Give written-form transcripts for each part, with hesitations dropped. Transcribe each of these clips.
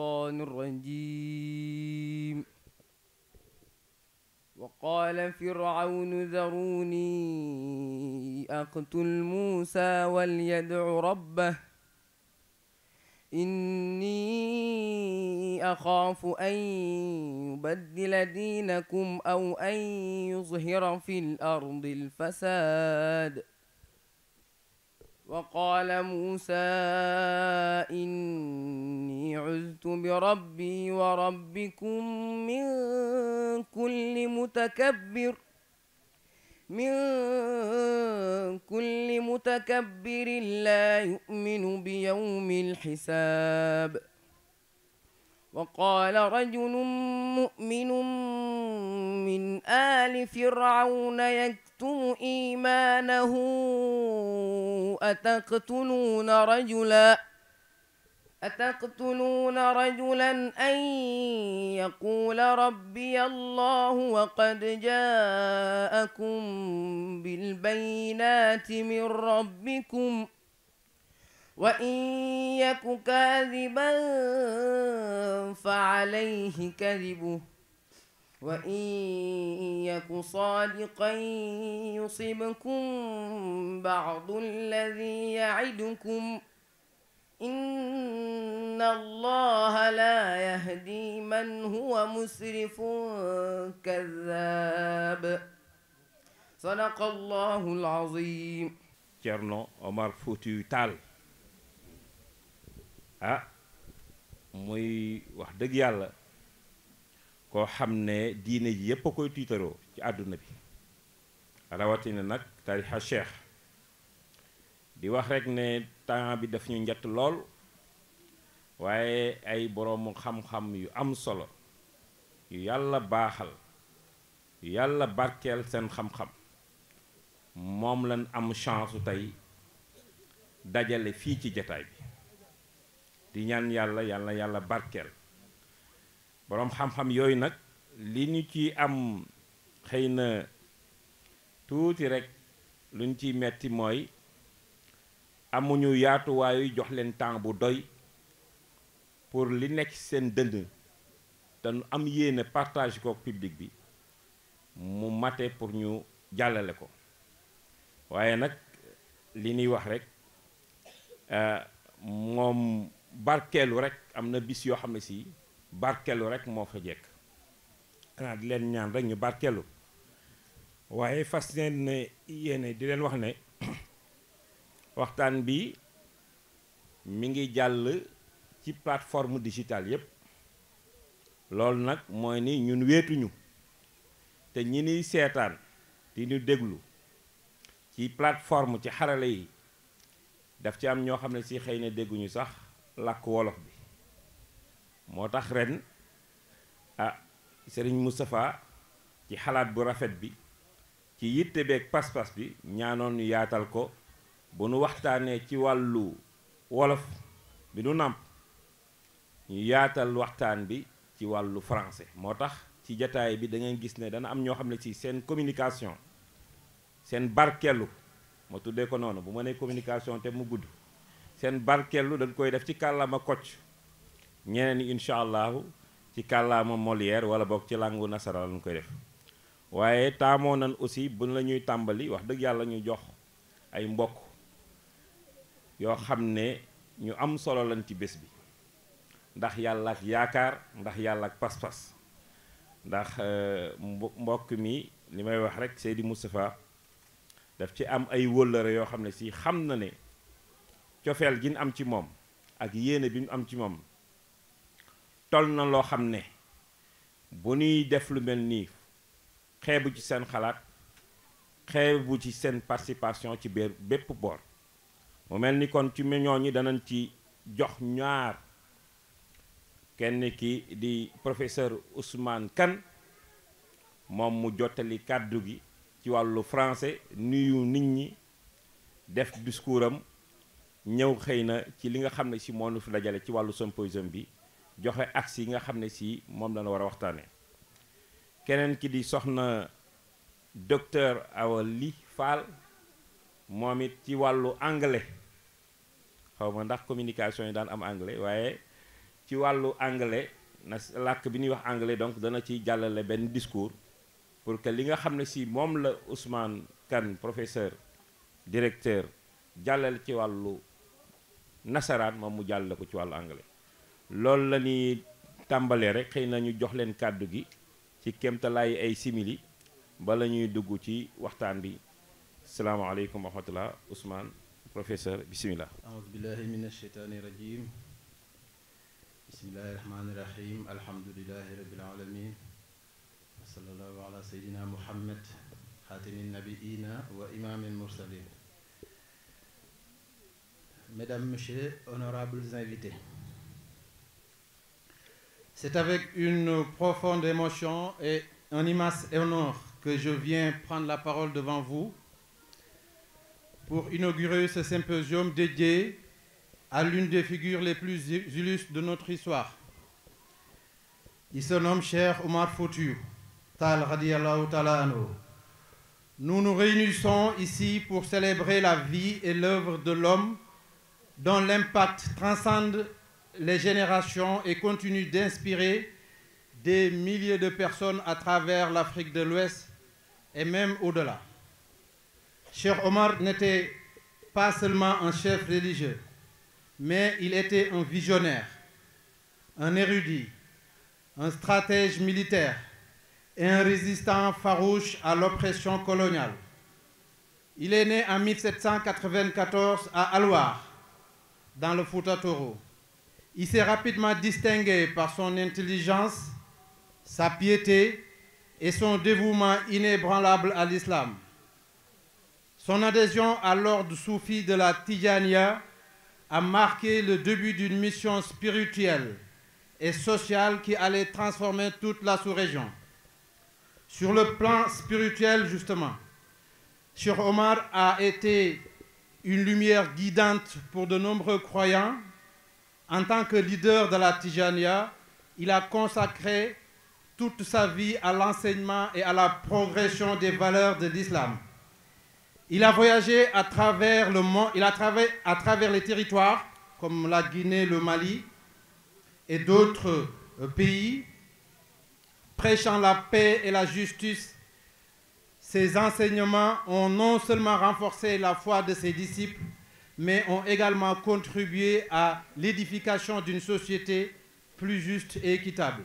الشيطان الرجيم وقال فرعون ذروني أقتل موسى وليدع ربه إني أخاف أن يبدل دينكم أو أن يظهر في الأرض الفساد وقال موسى إني عذت بربي وربكم من كل متكبر لا يؤمن بيوم الحساب وقال رجل مؤمن من آل فرعون يكتم إيمانه أتقتلون رجلا أن يقول ربي الله وقد جاءكم بالبينات من ربكم وإن يك كاذبا فعليه كذبه وإن يك صادقا يصبكم بعض الذي يعدكم إن الله لا يهدي من هو مسرف كذاب صدق الله العظيم. Ceerno Omar Foutiyou Tall muy wax dëgg yàlla koo xam ne diine ji yépp a koy tiitaroo ci àdduna bi rawatina nag tarixa cheikh di wax rek ne temps bi daf ñu njett lool waaye ay boroomu xam-xam yu am solo yu yàlla baaxal yu yàlla barkeel seen xam-xam moom lañ am chance su tey dajale fii ci jataay bi di ñaan yàlla barkeel boroom xam-xam yooyu nag li ñu ci am xëy na tuuti rek luñ ciy metti mooy amuñu yaatuwaayu jox leen temps bu doy pour li nekk seen dënd te nu am yéene partage ko public bi mu mate pour ñu jàllale ko waaye nag li ñuy wax rek moom barkeelu rek am na bis yoo xam ne si barkeelu rek moo fa jekk xanaa di leen ñaan rek ñu barkeelu waaye fas ne yéene di leen wax ne waxtaan bi mi ngi jàll ci plateforme digitale yépp loolu nag mooy ni ñun wéetuñu te ñi niy seetaan di ñu déglu ci plateforme ci xarala yi daf ci am ñoo xam ne si xëy na dégguñu sax làkk wolof bi moo tax ren Serigne Moustapha ci xalaat bu rafet bi ci yitte beeg pas-pas bi ñaanoon ñu yaatal ko bu nu waxtaanee ci wàllu wolof bi nu nàmp ñu yaatal waxtaan bi ci wàllu français moo tax ci jataay bi da ngeen gis ne dana am ñoo xam ne ci seen communication seen barkellu ma tuddee ko noonu bu ma nee communication te mu gudd seen barkellu dañ koy def ci kàllaama Kocc ñeneen ñi incha allahu ci kàllaama Molière wala boog ci langue nasaraan lañ koy def waaye taamoo nan aussi bu la ñuy tàmbali wax dëgg yàlla ñu jox ay mbokk yoo xam ne ñu am solo lañ ci bés bi ndax yàlla ak yaakaar ndax yàlla ak pas-pas ndax mbokk mi li may wax rek Seydi Moustapha daf ci am ay wóllëre yoo xam ne si xam na ne cofeel gi ñu am ci moom ak yéene bi ñu am ci moom toll na loo xam ne bu ñuy def lu mel nii xeebu ci seen xalaat xeebu ci seen participation ci biir bépp boor mu mel ni kon ci ñooñu danañ ci jox ñaar kenn ki di professeur Ousmane Kane moom mu jottali kàddu gi ci wàllu français nuyu nit ñi def discours am ñëw xëy na ci li nga xam ne si moo nu fi dajale ci wàllu symposium bi joxe axe yi nga xam ne si moom la war a waxtaane keneen ki di soxna docteur Awa Ly Fall moom it ci wàllu anglais xaw ma ndax communication yi daan am anglais waaye ci wàllu anglais na làkk bi ñuy wax anglais donc dana ci jàllale benn discours pour que li nga xam ne si moom la Ousmane Kane professeur directeur jàllale ci wàllu nasaraan moom mu jàllale ko ci wàllu anglais loolu la ñuy tàmbalee rek xëy na ñu jox leen kàddu gi ci kéemtalaay ay simili bala ñuy dugg ci waxtaan bi salaamaaleykum wa rahmatullah Ousmane professeur bismillah aouzu billahi min asheytaani rajim bismillahi rahmaani rahim alhamdulillahi rabbil alamin wa sallallahu ala sayyidina muhammad xaatimi nabiina wa imamil mursalin. Mesdames, Messieurs, honorables invités, c'est avec une profonde émotion et un immense honneur que je viens prendre la parole devant vous pour inaugurer ce symposium dédié à l'une des figures les plus illustres de notre histoire. Il se nomme Cheikh Omar Foutiyou Tall radiyallahu ta'ala anhu. Nous nous réunissons ici pour célébrer la vie et l'œuvre de l'homme dont l'impact transcende les générations et continue d'inspirer des milliers de personnes à travers l'Afrique de l'Ouest et même au-delà. Cheikh Omar n'était pas seulement un chef religieux, mais il était un visionnaire, un érudit, un stratège militaire et un résistant farouche à l'oppression coloniale. Il est né en 1794 à Alwar, dans le Fouta Toro. Il s'est rapidement distingué par son intelligence, sa piété et son dévouement inébranlable à l'islam. Son adhésion à l'ordre soufi de la Tidjaniya a marqué le début d'une mission spirituelle et sociale qui allait transformer toute la sous-région. Sur le plan spirituel, justement, Cheikh Omar a été une lumière guidante pour de nombreux croyants. En tant que leader de la Tidjaniya, il a consacré toute sa vie à l'enseignement et à la progression des valeurs de l'islam. Il a voyagé à travers le monde, il a travaillé à travers les territoires comme la Guinée, le Mali et d'autres pays, prêchant la paix et la justice. Ses enseignements ont non seulement renforcé la foi de ses disciples, mais ont également contribué à l'édification d'une société plus juste et équitable.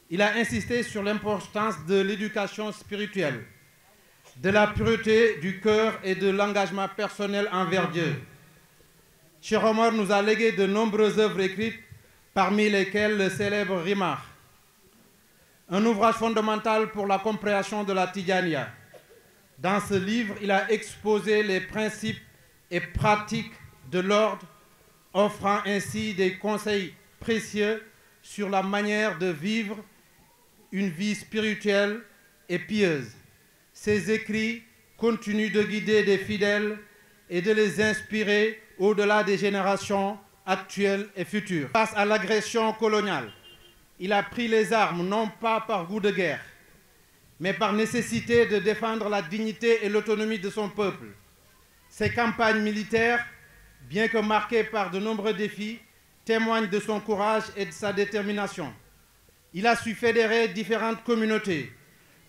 Il a insisté sur l'importance de l'éducation spirituelle, de la pureté du cœur et de l'engagement personnel envers Dieu. Cheikh Omar nous a légué de nombreuses œuvres écrites, parmi lesquelles le célèbre Rimah, un ouvrage fondamental pour la compréhension de la Tidjaniya. Dans ce livre, il a exposé les principes et pratiques de l'ordre, offrant ainsi des conseils précieux sur la manière de vivre une vie spirituelle et pieuse. Ses écrits continuent de guider des fidèles et de les inspirer au-delà des générations actuelles et futures. Face à l'agression coloniale, il a pris les armes non pas par goût de guerre, mais par nécessité de défendre la dignité et l'autonomie de son peuple. Ses campagnes militaires, bien que marquées par de nombreux défis, témoignent de son courage et de sa détermination. Il a su fédérer différentes communautés,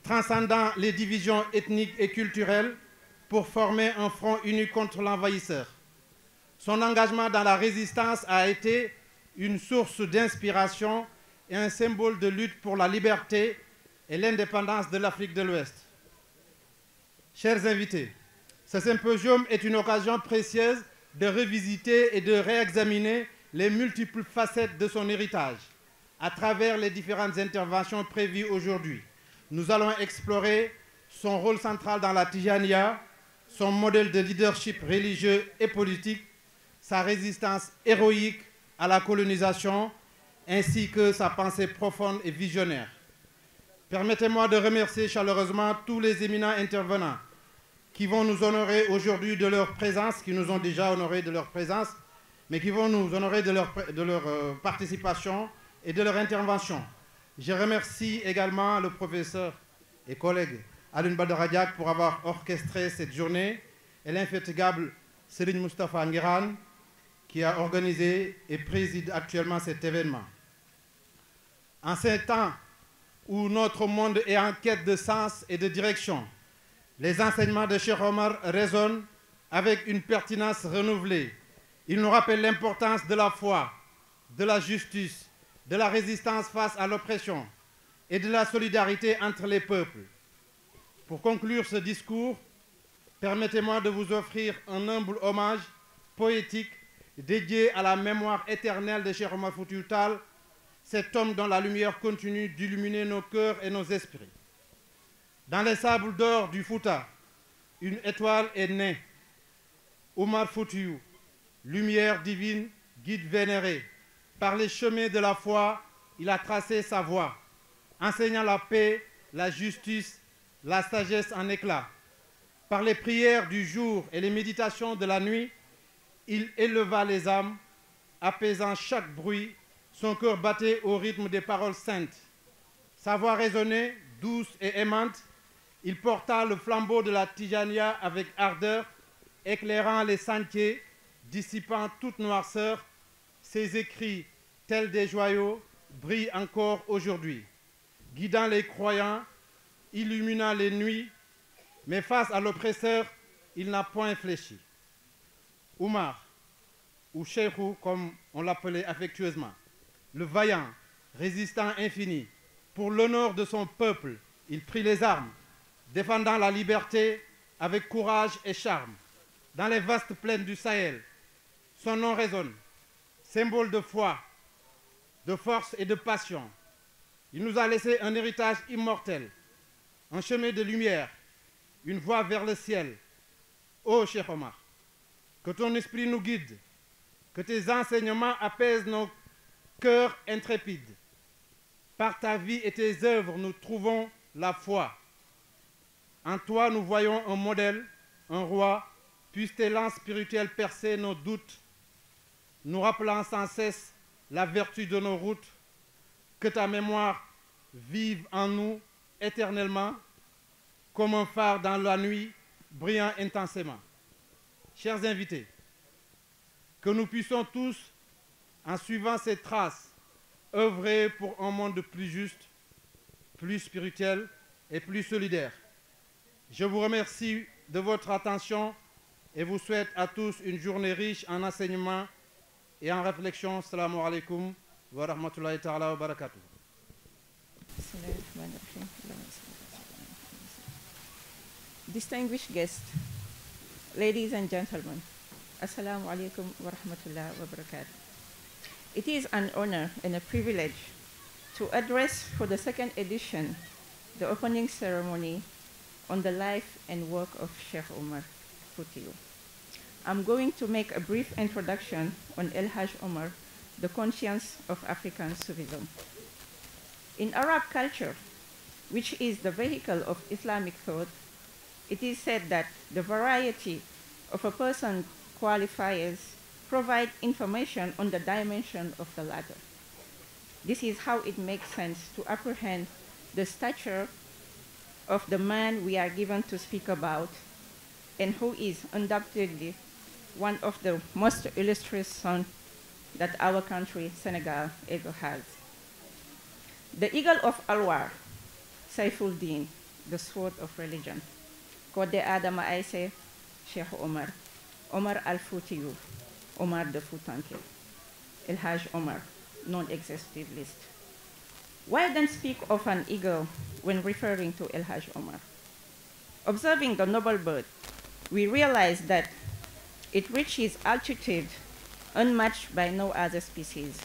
transcendant les divisions ethniques et culturelles pour former un front uni contre l'envahisseur. Son engagement dans la résistance a été une source d'inspiration et un symbole de lutte pour la liberté et l'indépendance de l'Afrique de l'Ouest. Chers invités, ce symposium est une occasion précieuse de revisiter et de réexaminer les multiples facettes de son héritage à travers les différentes interventions prévues aujourd'hui. Nous allons explorer son rôle central dans la Tidjaniya, son modèle de leadership religieux et politique, sa résistance héroïque à la colonisation, ainsi que sa pensée profonde et visionnaire. Permettez-moi de remercier chaleureusement tous les éminents intervenants qui vont nous honorer aujourd'hui de leur présence, qui nous ont déjà honorés de leur présence, mais qui vont nous honorer de leur participation et de leur intervention. Je remercie également le professeur et collègue Alioune Badara Diack pour avoir orchestré cette journée et l'infatigable Serigne Moustapha Nguirane qui a organisé et préside actuellement cet événement. En ces temps où notre monde est en quête de sens et de direction, les enseignements de Cheikh Omar résonnent avec une pertinence renouvelée. Ils nous rappellent l'importance de la foi, de la justice, de la résistance face à l'oppression et de la solidarité entre les peuples. Pour conclure ce discours, permettez-moi de vous offrir un humble hommage poétique dédié à la mémoire éternelle de Cheikh Omar Foutiyou Tall, cet homme dont la lumière continue d'illuminer nos cœurs et nos esprits. Dans les sables d'or du Fouta, une étoile est née. Omar Foutiyou, lumière divine, guide vénéré. Par les chemins de la foi, il a tracé sa voie, enseignant la paix, la justice, la sagesse en éclat. Par les prières du jour et les méditations de la nuit, il éleva les âmes, apaisant chaque bruit. Son cœur battait au rythme des paroles saintes. Sa voix résonnait, douce et aimante. Il porta le flambeau de la Tijania avec ardeur, éclairant les sentiers, dissipant toute noirceur. Ses écrits, tels des joyaux, brillent encore aujourd'hui, guidant les croyants, illuminant les nuits. Mais face à l'oppresseur, il n'a point fléchi. Oumar, ou Cheikhou comme on l'appelait affectueusement, le vaillant, résistant infini, pour l'honneur de son peuple, il prit les armes, défendant la liberté avec courage et charme. Dans les vastes plaines du Sahel, son nom résonne, symbole de foi, de force et de passion. Il nous a laissé un héritage immortel, un chemin de lumière, une voie vers le ciel. Ô Cheikh Omar, que ton esprit nous guide, que tes enseignements apaisent nos cœurs intrépides. Par ta vie et tes œuvres, nous trouvons la foi. En toi, nous voyons un modèle, un roi. Puisse tes lances spirituelles percer nos doutes, nous rappelant sans cesse la vertu de nos routes. Que ta mémoire vive en nous éternellement, comme un phare dans la nuit, brillant intensément. Chers invités, que nous puissions tous, en suivant ces traces, œuvrer pour un monde plus juste, plus spirituel et plus solidaire. Je vous remercie de votre attention et vous souhaite à tous une journée riche en enseignements et en réflexion. Assalamu alaikum wa rahmatullahi ta'ala wa barakatuh. Distinguished guests, ladies and gentlemen, Assalamu alaikum wa rahmatullahi wa barakatuh. It is an honor and a privilege to address for the second edition the opening ceremony on the life and work of Sheikh Omar Foutiyou. I'm going to make a brief introduction on El Hajj Omar, the conscience of African Sufism. In Arab culture, which is the vehicle of Islamic thought, it is said that the variety of a person's qualifiers provide information on the dimension of the latter. This is how it makes sense to apprehend the stature of the man we are given to speak about, and who is undoubtedly one of the most illustrious sons that our country, Senegal, ever has. The eagle of Alwar, Saifuddin, the sword of religion, Kode Adama Aise, Sheikh Omar, Omar al-Foutiyou, Omar the Foutanké, El Hajj Omar, non-exhaustive list. Why then speak of an eagle when referring to El Hajj Omar? Observing the noble bird, we realize that it reaches altitude unmatched by no other species.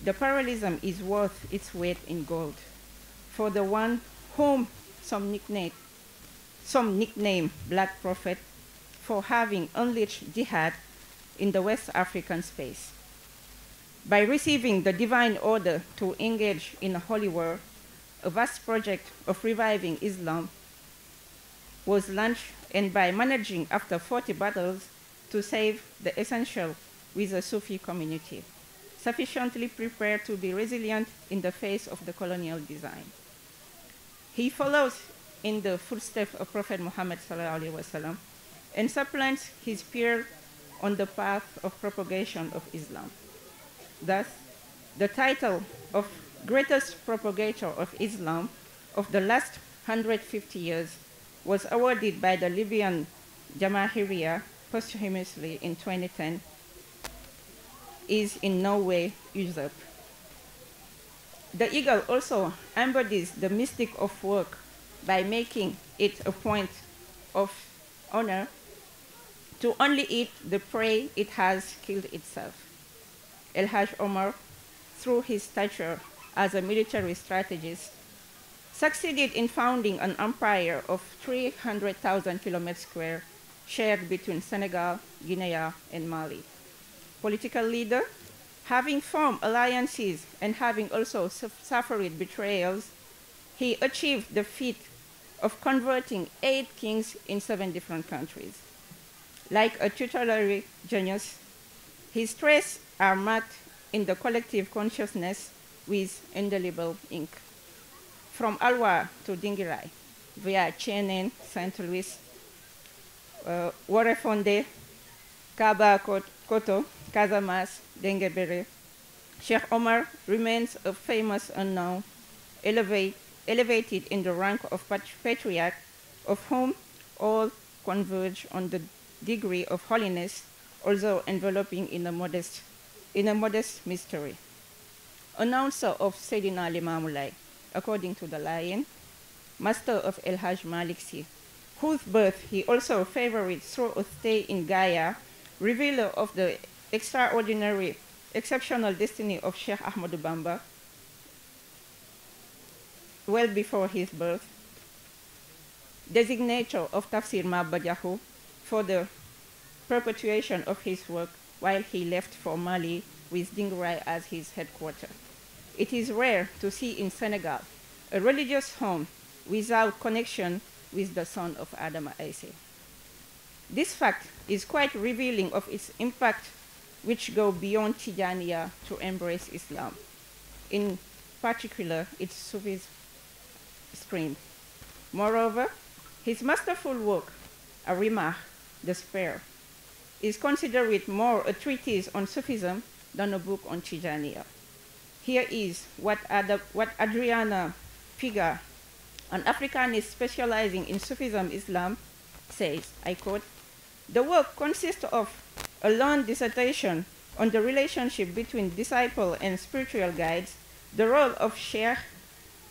The parallelism is worth its weight in gold for the one whom some nickname Black Prophet for having unleashed jihad in the West African space. By receiving the divine order to engage in a holy war, a vast project of reviving Islam was launched, and by managing after 40 battles to save the essential with a Sufi community, sufficiently prepared to be resilient in the face of the colonial design. He follows in the footsteps of Prophet Muhammad ﷺ and supplants his peer on the path of propagation of Islam. Thus, the title of greatest propagator of Islam of the last 150 years was awarded by the Libyan Jamahiriya posthumously in 2010, is in no way usurped. The eagle also embodies the mystic of work by making it a point of honor to only eat the prey it has killed itself. El Haj Omar, through his stature as a military strategist, succeeded in founding an empire of 300,000 kilometers square shared between Senegal, Guinea, and Mali. Political leader, having formed alliances and having also suffered betrayals, he achieved the feat of converting 8 kings in 7 different countries. Like a tutelary genius, his traits are marked in the collective consciousness with indelible ink. From Alwa to Dingirai, via Chenen, St. Louis, Warefonde, Kaba Koto, Casamas, Dengebere, Sheikh Omar remains a famous unknown, elevated in the rank of patriarch, of whom all converge on the degree of holiness, although enveloping in a modest mystery. Announcer of Sayyidina Limamulai, according to the Lion, master of El Haj Malik Sy, whose birth he also favored through a stay in Gaia, revealer of the extraordinary, exceptional destiny of Sheikh Ahmadou Bamba, well before his birth, designator of Tafsir Mabadiahu for the perpetuation of his work while he left for Mali with Dingurai as his headquarters. It is rare to see in Senegal a religious home without connection with the son of Adama Aissé. This fact is quite revealing of its impact, which go beyond Tijaniya to embrace Islam, in particular its Sufi stream. Moreover, his masterful work, Arimah, the Spare, is considered more a treatise on Sufism than a book on Tijaniya. Here is what Adriana Figa, an Africanist specializing in Sufism Islam, says, I quote, "The work consists of a long dissertation on the relationship between disciple and spiritual guides, the role of sheikh,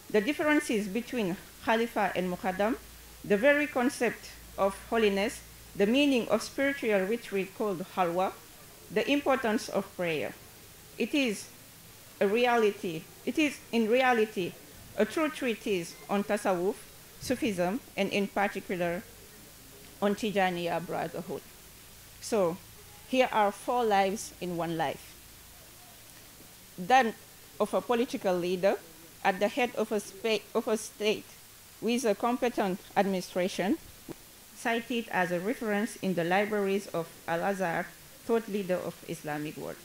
the differences between khalifa and muqaddam, the very concept of holiness, the meaning of spiritual retreat called halwa, the importance of prayer. It is in reality a true treatise on tasawwuf, Sufism, and in particular on Tijaniya brotherhood." So here are 4 lives in one life. That of a political leader at the head of a state with a competent administration, cited as a reference in the libraries of Al-Azhar, thought leader of Islamic world.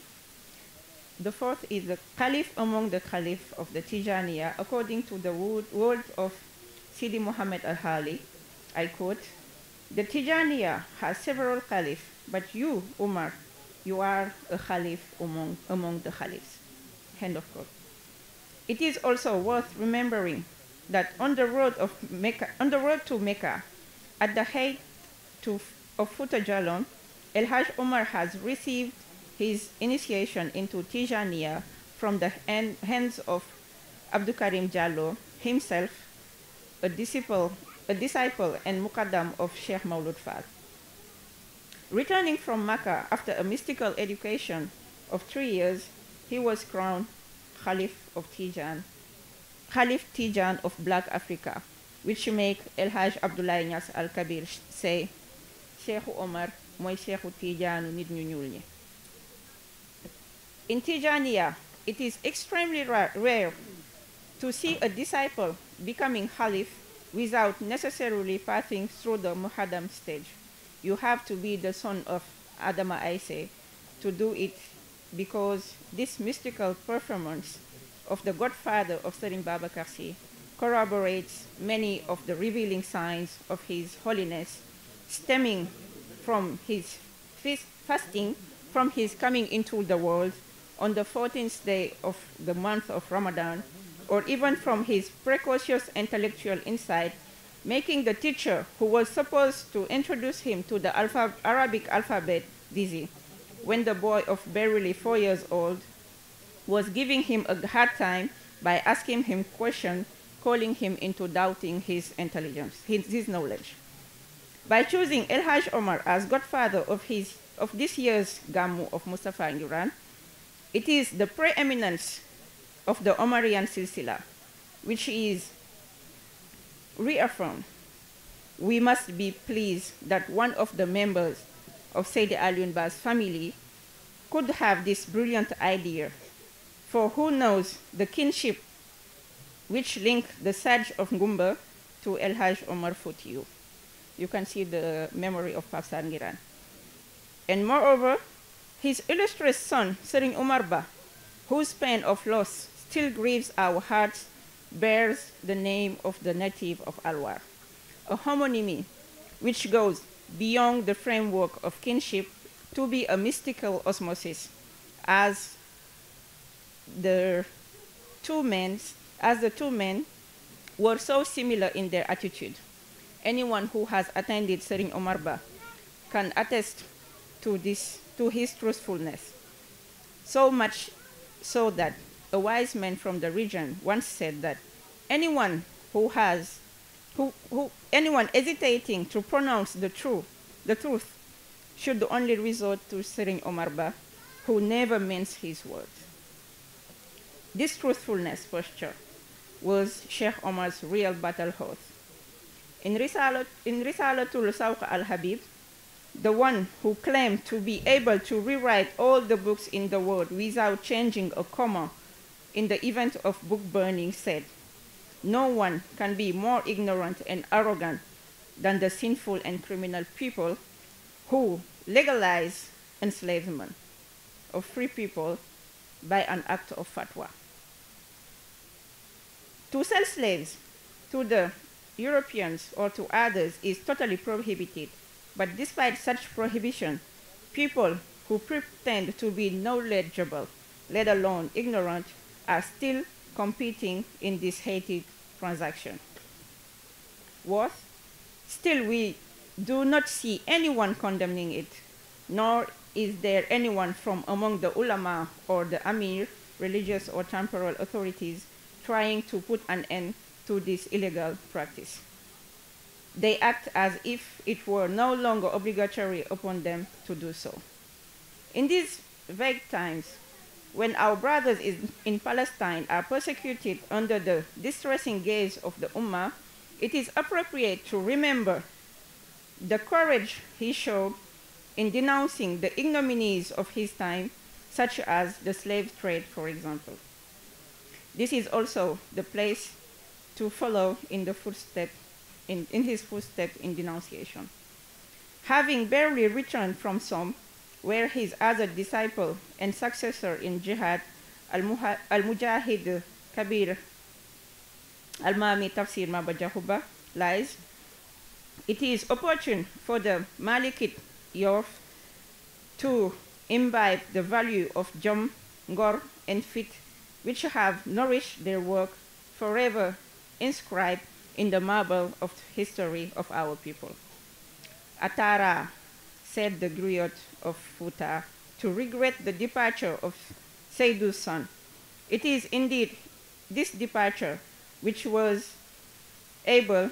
The 4th is the Caliph among the Caliph of the Tijaniya, according to the word of Sidi Muhammad al-Hali, I quote, "The Tijaniya has several Caliphs, but you, Umar, you are a Caliph among the Caliphs." End of quote. It is also worth remembering that on the road to Mecca, at the height of Fouta Djallon, El Haj Omar has received his initiation into Tijaniya from the hands of Abdul Karim Jallo, himself a disciple and muqaddam of Sheikh Maulud Fall. Returning from Mecca after a mystical education of 3 years, he was crowned Khalif Tijan of Black Africa, which make El Haj Abdoulaye Niass Al Kabir say, "Sheikh Omar mooy Sheikhu Tijaanu nit ñu ñuul ñi." In Tijaniya, it is extremely rare to see a disciple becoming Khalif without necessarily passing through the Muhaddam stage. You have to be the son of Adama Aissé to do it, because this mystical performance of the godfather of Serigne Babacar Sy corroborates many of the revealing signs of his holiness stemming from his fasting from his coming into the world on the 14th day of the month of Ramadan, or even from his precocious intellectual insight, making the teacher who was supposed to introduce him to the Arabic alphabet dizzy, when the boy of barely 4 years old was giving him a hard time by asking him questions, calling him into doubting his intelligence, his knowledge. By choosing El Haj Omar as godfather of this year's Gammu of Mustafa Nguran, it is the preeminence of the Omarian Silsila which is reaffirmed. We must be pleased that one of the members of Sayyid Alioune Ba's family could have this brilliant idea, for who knows the kinship which linked the Saj of Ngumba to El Haj Omar Foutiyou. You can see the memory of Pape Sarr Ngiran. And moreover, his illustrious son, Serigne Omar Ba, whose pain of loss still grieves our hearts, bears the name of the native of Alwar, a homonymity which goes beyond the framework of kinship to be a mystical osmosis, as the two men were so similar in their attitude. Anyone who has attended Serigne Omar Ba can attest to his truthfulness. So much so that a wise man from the region once said that anyone anyone hesitating to pronounce the truth should only resort to Serigne Omar Ba, who never minces his words. This truthfulness posture was Sheikh Omar's real battle oath. In Risalatul Sawq al-Habib, the one who claimed to be able to rewrite all the books in the world without changing a comma in the event of book burning, said, "No one can be more ignorant and arrogant than the sinful and criminal people who legalize enslavement of free people by an act of fatwa." To sell slaves to the Europeans or to others is totally prohibited, but despite such prohibition, people who pretend to be knowledgeable, let alone ignorant, are still competing in this hated transaction. Worse, still we do not see anyone condemning it, nor is there anyone from among the ulama or the amir, religious or temporal authorities, trying to put an end to this illegal practice. They act as if it were no longer obligatory upon them to do so. In these vague times, when our brothers in Palestine are persecuted under the distressing gaze of the Ummah, it is appropriate to remember the courage he showed in denouncing the ignominies of his time, such as the slave trade, for example. This is also the place to follow in his footsteps in denunciation. Having barely returned from Somme, where his other disciple and successor in jihad, Al-Mujahid Kabir Al-Mami Tafsir Maba Jahuba, lies, it is opportune for the Malikite Yof to imbibe the value of Jom, Ngor, and Fit, which have nourished their work, forever inscribed in the marble of history of our people. Atara, said the griot of Futa, to regret the departure of Seydou's son. It is indeed this departure which was able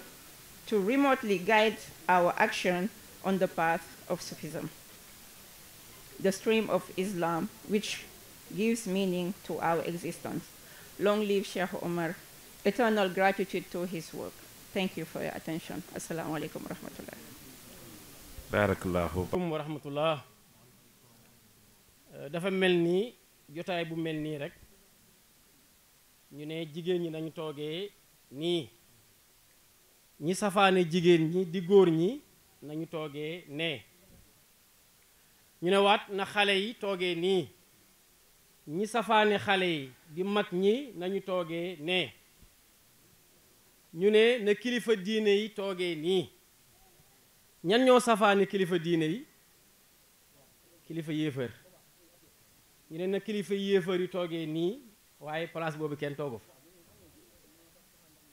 to remotely guide our action on the path of Sufism, the stream of Islam which gives meaning to our existence. Long live Sheikh Omar. Eternal gratitude to his work. Thank you for your attention. Assalamu alaikum wa rahmatullah. Barakallahu. Wa rahmatullah. Dafa mel ni jotaay bu mel nii rek ñu ne jigéen ñi nañu toogee nii, ñi safaane jigéen ñi di góor ñi nañu toogee nee, ñu ne waat na xale yi toogee nii, ñi safaane xale yi di mag ñi nañu toogee nee, ñu ne na kilifa diine yi toogee nii. Ñan ñoo safaane kilifa diine yi? kilifa yéefar ñu ne na kilifa yéefar yi toogee nii waaye place boobu kenn toogu fa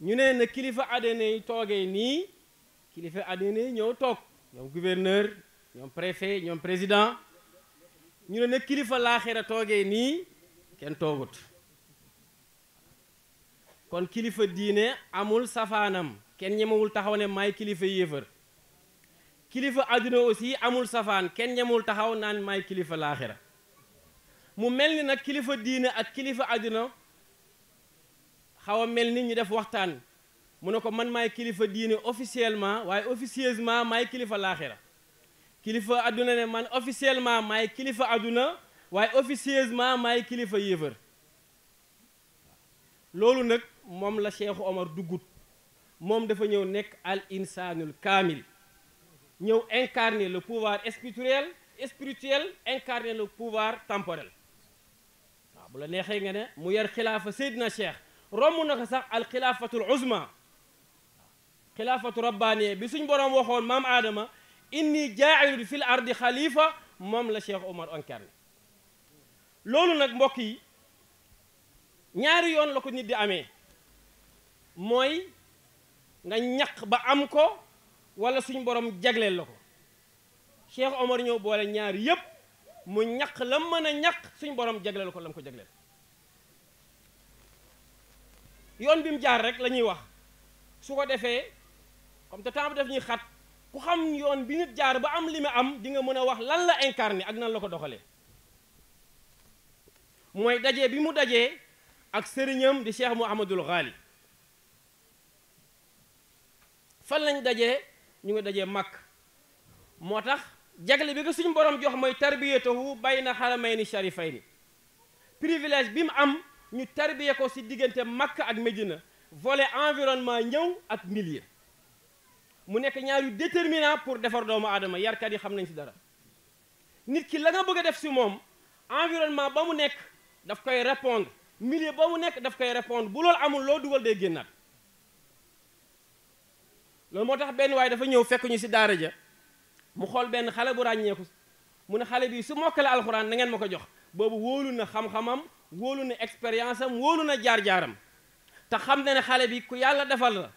ñu ne na kilifa àddina yi toogee nii kilifa àddina yi ñëw toog ñoom gouverneur ñoom préfet ñoom président ñu ne na kilifa laaxira toogee nii kenn toogut kon kilifa diine amul safaanam kenn ñemewul taxaw ne maay kilifa yéefar kilifa àdduna aussi amul safaan kenn ñemewul taxaw naan maay kilifa laaxira mu mel ni nag kilifa diine ak kilifa àdduna xaw a mel ni ñu def waxtaan mu ne ko man maay kilifa diine officiellement waaye officieusement maay kilifa laaxira kilifa àdduna ne man officiellement maay kilifa àdduna waaye officieusement maay kilifa yéefar loolu nag moom la Cheikh Omar duggut moom dafa ñëw nekk al insanul kaamil ñëw incarner le pouvoir spirituel incarner le pouvoir temporel waaw bu la neexee nga ne mu yar xilaafa Seydina Cheikh romb na ko sax al xilaafatul uzma xilaafatu rabbaaniya bi suñ boroom waxoon maam aadama inni jaa'ilun fil ardi xalifa moom la Cheikh Omar incarné loolu nag mbokk yi ñaari yoon la ko nit di amee mooy nga ñaq ba am ko wala suñ borom jagleel la ko Cheikh Omar ñëw boole ñaari yépp mu ñaq la mën a ñaq suñ borom jagleel ko la mu ko jagleel yoon bi mu jaar rek la ñuy wax su ko defee comme te temps bi daf ñuy xat ku xam yoon bi nit jaar ba am li mu am di nga mën a wax lan la incarné ak nan la ko doxalee mooy dajee bi mu dajee ak sëriñam di Cheikh Mouhamadul Ghali fan lañ dajee ñu ngi dajee Makk moo tax jagle bi ko suñu borom jox mooy tarbiyatahu bayna haramayni sharifayni privilège bi mu am ñu tarbiye ko ci diggante Makk ak Médina volet environnement ñëw ak milieu mu nekk ñaar yu déterminant pour defar doomu aadama yarkat yi xam nañ ci dara nit ki la nga bëgg a def ci moom environnement ba mu nekk daf koy répondre milieu ba mu nekk daf koy répondre bu loolu amul loo dugal day génnaat loolu moo tax benn waaye dafa ñëw fekk ñu ci daara ja mu xool benn xale bu ràññeeku mu ne xale bi su mokkale alxuraan na ngeen ma ko jox boobu wóolu na xam-xamam wóolu na expérience am wóolu na jaar-jaaram te xam na ne xale bi ku yàlla defal la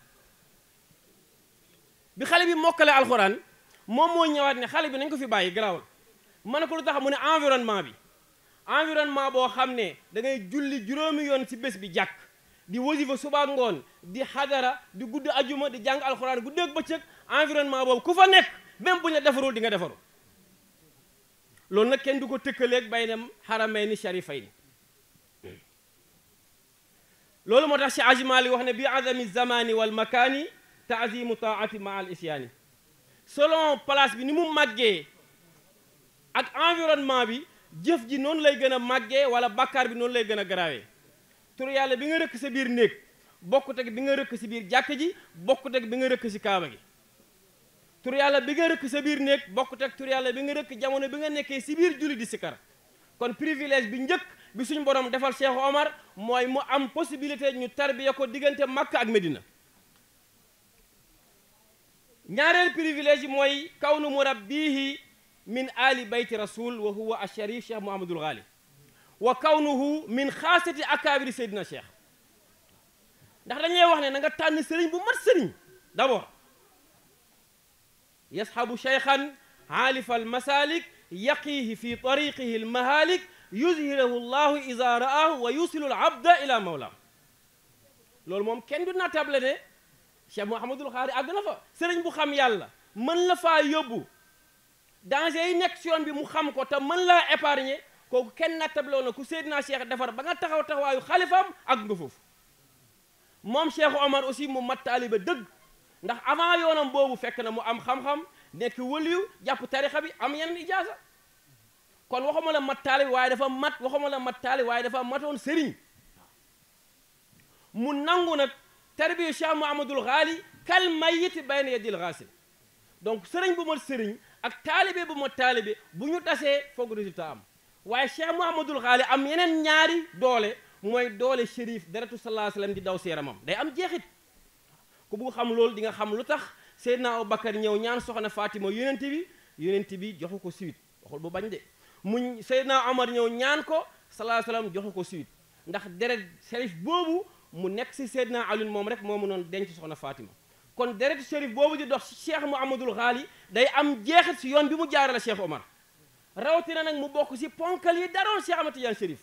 bi xale bi mokkale alxuraan moom moo ñëwaat ne xale bi nañ ko fi bàyyi garaawul ma ne ko lu tax mu ne environnement boo xam ne da ngay julli juróomi yoon ci bés bi jàkk di wasifa suba ngoon di xadara di gudd ajuma di jàng alxuraan guddeeg bëccëg environnement boobu ku fa nekk même bu ñu la defarul di nga defaru loolu nag kenn du ko tëkkaleeg baynam haramayni sharifayni loolu moo tax si ajmali wax ne bi azami zamani wal makani taazimu taati ma al isyaani selon place bi ni mu màggee ak environnement bi jëf ji noonu lay gën a màggee wala bàkkaar bi noonu lay gën a garaawee tur yàlla bi nga rëkk sa biir néeg bokkut ak bi nga rëkk si biir jàkk ji bokkut ak bi nga rëkk si kaaba gi tur yàlla bi nga rëkk sa biir néeg bokkut ak tur yàlla bi nga rëkk jamono bi nga nekkee si biir julli di sikar kon privilège bi njëkk bi suñ borom defal Cheikh Omar mooy mu am possibilité ñu tarbiya ko diggante Makka ak Medina ñaareel privilège yi mooy kawnu murabbihi min ali bayti rasul wa huwa asharif Cheikh Mouhamadul Ghali wa kawnuhu min xaasati akabiri Seydina Cheikh ndax dañuy wax ne na nga tànn sëriñ bu mat sëriñ d'abord yashabu cheykhan aalifa almasalik yaqihi fi tariqihi almahalik yuzhirahu llahu ida ra'ahu wa yusilu alabda ila mawla loolu moom kenn du natable ne Cheikh Mouhamadul Ghali àgg na fa sëriñ bu xam yàlla mën la faa yóbbu danger yi nekk si yoon bi mu xam ko te mën laa épargner kooku kenn nattabloo na ku Seydina Cheikh defar ba nga taxaw taxawaayu xalifaam ak nga foofu moom Cheikh Omar aussi mu mat taaliba dëgg ndax avant yoonam boobu fekk na mu am xam-xam nekk wëliyu jàpp tarixa bi am yeneen ijaasa kon waxuma la mat taalib waaye dafa mat waxuma la mat taalib waaye dafa matoon sëriñ mu nangu nag tarbiya Cheikh Mouhamadul Ghali kal mayit bayna yadil ghasil donc sëriñ bu mat sëriñ ak taalibe bu mat taalibe bu ñu tasee foog résultat am waaye Cheikh Mouhamadul Ghali am yeneen ñaari doole mooy doole shérif deratu sallallahu alayhi wasallam di daw seeramam day am jeexit ku bugg xam loolu di nga xam lu tax Seydina Abubakar ñëw ñaan soxna Fatima yonent bi joxu ko suite waxul bu bañ de mu Seydina Omar ñëw ñaan ko sallallahu alayhi wasallam joxu ko suite ndax deret shérif boobu mu nekk si Seydina Ali moom rek moo mënoon denc soxna Fatima kon deret shérif boobu di dox si Cheikh Mouhamadul Ghali day am jeexit si yoon bi mu jaarale Cheikh Omar rawatina nag mu bokk si ponkal yi daroon Cheikh Ahmad Tidiane Chérif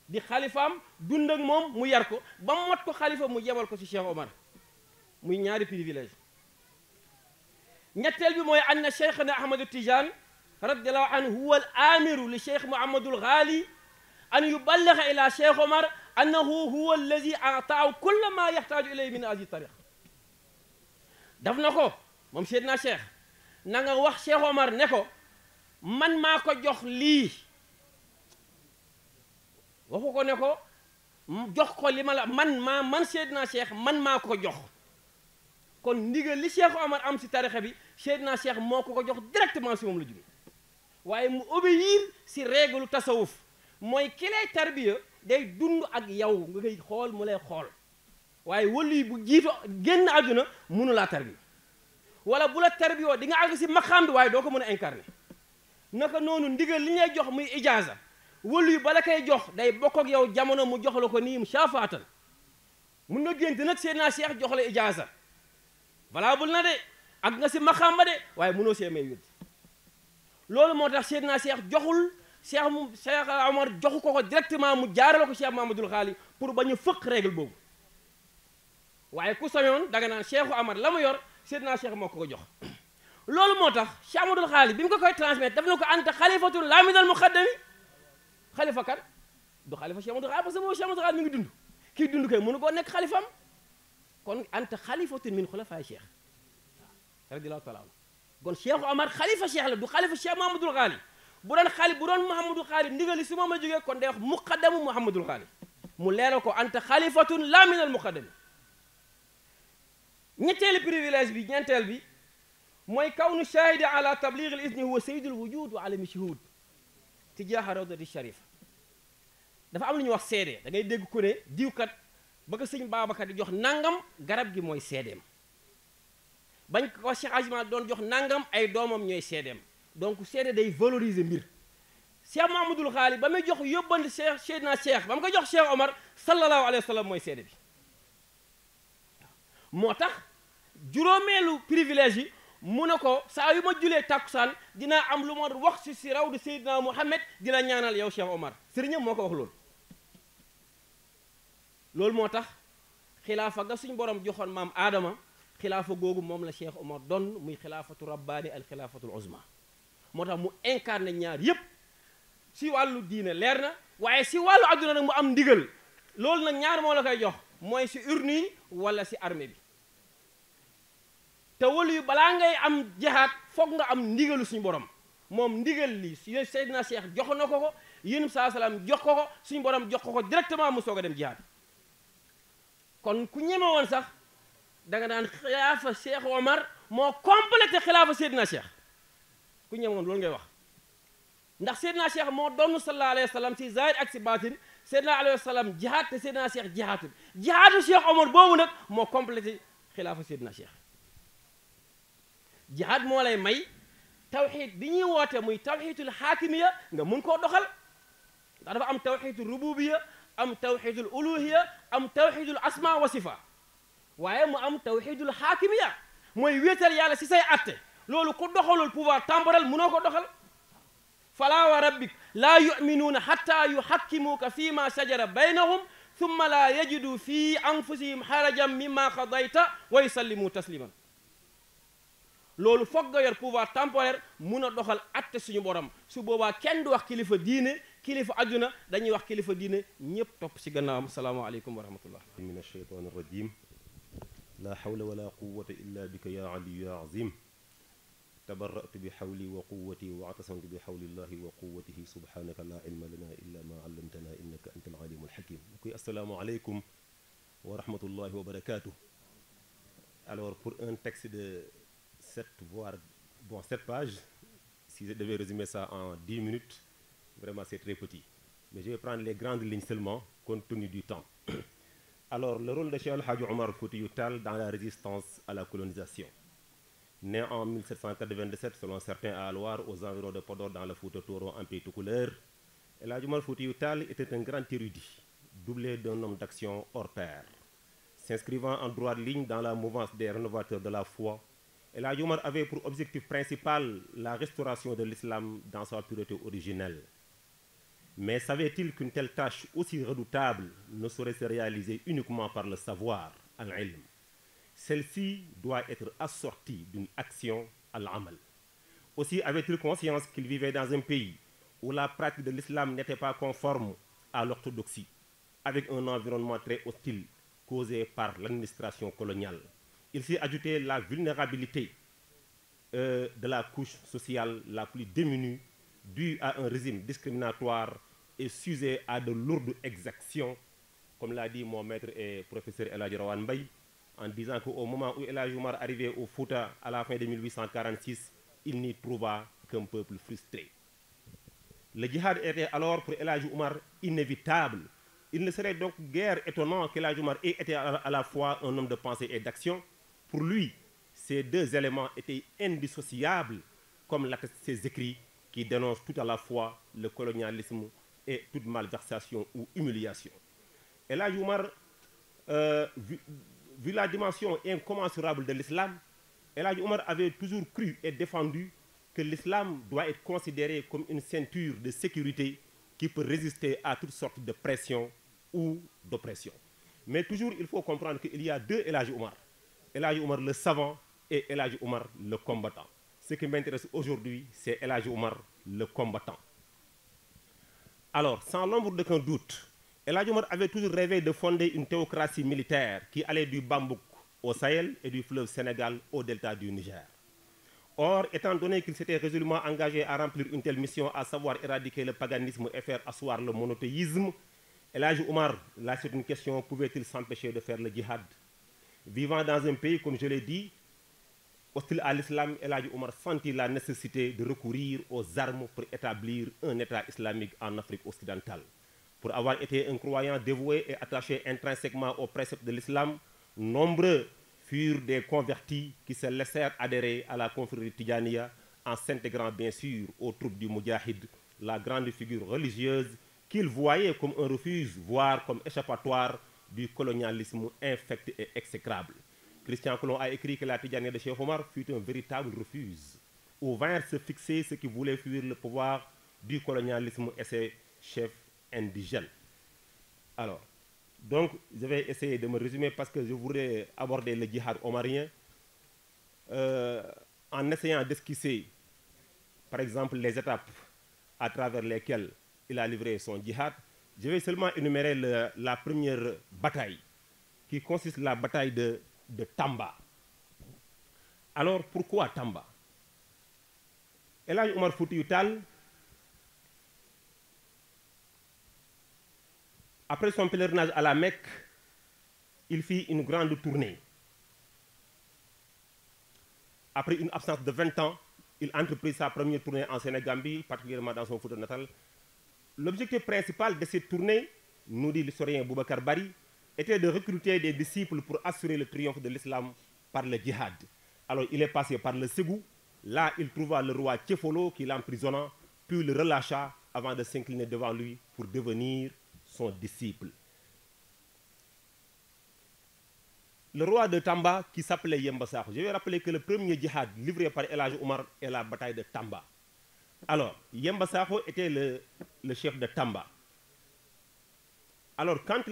di xalifaam dund ak moom mu yar ko ba mu mat ko xalifa mu yebal ko si Cheikh Omar muy ñaari privilège ñetteel bi mooy anna cheikhna Ahmadu Tidiane radiallahu anhu huwa al amiru li cheikh Mouhamadul Ghali an yuballigha ila cheikh Omar annahu huwa alladi ataahu kulla ma yaxtaaju ilayhi min hadi tariq daf na ko moom seydna cheikh na nga wax cheikh Omar ne ko man maa ko jox lii waxu ko ne ko jox ko li ma la man seydna cheikh man maa ko jox kon ndigal li cheikh Omar am si tarixa bi seydna cheikh moo ko jox directement si moom la jóge waaye mu obéir si règle tasawuf mooy ki lay tarbiya day dund ak yow nga koy xool mu lay xool waaye wali bu jiito génn àdduna mënu laa tarbiya wala bu la tarbiyoo di nga àgg si maqaam bi waaye doo ko mën a incarner naka noonu ndigal li ñuy jox muy ijaaza wali bala koy jox day bokk ak yow jamono mu jox la ko nii mu shaafaatan mun nga gént nag seydna cheikh jox la ijaaza valable na de ak nga si maqaam ba de waaye mënoo see may wét loolu moo tax seydna cheikh joxul cheikh Omar joxu ko directement mu jaarale ko cheikh Mouhamadul Ghali pour ba ñu fëq règle boobu waaye ku sañoon danga naan cheikh Omar la mu yor seydna cheikh moo ko jox loolu moo tax cheikh Mouhamadul Ghali bi mu ko koy transmettre daf na ko anta xalifatul laa minal muqaddami xalifa kan du xalifa cheikh Mouhamadul Ghali parce que boobu cheikh Mouhamadul Ghali mi ngi dund kii dund koy mënu koo nekk xalifam kon anta xalifatun min xulafaay cheikh radiyallahu taala anhu kon cheikh Omar xalifa cheikh la du xalifa cheikh Mouhamadul Ghali bu doon Mouhamadul Ghali ndigali si moom la jógee kon day wax muqaddamu Mouhamadul Ghali mu leeral ko anta xalifatun la min al muqaddami ñetteelu privilège bi ñeenteel bi mooy kawnu shahidi ala tabligh al izni huwa sayyidul wujud wa alami shuhud tijaaha rawdati sharifa dafa am lu ñuy wax seede da ngay dégg ku ne diwkat ba ko sëñ Babacar di jox nangam garab gi mooy seedeem bañ ko Cheikh Ajma doon jox nangam ay doomam ñooy seedeem donc seede day valoriser mbir Cheikh Mouhamadul Ghali ba muy jox yóbbandi Cheikh Seydina Cheikh ba mu ko jox Cheikh Omar sallallahu alayhi wa sallam mooy seede bi moo tax juróomeelu privilège yi mu ne ko saa yu ma julee tàkkusaan dinaa am lu ma wax si rawdu Seydina Mouhamed dina ñaanal yow Cheikh Omar sëriñam moo ko wax loolu moo tax xilaafa ga suñ borom joxoon maam Adama xilaafa googu moom la Cheikh Omar doon muy xilaafatu rabbaani al xilaafatul uzma moo tax mu incarné ñaar yépp si wàllu diine leer na waaye si wàllu adduna nag mu am ndigal loolu nag ñaar moo la koy jox mooy si urne yi wala si armée bi te wala yu balaa ngay am jihaad foog nga am ndigalu suñu borom moom ndigal li Seydina Cheikh jox na ko yéen saa salaam jox ko suñu borom jox ko directement mu soog a dem jihaad kon ku ñeme woon sax danga naan xilaafa Cheikh Omar moo complété xilaafa Seydina Cheikh ku ñeme woon loolu ngay wax ndax Seydina Cheikh moo doon sallallahu alayhi wa sallam si zahir ak si baatin Seydina alayhi wa sallam jihaad te Seydina Cheikh jihaatul jihaadu Cheikh Omar boobu nag moo complété xilaafa Seydina Cheikh jihaad moo lay may tawxiid bi ñuy woote muy tawxiidul xaakimiya nga mun koo doxal ndax dafa am tawxiidul rububiya am tawxiidul uluhiya am tawxiidul asma wa sifa waaye mu am tawxiidul xaakimiya mooy wéetal yàlla si say atte loolu ku doxalul pouvoir temporel munoo ko doxal fala wa rabbik laa yuminuuna xatta yuxakkimuuka fi ma shajara baynahum thumma laa yajidu fi anfusihim xarajan mimma qadayta wa yusallimu tasliman loolu foog nga yor pouvoir temporaire mun a doxal atte suñu borom su boobaa kenn du wax kilifa diine kilifa adduna dañuy wax kilifa diine ñëpp topp si gannaawam salaamaaleykum wa rahmatullah min alsheytaan arrajim la hawla wala quwata illa bika ya aliyu ya azim tabarratu bi hawli wa quwati wa atasamtu bi hawlillahi wa quwatihi subhanaka la ilma lana illa ma allamtana innaka anta alalimu alhakim koy assalaamu aleykum wa rahmatullahi wa barakatuh. Alors pour un texte de 7 pages, si je devais résumer ça en 10 minutes, vraiment c'est très petit. Mais je vais prendre les grandes lignes seulement, compte tenu du temps. Alors, le rôle de Cheikh El Hadji Omar Foutiyou Tall dans la résistance à la colonisation. né en 1797 selon certains à Loire aux environs de Podor dans le Fouta Toro en pays toucouleur. El Hadji Omar Foutiyou Tall était un grand érudit, doublé d'un homme d'action hors pair. S'inscrivant en droite ligne dans la mouvance des rénovateurs de la foi, El Hadji Omar avait pour objectif principal la restauration de l'islam dans sa pureté originelle. Mais savait-il qu'une telle tâche aussi redoutable ne saurait se réaliser uniquement par le savoir, al-ilm? Celle-ci doit être assortie d'une action, al-amal. Aussi avait-il conscience qu'il vivait dans un pays où la pratique de l'islam n'était pas conforme à l'orthodoxie, avec un environnement très hostile causé par l'administration coloniale. Il s'y ajoutait la vulnérabilité de la couche sociale la plus démunie, due à un régime discriminatoire et sujet à de lourdes exactions, comme l'a dit mon maître et professeur El Hadji Rawane Mbaye, en disant qu'au moment où El Hadji Omar arrivait au Fouta à la fin de 1846, il n'y trouva qu'un peuple frustré. Le djihad était alors pour El Hadji Omar inévitable. Il ne serait donc guère étonnant qu'El Hadji Omar ait été à la fois un homme de pensée et d'action. Pour lui, ces deux éléments étaient indissociables, comme l'attestent ses écrits qui dénoncent tout à la fois le colonialisme et toute malversation ou humiliation. El Hadji Omar, vu la dimension incommensurable de l'islam, El Hadji Omar avait toujours cru et défendu que l'islam doit être considéré comme une ceinture de sécurité qui peut résister à toutes sortes de pressions ou d'oppression. Mais toujours, il faut comprendre qu'il y a deux El Hadji Omar. El Hadji Omar le savant et El Hadji Omar le combattant. Ce qui m'intéresse aujourd'hui, c'est El Hadji Omar le combattant. Alors, sans l'ombre d'aucun doute, El Hadji Omar avait toujours rêvé de fonder une théocratie militaire qui allait du Bambouk au Sahel et du fleuve Sénégal au delta du Niger. Or, étant donné qu'il s'était résolument engagé à remplir une telle mission, à savoir éradiquer le paganisme et faire asseoir le monothéisme, El Hadji Omar, là c'est une question, pouvait-il s'empêcher de faire le djihad? Vivant dans un pays, comme je l'ai dit, hostile à l'islam, El Hadji Omar sentit la nécessité de recourir aux armes pour établir un État islamique en Afrique occidentale. Pour avoir été un croyant dévoué et attaché intrinsèquement aux préceptes de l'islam, nombreux furent des convertis qui se laissèrent adhérer à la confrérie Tidjaniya en s'intégrant bien sûr aux troupes du Moudjahid, la grande figure religieuse qu'ils voyaient comme un refuge, voire comme échappatoire du colonialisme infect et exécrable. Christian Colomb a écrit que la Tidjaniya de Cheikh Omar fut un véritable refuge, où vinrent se fixer ceux qui voulaient fuir le pouvoir du colonialisme et ses chefs indigènes. Alors, donc, je vais essayer de me résumer parce que je voudrais aborder le djihad omarien en essayant d'esquisser, par exemple, les étapes à travers lesquelles il a livré son djihad. Je vais seulement énumérer la première bataille, qui consiste en la bataille de Tamba. Alors, pourquoi Tamba? El Hadji Omar Foutiyou Tall, après son pèlerinage à la Mecque, il fit une grande tournée. Après une absence de 20 ans, il entreprit sa première tournée en Sénégambie, particulièrement dans son Fouta natal. L'objectif principal de cette tournée, nous dit l'historien Boubacar Bari, était de recruter des disciples pour assurer le triomphe de l'islam par le djihad. Alors il est passé par le Ségou. Là, il trouva le roi Tchefolo qui l'emprisonna, puis le relâcha avant de s'incliner devant lui pour devenir son disciple. Le roi de Tamba qui s'appelait Yemba Sakho. Je vais rappeler que le premier djihad livré par El Hadji Omar est la bataille de Tamba. Alors, Yemba Sakho était le chef de Tamba. Alors, quand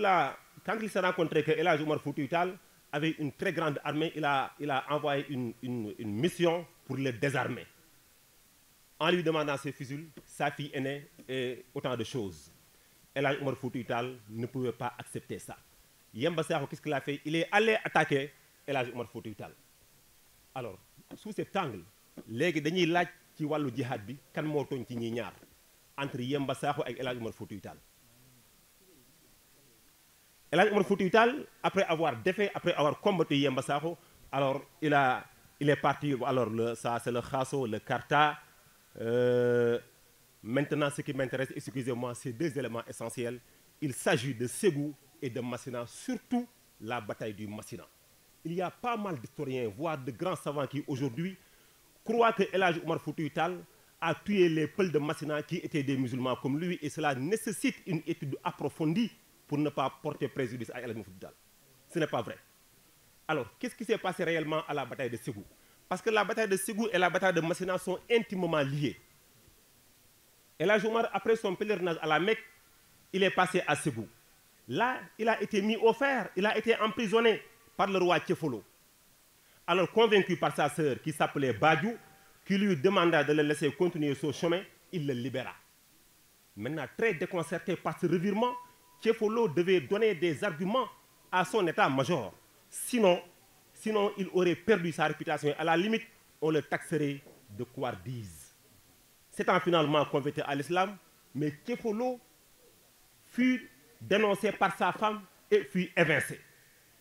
il s'est rencontré que El Hadji Omar Foutiyou Tall avait une très grande armée, il a envoyé une mission pour le désarmer. En lui demandant ses fusils, sa fille aînée et autant de choses. El Hadji Omar Foutiyou Tall ne pouvait pas accepter ça. Yemba Sakho, qu'est-ce qu'il a fait? Il est allé attaquer El Hadji Omar Foutiyou Tall. Alors, sous cet angle, léegi dañuy laaj ci wàllu jihad bi kan moo tooñ ci ñi ñaar entre Yemba Sakho ak El Hadji Omar Foutiyou Tall. El Hadji Omar Foutiyou Tall, après avoir combattu Yemba Sakho, alors il est parti, alors ça c'est le Khasso, le Karta. Maintenant, ce qui m'intéresse, excusez-moi, c'est deux éléments essentiels. Il s'agit de Ségou et de Massina, surtout la bataille du Massina. il y a pas mal d'historiens, voire de grands savants qui aujourd'hui croient que El Hadji Omar Foutiyou Tall a tué les Peuls de Massina qui étaient des musulmans comme lui, et cela nécessite une étude approfondie pour ne pas porter préjudice à El Hadji Omar Foutiyou Tall. Ce n'est pas vrai. Alors, qu'est-ce qui s'est passé réellement à la bataille de Ségou? Parce que la bataille de Ségou et la bataille de Massina sont intimement liées. El Hadji Omar, après son pèlerinage à la Mecque, il est passé à Ségou. Là, il a été mis au fer, il a été emprisonné par le roi Tchefolo. Alors, convaincu par sa sœur qui s'appelait Badiou, qui lui demanda de le laisser continuer son chemin, il le libéra. Maintenant, très déconcerté par ce revirement, Tchefolo devait donner des arguments à son état-major. Sinon, il aurait perdu sa réputation. À la limite, on le taxerait de couardise. S'étant finalement converti à l'islam, mais Tchefolo fut dénoncé par sa femme et fut évincé.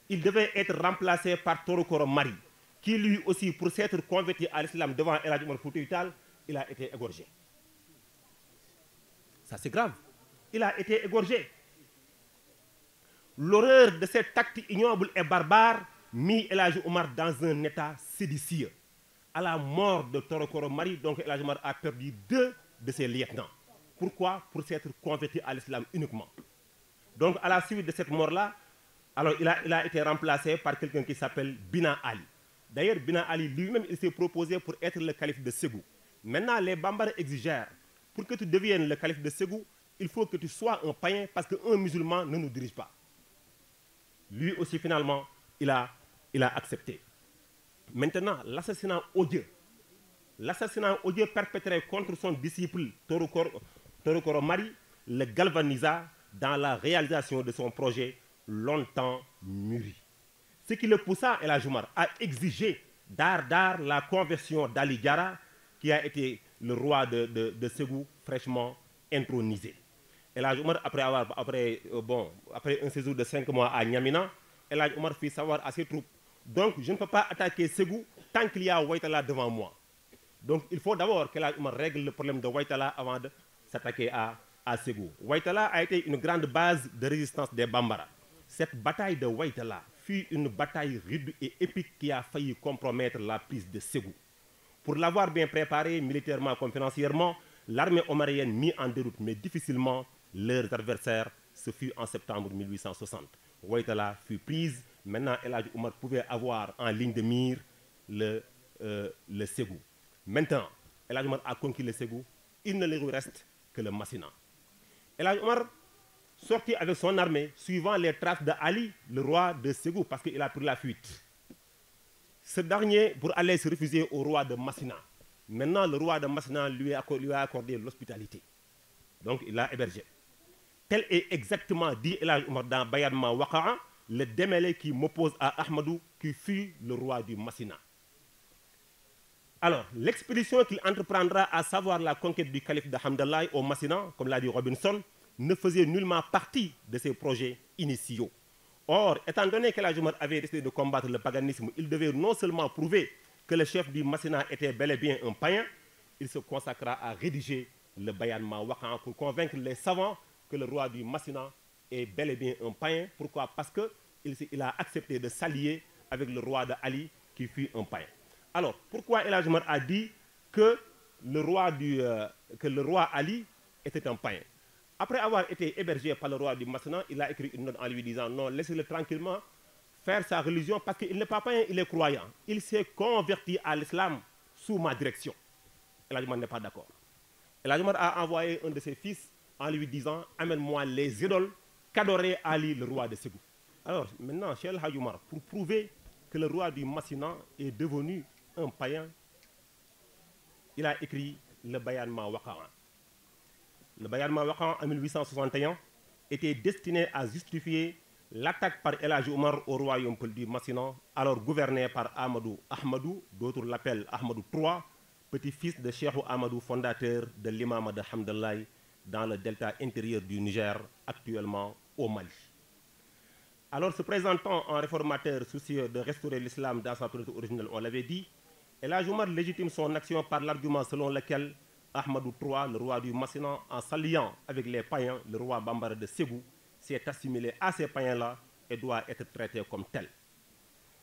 Il devait être remplacé par Torokoro Mari, qui lui aussi, pour s'être converti à l'islam devant El Hadji Omar Foutiyou Tall, il a été égorgé. Ça c'est grave. Il a été égorgé. L'horreur de cet acte ignoble et barbare mit El Hadji Omar dans un état séditieux. À la mort de Torokoro Mari, donc El Hadji Omar a perdu 2 de ses lieutenants. Pourquoi? Pour s'être converti à l'islam uniquement. Donc à la suite de cette mort-là, alors il a été remplacé par quelqu'un qui s'appelle Bina Ali. D'ailleurs, Bina Ali lui-même, il s'est proposé pour être le calife de Ségou. Maintenant, les Bambara exigèrent, pour que tu deviennes le calife de Ségou, il faut que tu sois un païen parce qu'un musulman ne nous dirige pas. Lui aussi, finalement, il a accepté. Maintenant, l'assassinat odieux perpétré contre son disciple Torokoro Mari le galvanisa dans la réalisation de son projet longtemps mûri. Ce qui le poussa, El Hadji Omar, à exiger d'art la conversion d'Ali Diarra, qui a été le roi de Ségou fraîchement intronisé. El Hadji Omar, après un séjour de 5 mois à Niamina, El Hadji Omar fit savoir à ses troupes: donc je ne peux pas attaquer Ségou tant qu'il y a Ouaïtala devant moi. Donc il faut d'abord que El Hadji Omar règle le problème de Ouaïtala avant de s'attaquer à Ségou. Ouaïtala a été une grande base de résistance des Bambara. Cette bataille de Ouaïtala fut une bataille rude et épique qui a failli compromettre la prise de Ségou. Pour l'avoir bien préparée militairement comme financièrement, l'armée omarienne mit en déroute, mais difficilement, leurs adversaires. Ce fut en septembre 1860. Ouaïtala fut prise. Maintenant, El Hadji Omar pouvait avoir en ligne de mire le Ségou. Maintenant, El Hadji Omar a conquis le Ségou. Il ne lui reste que le Massina. El Hadji Omar sorti avec son armée, suivant les traces de Ali, le roi de Ségou, parce qu'il a pris la fuite. Ce dernier, pour aller se refuser au roi de Massina. Maintenant, le roi de Massina lui a accordé l'hospitalité. Donc, il l'a hébergé. Tel est exactement dit El Hadji Omar dans Bayadma Waqa'a, le démêlé qui m'oppose à Ahmadou, qui fut le roi du Massina. Alors, l'expédition qu'il entreprendra, à savoir la conquête du calife de Hamdallah au Massina, comme l'a dit Robinson, ne faisait nullement partie de ses projets initiaux. Or, étant donné que El Hadji Omar avait décidé de combattre le paganisme, il devait non seulement prouver que le chef du Massina était bel et bien un païen, il se consacra à rédiger le Bayan Ma Waqa'a pour convaincre les savants que le roi du Massina est bel et bien un païen. Pourquoi? Parce qu'il a accepté de s'allier avec le roi de Ali, qui fut un païen. Alors, pourquoi El Hadji Omar a dit que le roi Ali était un païen? Après avoir été hébergé par le roi du Massina, il a écrit une note en lui disant: non, laissez-le tranquillement faire sa religion parce qu'il n'est pas païen, il est croyant. Il s'est converti à l'islam sous ma direction. El Hadji Omar n'est pas d'accord. El Hadji Omar a envoyé un de ses fils en lui disant: amène-moi les idoles qu'adorait Ali, le roi de Ségou. Alors maintenant, chez El Hadji Omar, pour prouver que le roi du Massina est devenu un païen, il a écrit le Bayan Ma Waqa'a. Le Bayan Ma Waqa'a en 1861 était destiné à justifier l'attaque par El Hadji Omar au royaume du Massina, alors gouverné par Ahmadou, d'autres l'appellent Ahmadou III, petit-fils de Cheikh Ahmadou, fondateur de l'imam de Hamdallah dans le delta intérieur du Niger, actuellement au Mali. Alors, se présentant en réformateur soucieux de restaurer l'islam dans sa tonalité originelle, on l'avait dit, El Hadji Omar légitime son action par l'argument selon lequel Ahmadou III, le roi du Massina, en s'alliant avec les païens, le roi Bambara de Ségou, s'est assimilé à ces païens-là et doit être traité comme tel.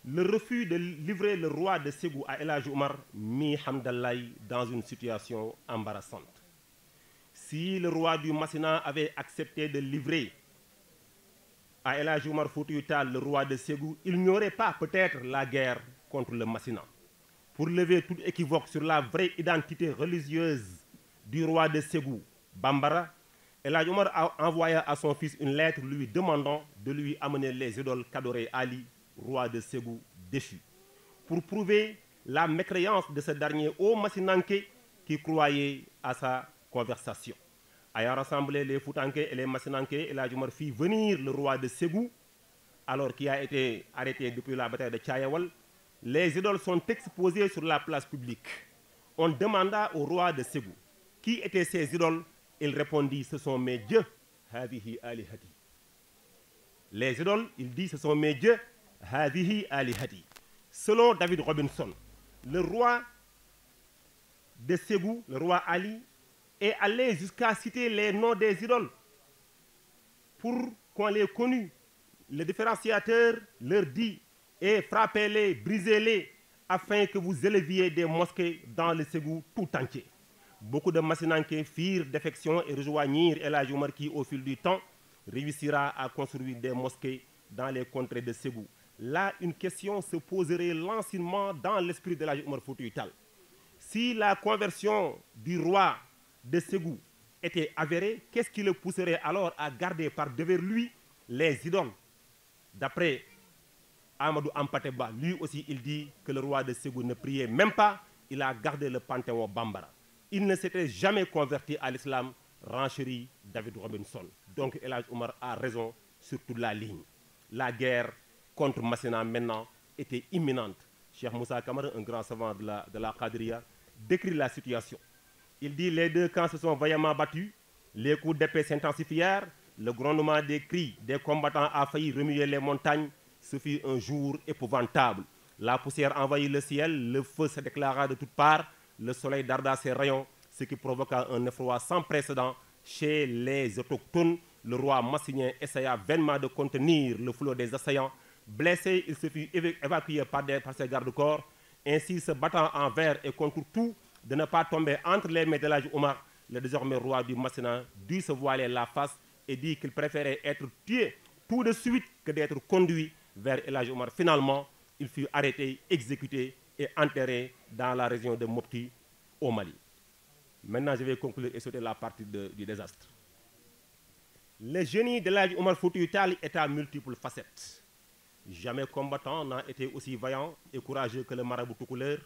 Le refus de livrer le roi de Ségou à El Hadji Oumar mit Hamdallaye dans une situation embarrassante. Si le roi du Massina avait accepté de livrer à El Hadji Oumar Foutiyou Tall, le roi de Ségou, il n'y aurait pas peut-être la guerre contre le Massina. Pour lever tout équivoque sur la vraie identité religieuse du roi de Ségou, Bambara, El Hadji Oumar envoya à son fils une lettre lui demandant de lui amener les idoles qu'adorait Ali, roi de Ségou déchu, pour prouver la mécréance de ce dernier au Massinanké qui croyait à sa conversation. Ayant rassemblé les Foutanké et les Massinanké, El Hadji Oumar fit venir le roi de Ségou, alors qu'il a été arrêté depuis la bataille de Tchayawal. Les idoles sont exposées sur la place publique. On demanda au roi de Ségou qui étaient ces idoles. Il répondit, ce sont mes dieux, hadihi alihati. Les idoles, il dit, ce sont mes dieux, hadihi alihati. Selon David Robinson, le roi de Ségou, le roi Ali, est allé jusqu'à citer les noms des idoles pour qu'on les connût. Le différenciateur leur dit, et frappez-les, brisez-les, afin que vous éleviez des mosquées dans le Ségou tout entier. Beaucoup de Massinanké firent défection et rejoignirent El Hadji Oumar qui, au fil du temps, réussira à construire des mosquées dans les contrées de Ségou. Là, une question se poserait lancinement dans l'esprit de El Hadji Oumar Foutiyou Tall. Si la conversion du roi de Ségou était avérée, qu'est-ce qui le pousserait alors à garder par devers lui les idoles? D'après Amadou Ampateba, lui aussi, il dit que le roi de Ségou ne priait même pas, il a gardé le panthéon Bambara. Il ne s'était jamais converti à l'islam, renchérit David Robinson. Donc El Hadji Oumar a raison sur toute la ligne. La guerre contre Massina maintenant était imminente. Cheikh Moussa Kamara, un grand savant de la Qadriya, décrit la situation. Il dit les deux camps se sont vaillamment battus, les coups d'épée s'intensifièrent, le grondement des cris des combattants a failli remuer les montagnes. Ce fut un jour épouvantable. La poussière envahit le ciel, le feu se déclara de toutes parts. Le soleil darda ses rayons, ce qui provoqua un effroi sans précédent chez les autochtones. Le roi massinien essaya vainement de contenir le flot des assaillants. Blessé, il se fut évacué par ses gardes-corps. Ainsi, se battant envers et contre tout, de ne pas tomber entre les mains de El Hadji Oumar, le désormais roi du Massina dut se voiler la face et dit qu'il préférait être tué tout de suite que d'être conduit vers El Hadji Oumar. Finalement, il fut arrêté, exécuté et enterré dans la région de Mopti, au Mali. Maintenant, je vais conclure et sauter la partie du désastre. Le génie de El Hadji Oumar Foutiyou Tall est à multiples facettes. Jamais combattant n'a été aussi vaillant et courageux que le marabout toucouleur.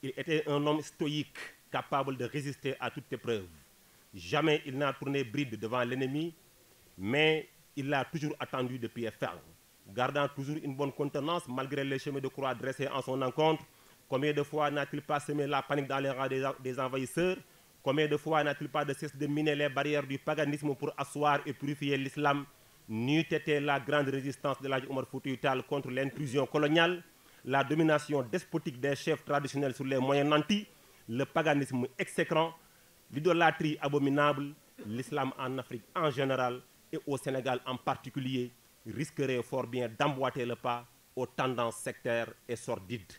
Il était un homme stoïque, capable de résister à toute épreuve. Jamais il n'a tourné bride devant l'ennemi, mais il l'a toujours attendu de pied ferme, gardant toujours une bonne contenance malgré les chemins de croix dressés en son encontre. Combien de fois n'a-t-il pas semé la panique dans les rangs des envahisseurs? Combien de fois n'a-t-il pas de cesse de miner les barrières du paganisme pour asseoir et purifier l'islam? N'eût été la grande résistance de El Hadji Oumar Foutiyou Tall contre l'intrusion coloniale, la domination despotique des chefs traditionnels sur les moyens nantis, le paganisme exécrant, l'idolâtrie abominable, l'islam en Afrique en général et au Sénégal en particulier risquerait fort bien d'emboîter le pas aux tendances sectaires et sordides.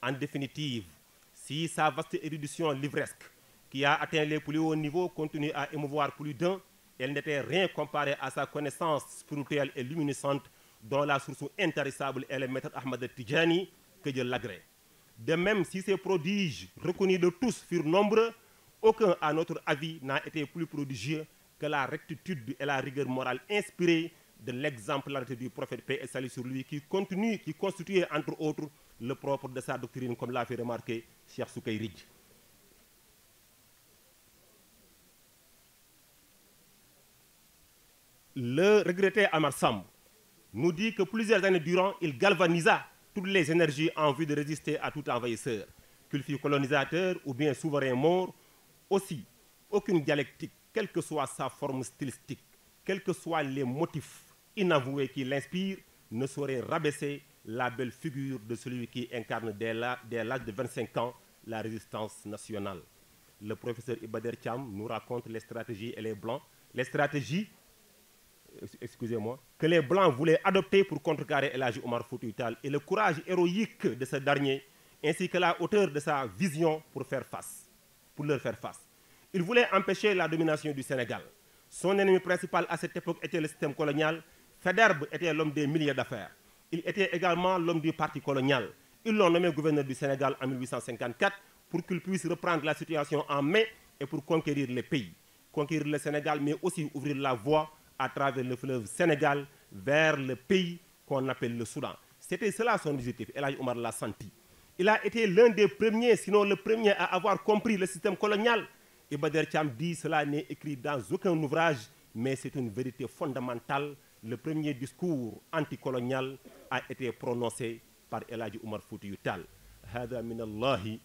En définitive, si sa vaste érudition livresque, qui a atteint les plus hauts niveaux, continue à émouvoir plus d'un, elle n'était rien comparée à sa connaissance spirituelle et luminescente, dont la source intarissable est le maître Ahmad Tidjani, que Dieu l'agrée. De même, si ces prodiges reconnus de tous furent nombreux, aucun, à notre avis, n'a été plus prodigieux que la rectitude et la rigueur morale inspirée de l'exemplarité du prophète paix et salut sur lui, qui constituait entre autres le propre de sa doctrine, comme l'a fait remarquer Cheikh Soukayrij. Le regretté Amar Samb nous dit que plusieurs années durant, il galvanisa toutes les énergies en vue de résister à tout envahisseur, qu'il fût colonisateur ou bien souverain mort. Aussi, aucune dialectique, quelle que soit sa forme stylistique, quels que soient les motifs inavoués qui l'inspirent, ne saurait rabaisser la belle figure de celui qui incarne dès l'âge de 25 ans la résistance nationale. Le professeur Ibader Thiam nous raconte les stratégies et les plans, les stratégies excusez-moi, que les Blancs voulaient adopter pour contrecarrer El Hadji Omar Foutiyou Tall et le courage héroïque de ce dernier, ainsi que la hauteur de sa vision pour leur faire face. Il voulait empêcher la domination du Sénégal. Son ennemi principal à cette époque était le système colonial. Faidherbe était l'homme des milliers d'affaires. Il était également l'homme du parti colonial. Ils l'ont nommé gouverneur du Sénégal en 1854 pour qu'il puisse reprendre la situation en main et pour conquérir les pays. Conquérir le Sénégal, mais aussi ouvrir la voie à travers le fleuve Sénégal vers le pays qu'on appelle le Soudan. C'était cela son objectif. El Hadji Omar l'a senti. Il a été l'un des premiers, sinon le premier, à avoir compris le système colonial. Et Bader Thiam dit cela n'est écrit dans aucun ouvrage, mais c'est une vérité fondamentale. Le premier discours anticolonial a été prononcé par El Hadji Omar Foutiyou Tall. هذا من الله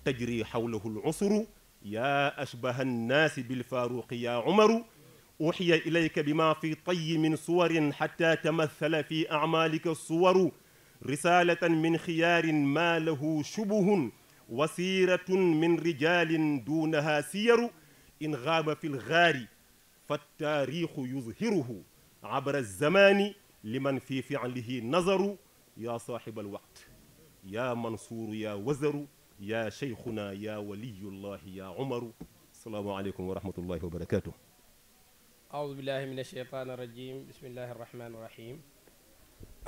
تجري حوله العصر يا أشبه الناس بالفاروق يا عمر أوحي إليك بما في طي من صور حتى تمثل في أعمالك الصور رسالة من خيار ما له شبه وسيرة من رجال دونها سير إن غاب في الغار فالتاريخ يظهره عبر الزمان لمن في فعله نظر يا صاحب الوقت يا منصور يا وزر يا شيخنا يا ولي الله يا عمر السلام عليكم ورحمة الله وبركاته. أعوذ بالله من الشيطان الرجيم بسم الله الرحمن الرحيم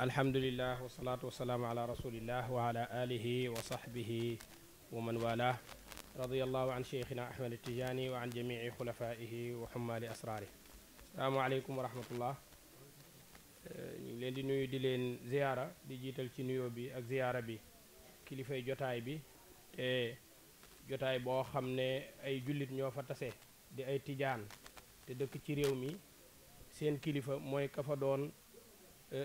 الحمد لله والصلاة والسلام على رسول الله وعلى آله وصحبه ومن والاه رضي الله عن شيخنا أحمد التجاني وعن جميع خلفائه وحمال أسراره. السلام عليكم ورحمة الله. ñu ngi leen di nuyu di leen ziyaara di jiital ci nuyoo bi ak ziyaara bi kilifay jotaay bi te jotaay boo xam ne ay jullit ñoo fa tase di ay tijaan te dëkk ci réew mi seen kilifa mooy ka fa doon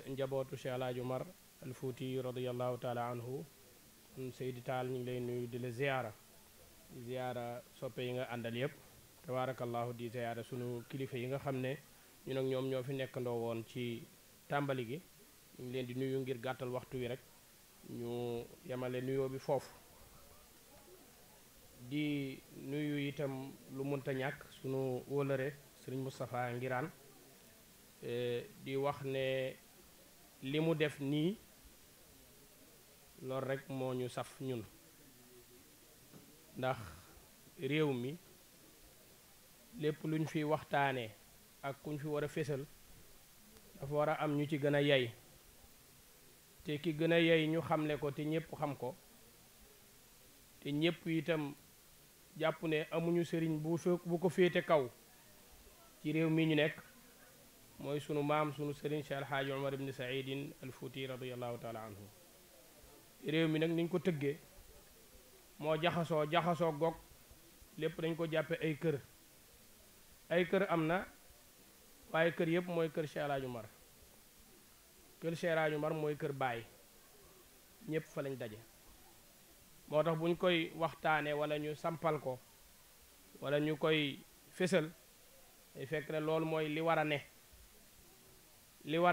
njabootu Cheikh El Hadji Omar al Fouti radiyallahu taala anhu Seydi Taal ñu ngi lay nuyu di la ziyaara di ziyaara soppe yi nga àndal yépp tabaarakallahu di ziyaara sunu kilifa yi nga xam ne ñun ak ñoom ñoo fi nekkandoo woon ci tàmbali gi ñu ngi leen di nuyu ngir gàttal waxtu wi rek ñu yemale nuyoo bi foofu di nuyu itam lu mënta ñàkk sunu wóolëre sëriñ Moustapha Ngiraan di wax ne li mu def nii loolu rek moo ñu saf ñun ndax réew mi lépp luñ fi waxtaanee ak kuñ fi war a fésal dafa war a am ñu ci gën a yey te ki gën a yey ñu xamle ko te ñépp xam ko te ñépp itam jàpp ne amuñu sëriñ bu ko féete kaw ci réew mi ñu nekk mooy sunu maam sunu sëriñ Cheikh El Hadji Omar ibn Saïdin al Fouti radiyallahu taala anhu réew mi nag niñ ko tëggee moo jaxasoo gog lépp dañ ko jàppe ay kër am na waaye kër yëpp mooy kër Cheikh El Hadji Omar kër Cheikh El Hadji Omar mooy kër baay ñépp fa lañ daje moo tax bu ñu koy waxtaane wala ñu sampal ko wala ñu koy fésal day fekk ne loolu mooy li war a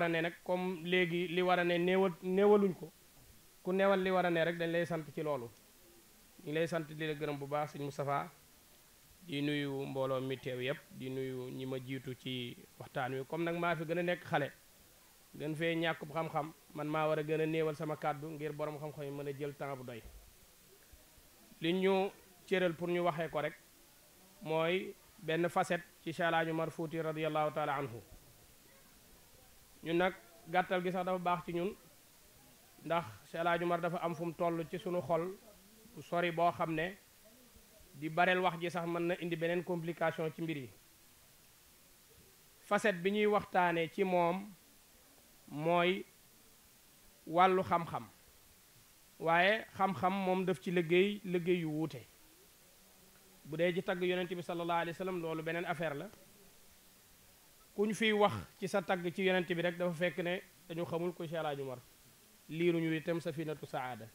ne nag comme léegi li war a ne néewaluñ ko ku newal li war a ne rek dañ lay sant ci loolu ñu ngi lay sant di la gërëm bu baax sëñ Moustapha di nuyu mbooloo mi teew yépp di nuyu ñi ma jiitu ci waxtaan wi comme nag maa fi gën a nekk xale gën fee ñàkk xam-xam man maa war a gën a néewal sama kàddu ngir borom xam-xam yi mën a jël temps bu doy li ñu cëral pour ñu waxee ko rek mooy benn facette ci Cheikh El Hadji Omar Fouti radiyallahu taala anhu ñun nag gàttal gi sax dafa baax ci ñun ndax Cheikh El Hadji Omar dafa am fu mu toll ci sunu xol bu sori boo xam ne di bareel wax ji sax mën na indi beneen complication ci mbir yi facette bi ñuy waxtaanee ci moom mooy wàllu xam-xam waaye xam-xam moom daf ci liggéey yu wuute bu dee ci tagg yonent bi sallallahu alayhi wa sallam loolu beneen affaire la ku ñu fiy wax ci sa tagg ci yonent bi rek dafa fekk ne dañu xamul ko Cheikh El Hadji Omar liiruñu itam safinatu saada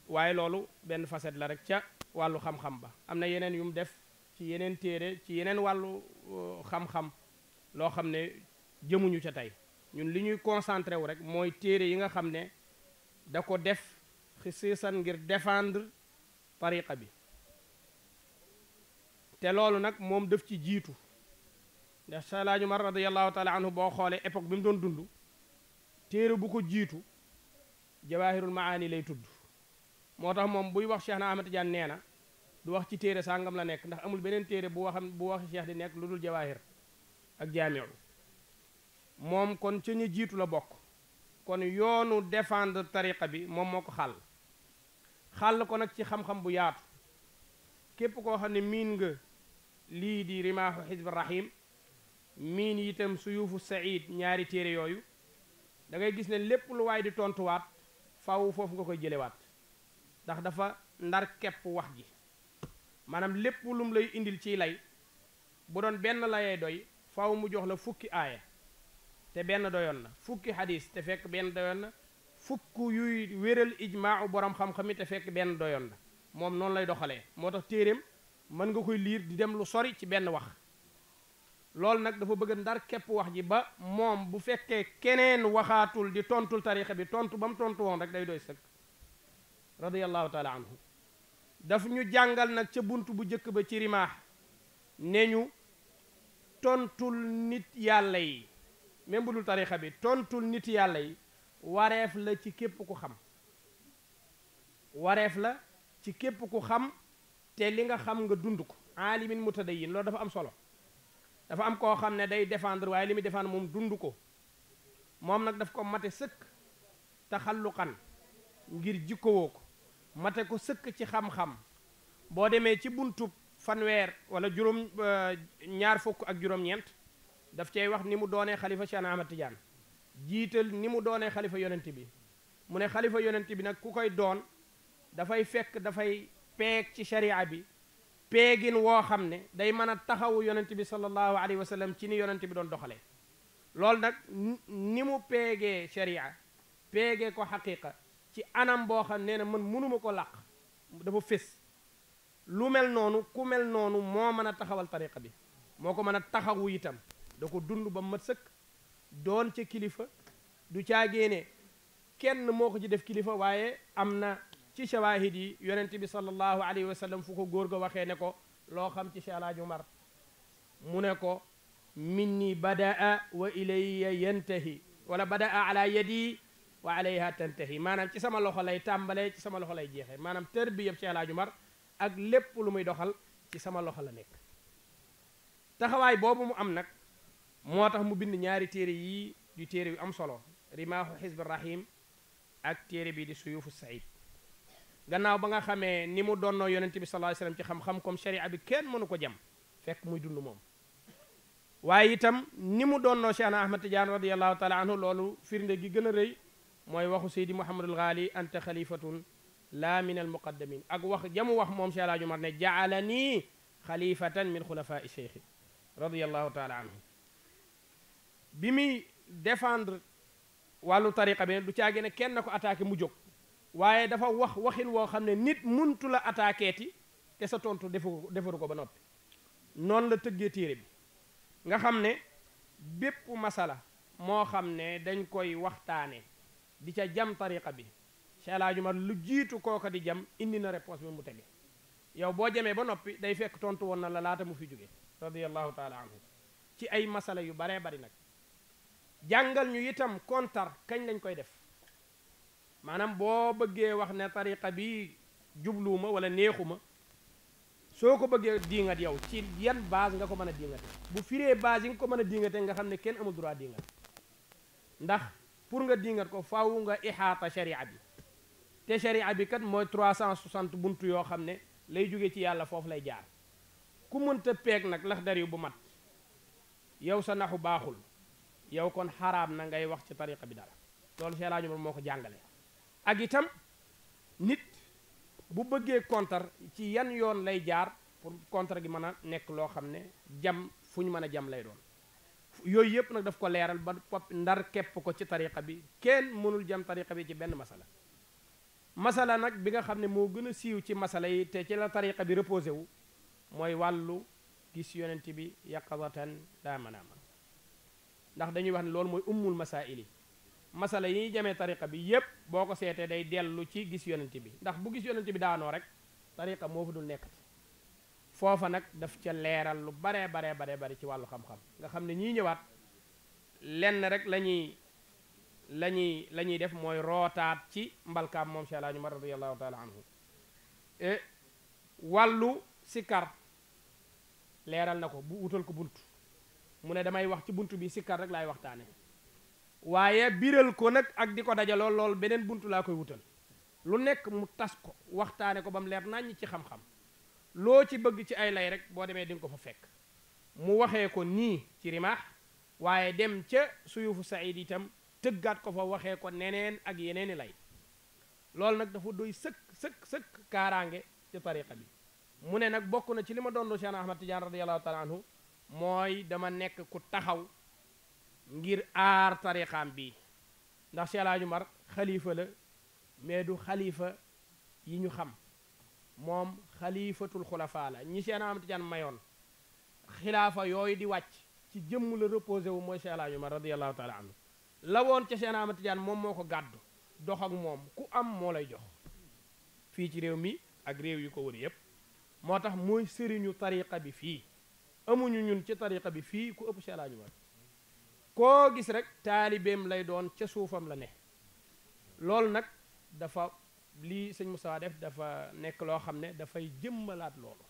waaye loolu benn facette la rek ca wàllu xam-xam ba am na yeneen yu mu def ci yeneen téere ci yeneen wàllu xam-xam loo xam ne jëmuñu ca tey ñun li ñuy concentré wu rek mooy téere yi nga xam ne da ko def xisiisan ngir défendre tariqa bi te loolu nag moom daf ci jiitu ndax Cheikh El Hadj Omar radiyallahu taala anhu boo xoolee époque bi mu doon dund téere bu ko jiitu Jawaahirul Maani lay tudd moo tax moom buy wax Cheikh na Ahmad Tidiane nee na du wax ci téere sàngam la nekk ndax amul beneen téere bu wax Cheikh di nekk lu dul Jawaahir ak Jaamiu moom kon ca ñu jiitu la bokk kon yoonu défendre tariqa bi moom moo ko xàll ko nag ci xam-xam bu yaatu képp koo xam ne miin nga lii di rimaahu xizbi rahim miin itam suyuufu saïd ñaari téere yooyu da ngay gis ne lépp lu waay di tontuwaat faw foofu nga koy jëlewaat ndax dafa ndar kepp wax ji maanaam lépp lum lay indil ciy lay bu doon benn layee doy faw mu jox la fukki aaya te benn doyoon na fukki xadis te fekk benn doyoon na fukk yuy wéral ijmaa borom xam-xam yi te fekk benn doyoon na moom noonu lay doxalee moo tax téeréem mën nga koy liir di dem lu sori ci benn wax loolu nag dafa bëgg ndar képp wax ji ba moom bu fekkee keneen waxaatul di tontul tarixa bi tontu ba mu tontu woon rek day doy sëkk radiyallahu taala anhu daf ñu jàngal nag ca bunt bu njëkk ba ci rimaax ne ñu tontul nit yàlla yi même bu dul tarixa bi tontul nit yàlla yi wareef la ci képp ku xam wareef la ci képp ku xam te li nga xam nga dund ko aalimin mutadayin loolu dafa am solo dafa am koo xam ne day défendre waaye li muy défendre moom dund ko moom nag daf ko mate sëkk taxalluqan ngir jikkowoo ko mate ko sëkk ci xam-xam boo demee ci buntu fanweer wala juróom ñaar fukk ak juróom-ñeent daf cay wax ni mu doonee xalifa Cheikh Ahmad Tidiane jiital ni mu doonee xalifa yonent bi mu ne xalifa yonent bi nag ku koy doon dafay fekk dafay peeg ci sharia bi peegin woo xam ne day mën a taxawu yonent bi sallallahu alayhi wa sallam ci ni yonent bi doon doxalee loolu nag ni mu peegee sharia peegee ko xaqiqa ci anam boo xam nee na man mënuma ko làq dafa fés lu mel noonu ku mel noonu moo mën a taxawal tariqa bi moo ko mën a taxawu itam da ko dund ba mat sëkk doon ca kilifa du caagéene kenn moo ko ci def kilifa waaye am na ci shawaahid yi yonent bi sallallahu alayhi wa sallam fu ko góor ga waxee ne ko loo xam ci Cheikh El Hadj Omar mu ne ko minni badaa wa ilayya yantahi wala badaa ala yadi wa alayha tantahi maanaam ci sama loxo lay tàmbalee ci sama loxo lay jeexee maanaam tarbiyab Cheikh El Hadj Omar ak lépp lu muy doxal ci sama loxo la nekk taxawaay boobu mu am nag moo tax mu bind ñaari téere yii di téere yu am solo rimaahu xizbi rahim ak téere bi di suyufu saïd gannaaw ba nga xamee ni mu doonnoo yonent bi sallallahu alayhi wasallam ci xam-xam comme sharia bi kenn mënu ko jam fekk muy dund moom waaye itam ni mu doonnoo Cheikh Ahmad Tidiane radiyallahu taala anhu loolu firnde gi gën a rëy mooy waxu Seydi Mouhamadul Ghali anta xalifatun la min al muqaddamin ak wax jamu wax moom Cheikh El Hadj Omar ne jaalanii xalifatan min xulafai cheikhi radiyallahu taala anhu bi muy défendre wàllu tariqa bi du caage ne kenn na ko attaqué mu jóg waaye dafa wax waxin woo xam ne nit muntu la attaqué ti te sa tontu defaru ko ba noppi noonu la tëggee téere bi nga xam ne bépp masala moo xam ne dañ koy waxtaane di ca jam tariqa bi Cheikh El Hadj Omar lu jiitu kooka di jam indi na réponse bi mu tege yow boo jamee ba noppi day fekk tontu woon na la laata mu fi jóge radiyallahu taala anhu ci ay masala yu baree bari nag jàngal ñu itam kontar kañ lañ koy def maanaam boo bëggee wax ne tariqa bi jubluuma wala neexuma soo ko bëggee diingat yow ci yan base nga ko mën a diingate bu firee base yi nga ko mën a diingate nga xam ne kenn amul droit diingat ndax pour nga diingat ko faaw nga ixaata sharia bi te sharia bi kat mooy 360 buntu yoo xam ne lay jóge ci yàlla foofu lay jaar ku mënta peeg nag laxdar yu bu mat yow sa naxu baaxul yow kon xaraam na ngay wax ci tariqa bi dara loolu Cheikh El Hadj Omar moo ko jàngale ak itam nit bu bëggee kontar ci yan yoon lay jaar pour kontar gi mën a nekk loo xam ne jam fu ñu mën a jam lay doon yooyu yëpp nag daf ko leeral ba pop ndar képp ko ci tariqa bi kenn mënul jam tariqa bi ci benn masala nag bi nga xam ne moo gën a siiw ci masala yi te ci la tariqa bi reposé wu mooy wàllu gis yonent bi yaqazatan daa manaama ndax dañuy wax ne loolu mooy ummul masaili masala yi ñuy jamee tariqa bi yépp boo ko seetee day dellu ci gis yonent bi ndax bu gis yonent bi daanoo rek tariqa moo fa dul nekkati foofa nag daf ca leeral lu baree bari ci wàllu xam-xam nga xam ne ñii ñëwaat lenn rek la ñuy def mooy rootaat ci mbalkaam moom Cheikh El Hadj Omar radiyallahu taala anhu wàllu sikkar leeral na ko bu wutal ko bunt mu ne damay wax ci bunt bi sikkar rek laay waxtaane waaye biral ko nag ak di ko dajaloo lool beneen bunt laa koy wutal lu nekk mu tas ko waxtaane ko ba mu leer naññ ci xam-xam loo ci bëgg ci ay lay rek boo demee di nga ko fa fekk mu waxee ko nii ci rimaax waaye dem ca suyufu saïd itam tëggaat ko fa waxee ko neneen ak yeneeni lay loolu nag dafa doy sëkk kaaraange ci tariqa bi mu ne nag bokk na ci li ma doon Cheikh Ahmad Tidiane radiyallahu taala anhu mooy dama nekk ku taxaw ngir aar tariqaam bi ndax Cheikh El Hadj Omar xalifa la mais du xalifa yi ñu xam moom xalifatul xulafaa la ñi Cheikh Ahmad Tidiane mayoon xilaafa yooyu di wàcc ci jëmm la reposé wu mooy Cheikh El Hadj Omar radiyallahu taala anhu la woon ca Cheikh Ahmad Tidiane moom moo ko gàddu dox ak moom ku am moo lay jox fii ci réew mi ak réew yu ko wër yépp moo tax mooy sëriñu tariqa bi fii amuñu ñun ci tariqa bi fii ku ëpp Cheikh El Hadj Omar koo gis rek taalibeem lay doon ca suufam la ne loolu nag dafa lii sëñ Moussa def dafa nekk loo xam ne dafay jëmmalaat loolu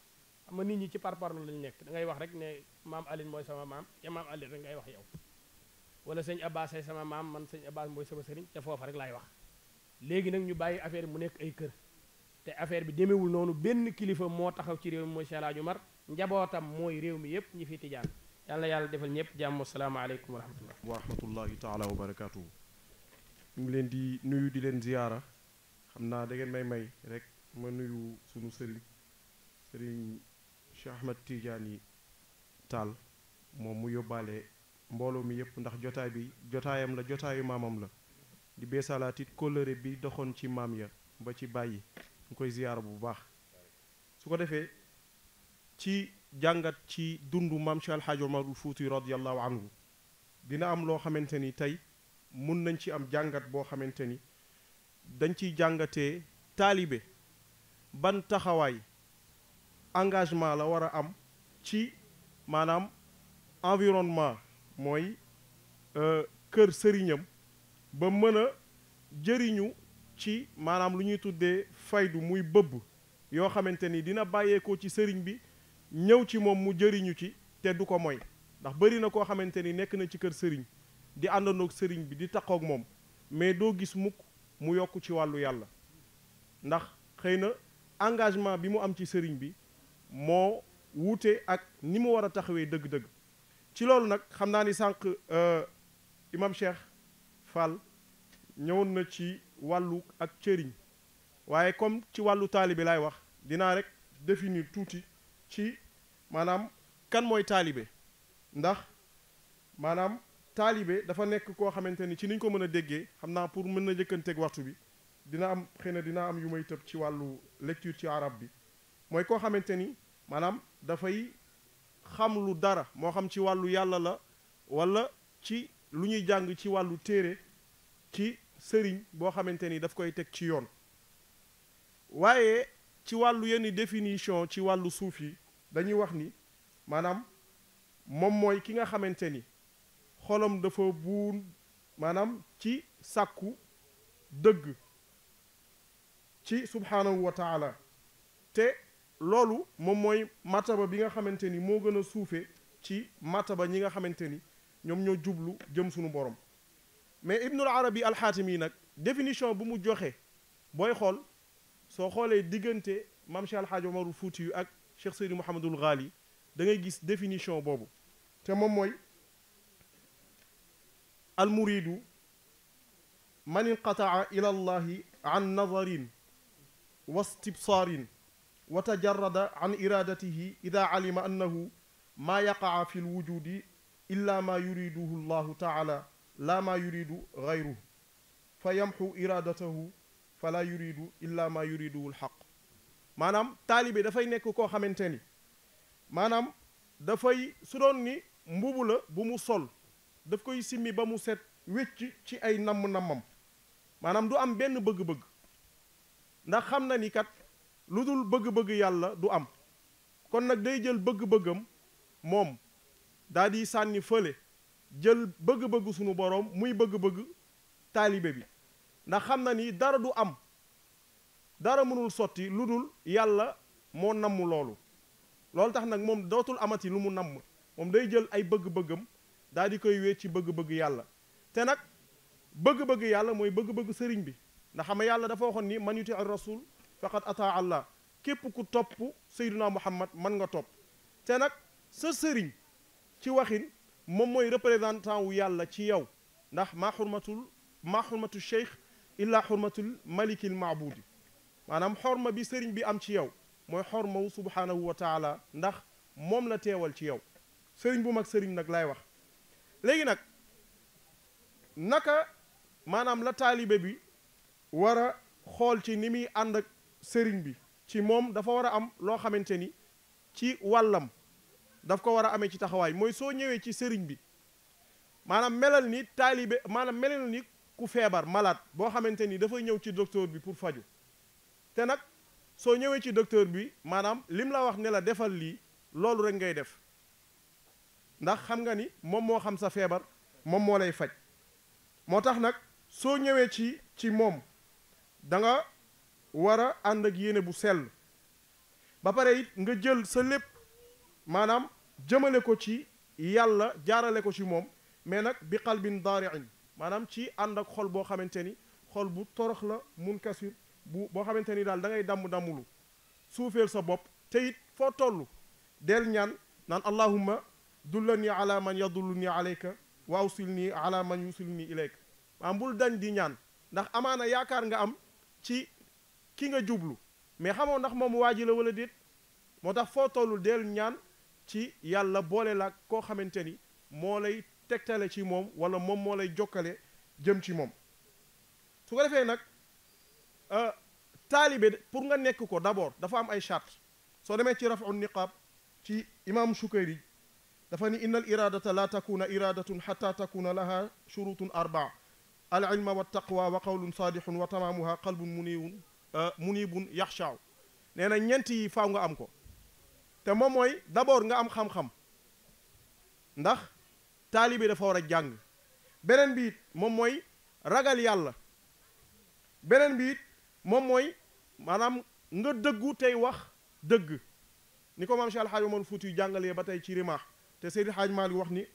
xam nga nit ñi ci parparlo lañu nekk da ngay wax rek ne maam Aline mooy sama maam ca maam Aline rek ngay wax yow wala sëñ Abbas ay sama maam man sëñ Abbas mooy sama sëriñ ca foofa rek laay wax léegi nag ñu bàyyi affaire bi mu nekk ay kër te affaire bi demewul noonu benn kilifa moo taxaw ci réew mi mooy Cheikh El Hadj Omar njabootam mooy réew mi yépp ñi fi tijaan yàlla defal ñëpp jàmm asalaamaaleykum wa rahmatullah wa rahmatullahi taala wa barakatuhu ñu ngi leen di nuyu di leen ziyaara xam naa da ngeen may rek ma nuyu sunu sëriñ Cheikh Ahmed Tidiane Tall moom mu yóbbaale mbooloo mi yëpp ndax jotaay bi jotaayam la jotaayu maamam la di beesalaatit kóllëre bi doxoon ci maam ya ba ci bàyyi ñu koy ziyaara bu baax su ko defee ci jàngat ci dundu maam Cheikh El Hadj Omarul Fuuti radiyallahu anhu dina am loo xamante ni tey mun nañ ci am jàngat boo xamante ni dañ ciy jàngatee taalibe ban taxawaay engagement la war a am ci maanaam environnement mooy kër sëriñam ba mën a jëriñu ci maanaam lu ñuy tuddee faydu muy bëbb yoo xamante ni dina bàyyeekoo ci sëriñ bi ñëw ci moom mu jëriñu ci te du ko moy ndax bëri na koo xamante ni nekk na ci kër sëriñ di àndandoog sëriñ bi di taqoog moom mais doo gis mukk mu yokk ci wàllu yàlla ndax xëy na engagement bi mu am ci sëriñ bi moo wuute ak ni mu war a taxawee dëgg-dëgg ci loolu nag xam naa ni sànq imam Cheikh Fall ñëwoon na ci wàllu ak cëriñ waaye comme ci wàllu taalibe laay wax dinaa rek définir tuuti ci maanaam kan mooy taalibe ndax maanaam taalibe dafa nekk koo xamante ni ci niñ ko mën a déggee xam naa pour mën na jëkkanteeg waxtu bi dina am xëy na dina am yu may tëb ci wàllu lecture ci arab bi mooy koo xamante ni maanaam dafay xam lu dara moo xam ci wàllu yàlla la wala ci lu ñuy jàng ci wàllu téere ci sëriñ boo xamante ni daf koy teg ci yoon waaye ci wàllu yenn définition ci wàllu suuf yi dañuy wax ni maanaam moom mooy ki nga xamante ni xolam dafa buun maanaam ci sàkku dëgg ci subhaanahu wa taala te loolu moom mooy mataba bi nga xamante ni moo gën a suufe ci mataba ñi nga xamante ni ñoom ñoo jublu jëm suñu borom mais ibnul arabi alxaatimi nag définition bu mu joxe booy xool soo xoolee diggante maam Cheikh Alxaaji Omarul Fuuti yu ak Cheikh Seydi Mouhamadul Ghali da ngay gis définition boobu te moom mooy almuridu man inqataa ila allahi an nadarin wa istibsaarin wa tajarrada an iradatihi ida alima annahu maa yaqaa fi lwujudi illa ma yuriduhu llahu taala la ma yuridu gayruhu fa yamxu iradatahu fala yuridu illa ma yuriduhu lxaq maanaam taalibe dafay nekk koo xamante ni maanaam dafay su doon ni mbubu la bu mu sol daf koy simmi ba mu set wécc ci ay namm-nammam maanaam du am benn bëgg-bëgg ndax xam na ni kat lu dul bëgg-bëgg yàlla du am kon nag day jël bëgg-bëggam moom daa di sànni fële jël bëgg-bëgg sunu boroom muy bëgg-bëgg taalibe bi ndax xam na ni dara du am dara mënul sotti lu dul yàlla moo namm loolu tax nag moom dootul amati lu mu namm moom day jël ay bëgg-bëggam daal di koy wéet ci bëgg-bëgg yàlla te nag bëgg-bëgg yàlla mooy bëgg-bëgg sëriñ bi ndax xam nga yàlla dafa waxoon ni man yuti ar rasul faqad ataa allah képp ku topp sayyiduna muhammad man nga topp te nag sa sëriñ ci waxin moom mooy représentant wu yàlla ci yow ndax maa xurmatul cheikh illa xurmatul malikil maabudi maanaam xorma bi sëriñ bi am ci yow mooy xorma wu subhanahu wa taala ndax moom la teewal ci yow sëriñ bu mag sëriñ nag laay wax léegi nag naka maanaam la taalibe bi war a xool ci ni muy ànd ak sëriñ bi ci moom dafa war a am loo xamante ni ci wàllam daf ko war a amee ci taxawaay mooy soo ñëwee ci sëriñ bi maanaam melal ni taalibe maanaam melal ni ku feebar malade boo xamante ni dafay ñëw ci docteur bi pour faju te nag soo ñëwee ci docteur bi maanaam lim la wax ne la defal lii loolu rek ngay def ndax xam nga ni moom moo xam sa feebar moom moo lay faj moo tax nag soo ñëwee ci moom da nga war a ànd ak yéene bu sell ba pare it nga jël sa lépp maanaam jëmale ko ci yàlla jaarale ko ci moom mais nag bi qalbin daari'in maanaam ci ànd ak xol boo xamante ni xol bu torox la munkasir boo xamante ni daal da ngay dammulu suufeel sa bopp te it foo toll del ñaan naan allahumma dullani ala man yadulluni alayka wa awsilni ala man yusilni ilayka maanaam bul dañ di ñaan ndax amaana yaakaar nga am ci ki nga jublu mais xamoo ndax moom waaji la wala déet moo tax foo tollul del ñaan ci yàlla boole la koo xamante ni moo lay tegtale ci moom wala moom moo lay jokkale jëm ci moom su ko defee nag taalibe pour nga nekk ko d'abord dafa am ay charte soo demee ci rafu niqaab ci imam Shukayri dafa ni inna al iradata la takuna iradatun xata takuna laha shurutun arbaa al ilma wa taqwa wa qawlun saadixun wa tamaamuha qalbun munibun yaxshaaw nee na ñent yi faaw nga am ko te moom mooy d'abord nga am xam-xam ndax taalibe dafa war a jàng beneen bi it moom mooy ragal yàlla beneen bi it moom mooy maanaam nga dëggu tey wax dëgg ni ko maam Cheikh Alhaaj Omar Fuuti jàngalee ba tey ci rimaax te Seydi Haaj Maalik wax ni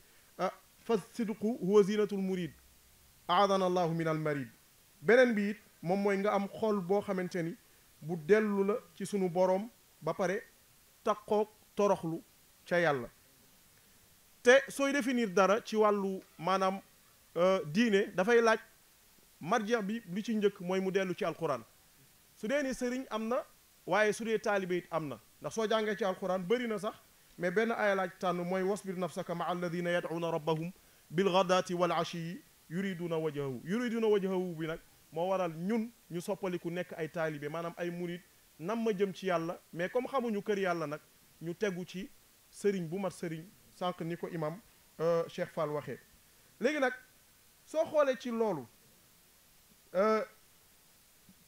fa sidqu huwa zinatul murid aadana allahu min al marid beneen bi it moom mooy nga am xol boo xamante ni bu dellu la ci sunu boroom ba pare taqoog toroxlu ca yàlla te sooy définir dara ci wàllu maanaam diine dafay laaj marja bi li ci njëkk mooy mu dellu ci alquran su dee ni sëriñ am na waaye su dee taalibe it am na ndax soo jàngee ci alquran bëri na sax mais benn aaya laaj tànn mooy wasbir nafsaka maa alladina yad'uuna rabbahum bilghadaati wal ashiyi yuriduna wajhahu bi nag moo waral ñun ñu soppaliku nekk ay taalibe maanaam ay murid nam ma jëm ci yàlla mais comme xamuñu kër yàlla nag ñu tegu ci sëriñ bu mat sëriñ sànq ni ko imam Cheikh Fall waxee léegi nag soo xoolee ci loolu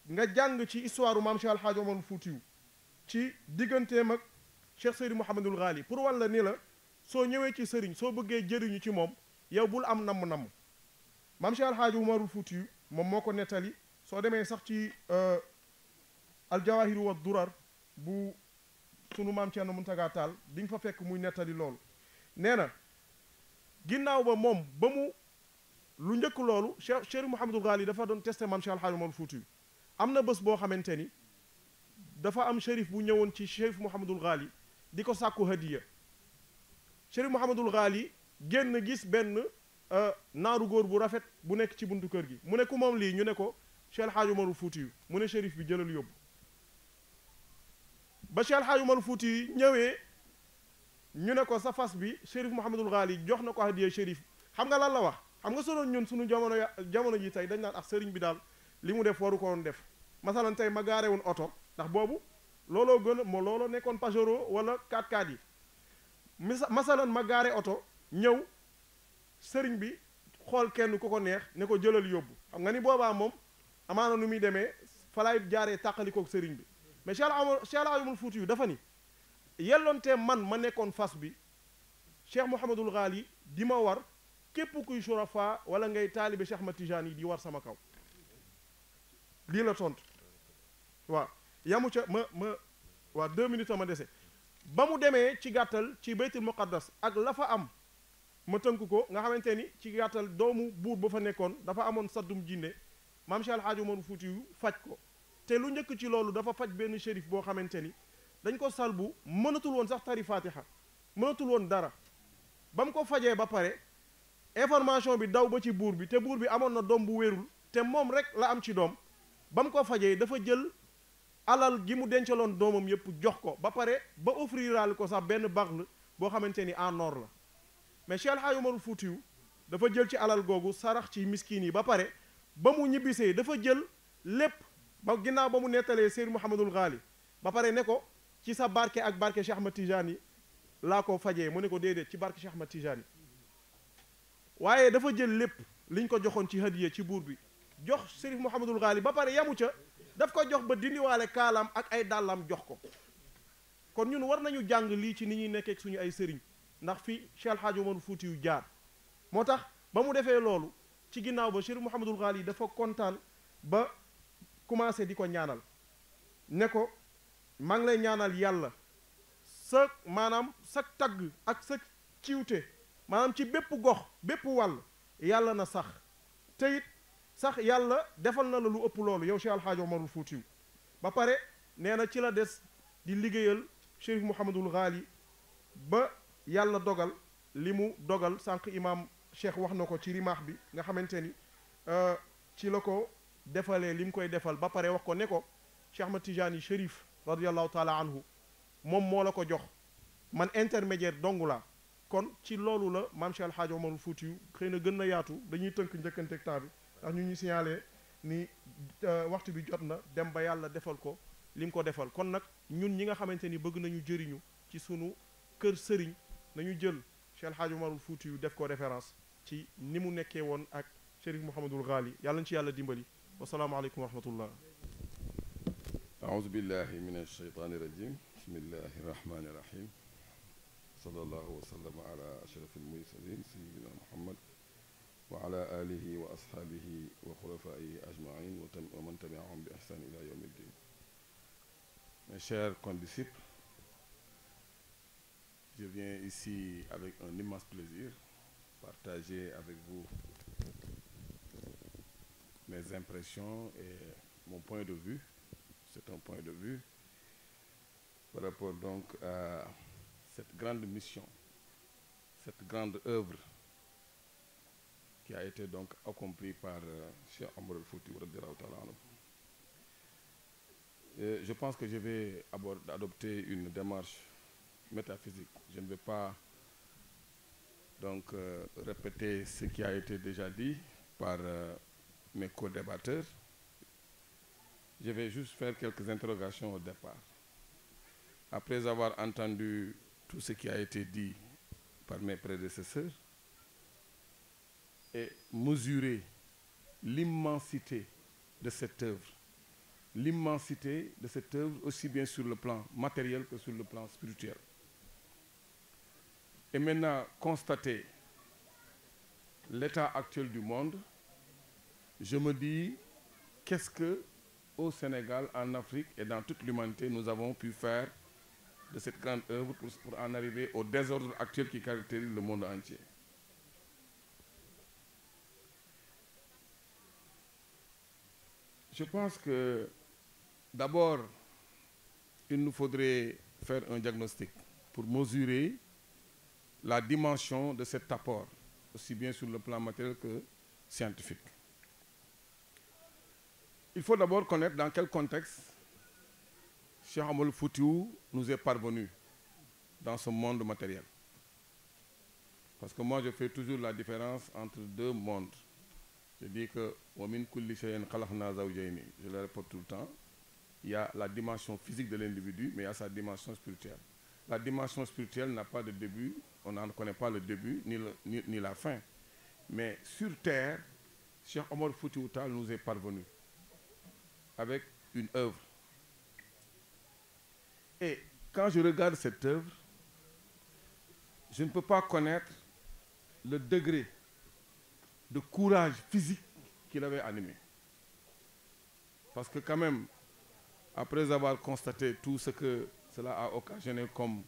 nga jàng ci histoire maam Cheikh Alhaaj Omar Fuutiyu ci digganteem ak Cheikh Seydi Mouhamadul Ghali pour wan la ni la soo ñëwee ci sëriñ soo bëggee jëriñu ci moom yow bul am namm-namm maam Cheikh Alhaaj Omar Fuutiyu moom moo ko nettali soo demee sax ci aljawahiru wa durar bu sunu maam Ceerno Muntaga Taal di nga fa fekk muy nettali loolu nee na ginnaaw ba moom ba mu lu njëkk loolu Cheikh Mouhamadul Ghali dafa doon testé maam Cheikh Alhaaj Omar Fuutiyu am na bés boo xamante ni dafa am shérif bu ñëwoon ci Cheikh Mouhamadul Ghali di ko sàkku hadiya Cheikh Mouhamadul Ghali génn gis benn naaru góor bu rafet bu nekk ci buntu kër gi mu ne ku moom lii ñu ne ko Cheikh Alhaaj Omar Fuutiyu mu ne shérif bi jëlal yóbbu ba Cheikh Alhaaj Omar Fuutiyu ñëwee ñu ne ko sa fas bi shérif Mouhamadul Ghali jox na ko hadiya shérif xam nga lan la wax xam nga soloon ñun suñu jamono ji tey dañ naan ak sëriñ bi daal li mu def waru ko woon def masalan tey ma gaare woon oto ndax boobu looloo gën a moo looloo nekkoon Pajero wala 4x4 yi masalan ma gaare oto ñëw sëriñ bi xool kenn ku ko neex ne ko jëlal yóbbu xam nga ni boobaa moom amaana nu muy demee fa laay jaaree tàqalikook sëriñ bi mais Cheikh Alhaaj Omar Fuutiyu dafa ni yellontee man ma nekkoon fas bi Cheikh Mouhamadul Ghali di ma war képp kuy surafa wala ngay taalibe Cheikh Ahmad Tijani yi di war sama kaw lii la tontu waaw yamu ca waa 2 minutes ma dese ba mu demee ci gàttal ci baytul muqaddas ak la fa am ma tënk ko nga xamante ni ci gàttal doomu buur ba fa nekkoon dafa amoon saddum jinne maam Cheikh Alhaaji Omar Fuuti yu faj ko te lu njëkk ci loolu dafa faj benn shérif boo xamante ni dañ ko salbu mënatul woon sax tari fatiha mënatul woon dara ba mu ko fajee ba pare information bi daw ba ci buur bi te buur bi amoon na doom bu wérul te moom rek la am ci doom ba mu ko fajee dafa jël alal gi mu dencaloon doomam yépp jox ko ba pare ba offriral ko sax benn bagle boo xamante ni en or la mais Cheikh El Hadj Omar Foutiyou dafa jël ci alal googu sarax ci miskin yi ba pare ba mu ñibbisee dafa jël lépp ba ginnaaw ba mu nettalee Seydou Mouhamadul Ghali ba pare ne ko ci sa barke ak barke Cheikh Ahmad Tijani laa ko fajee mu ne ko déedéet ci barke Cheikh Ahmad Tijani waaye dafa jël lépp liñ ko joxoon ci hadiya ci buur bi jox Serif Mouhamadul Ghali ba pare yamu ca daf ko jox ba dindiwaale kaalaam ak ay dàllam jox ko kon ñun war nañu jàng lii ci ni ñuy nekkee ak suñu ay sëriñ ndax fi Cheikh El Hadj Omar Foutiyou jaar moo tax ba mu defee loolu ci ginnaaw ba Serif Mouhamadul Ghali dafa kontaan ba commencé di ko ñaanal ne ko maa ngi lay ñaanal yàlla sa maanaam sa tagg ak sa ciwte maanaam ci bépp gox bépp wàll yàlla na sax te it sax yàlla defal na la lu ëpp loolu yow Cheikh El Hadj Omar Foutiyou ba pare nee na ci la des di liggéeyal Chérif Mouhamadul Ghali ba yàlla dogal li mu dogal sànq imam Cheikh wax na ko ci rimaax bi nga xamante ni ci la ko defalee li mu koy defal ba pare wax ko ne ko Cheikh Ahmad Tijani Chérif radiallahu taala anhu moom moo la ko jox man intermédiaire dongu laa kon ci loolu la maam Cheikh El Hadj Omar Foutiyou xëy na gën na yaatu dañuy tënk njëkkanteeg temps bi ndax ñu signalé ni waxtu bi jot na dem ba yàlla defal ko li mu ko defal kon nag ñun ñi nga xamante ni bëgg nañu jëriñu ci sunu kër sëriñ nañu jël Cheikh El Hadj Omar Foutiyou def ko référence ci ni mu nekkee woon ak Chérif Mouhamadul Ghali yàlla na ci yàlla dimbali wasalaamaaleykum wa rahmatullah aouzu billahi min alsheytaani rajim bismillahi rahmani rahim sallallahu wa sallama ala ashrafil mursalin sayyidina muhammad wa ala alihi wa ashabihi wa khulafaihi ajmain wa man tabi'ahum bi ihsan ila yawmi ddin. Mes chers condisciples, je viens ici avec un immense plaisir partager avec vous mes impressions et mon point de vue. C'est un point de vue par rapport donc à cette grande mission, cette grande œuvre qui a été donc accomplie par Cheikh Omar Foutiyou radiyallahu ta'ala anhu. Je pense que je vais adopter une démarche métaphysique. Je ne vais pas donc répéter ce qui a été déjà dit par mes co-débatteurs. Je vais juste faire quelques interrogations au départ. Après avoir entendu tout ce qui a été dit par mes prédécesseurs et mesurer l'immensité de cette œuvre, aussi bien sur le plan matériel que sur le plan spirituel. Et maintenant, constater l'état actuel du monde, je me dis, qu'est-ce que au Sénégal, en Afrique et dans toute l'humanité, nous avons pu faire de cette grande œuvre pour en arriver au désordre actuel qui caractérise le monde entier. Je pense que d'abord, il nous faudrait faire un diagnostic pour mesurer la dimension de cet apport, aussi bien sur le plan matériel que scientifique. Il faut d'abord connaître dans quel contexte Cheikh Omar Foutiyou nous est parvenu dans ce monde matériel. Parce que moi, je fais toujours la différence entre deux mondes. Je dis que je le répète tout le temps, il y a la dimension physique de l'individu, mais il y a sa dimension spirituelle. La dimension spirituelle n'a pas de début, on n'en connaît pas le début ni la fin. Mais sur terre, Cheikh Omar Foutiyou Tall nous est parvenu avec une œuvre. Et quand je regarde cette œuvre, je ne peux pas connaître le degré de courage physique qu'il avait animé. Parce que quand même, après avoir constaté tout ce que cela a occasionné comme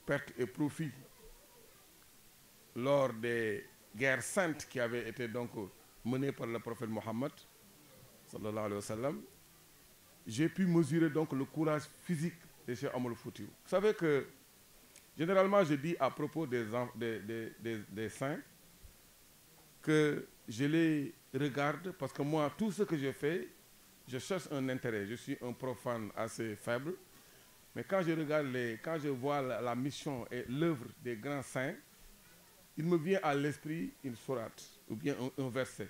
perte et profit lors des guerres saintes qui avaient été donc menées par le prophète Mohammed, sallallahu alayhi wa sallam, j'ai pu mesurer donc le courage physique de Cheikh Omar Foutiyou. Vous savez que généralement je dis à propos des saints que je les regarde parce que moi, tout ce que je fais, je cherche un intérêt. Je suis un profane assez faible. Mais quand je vois la mission et l'œuvre des grands saints, il me vient à l'esprit une sourate ou bien un verset.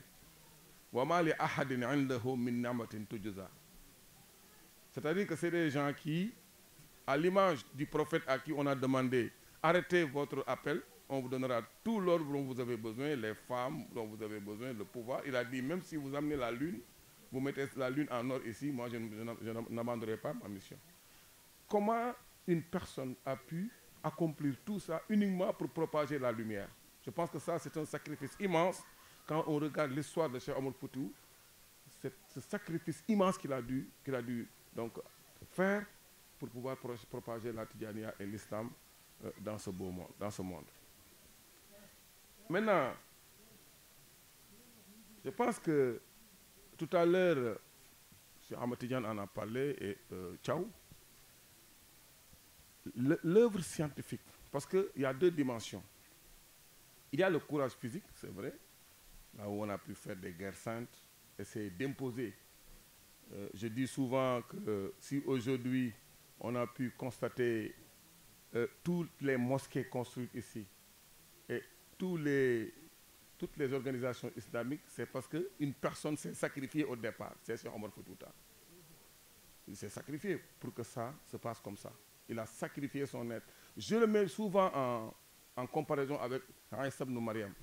C'est-à-dire que c'est des gens qui, à l'image du prophète à qui on a demandé arrêtez votre appel, on vous donnera tout l'ordre dont vous avez besoin, les femmes dont vous avez besoin, le pouvoir. Il a dit même si vous amenez la lune, vous mettez la lune en or ici, moi je n'abandonerai pas ma mission. Comment une personne a pu accomplir tout ça uniquement pour propager la lumière? Je pense que ça, c'est un sacrifice immense. Quand on regarde l'histoire de Cheikh Omar Foutiyou, ce sacrifice immense qu'il a dû donc faire pour pouvoir propager la Tidjaniya et l'islam dans ce beau monde, dans ce monde. Maintenant, je pense que tout à l'heure, M. Ahmed Tidjane en a parlé et Tchao. L'œuvre scientifique, parce qu'il y a deux dimensions. Il y a le courage physique, c'est vrai, là où on a pu faire des guerres saintes, essayer d'imposer. Je dis souvent que si aujourd'hui on a pu constater toutes les mosquées construites ici et toutes les organisations islamiques, c'est parce qu'une personne s'est sacrifiée au départ. C'est Cheikh Omar Foutiyou Tall. Il s'est sacrifié pour que ça se passe comme ça. Il a sacrifié son être. Je le mets souvent en comparaison avec Aïssa ibn Mariam.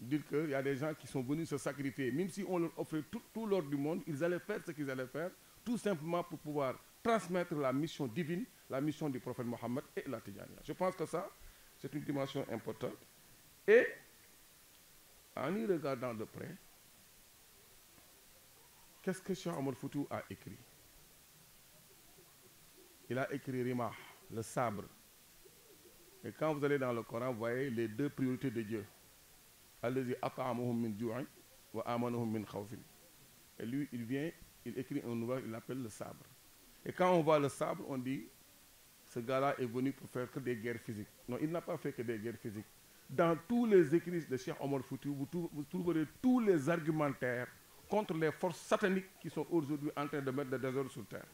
Dire qu'il y a des gens qui sont venus se sacrifier, même si on leur offrait tout l'ordre du monde, ils allaient faire ce qu'ils allaient faire, tout simplement pour pouvoir transmettre la mission divine, la mission du prophète Mohammed et la Tidjaniya. Je pense que ça, c'est une dimension importante. Et en y regardant de près, qu'est-ce que Cheikh Omar Foutiyou a écrit? Il a écrit Rimah, le sabre. Et quand vous allez dans le Coran, vous voyez les deux priorités de Dieu. Allazi at'amahum min ju'in wa amanahum min khawfin. Et lui, il écrit un ouvrage, il l'appelle le sabre. Et quand on voit le sabre, on dit, ce gars-là est venu pour faire que des guerres physiques. Non, il n'a pas fait que des guerres physiques. Dans tous les écrits de Cheikh Omar Foutiyou, vous trouverez tous les argumentaires contre les forces sataniques qui sont aujourd'hui en train de mettre le désordre sur terre.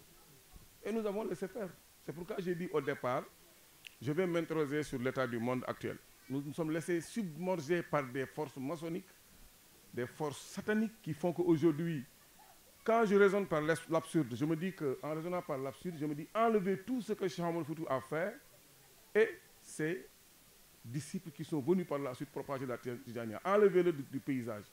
Et nous avons laissé faire. C'est pourquoi j'ai dit au départ, je vais m'interroger sur l'état du monde actuel. Nous nous sommes laissés submerger par des forces maçonniques, des forces sataniques qui font qu'aujourd'hui, quand je raisonne par l'absurde, je me dis qu'en raisonnant par l'absurde, je me dis enlever tout ce que Cheikh Omar Foutiyou a fait et ses disciples qui sont venus par la suite propager la Tidjaniya. Enlevez-le du paysage.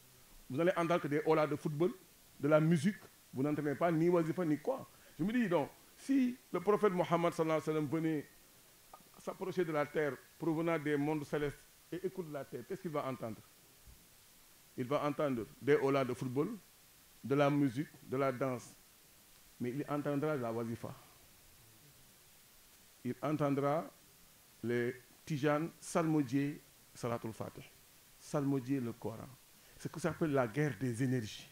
Vous allez entendre que des holas de football, de la musique, vous n'entendez pas ni wazifa ni quoi. Je me dis donc, si le prophète Mohammed sallallahu alayhi wa sallam venait s'approcher de la terre provenant des mondes célestes et écoute la terre, qu'est-ce qu'il va entendre? Il va entendre des holas de football, de la musique, de la danse, mais il entendra la wazifa. Il entendra les Tijan salmodier Salatul Fatih, salmodier le Coran. C'est ce que ça s'appelle la guerre des énergies.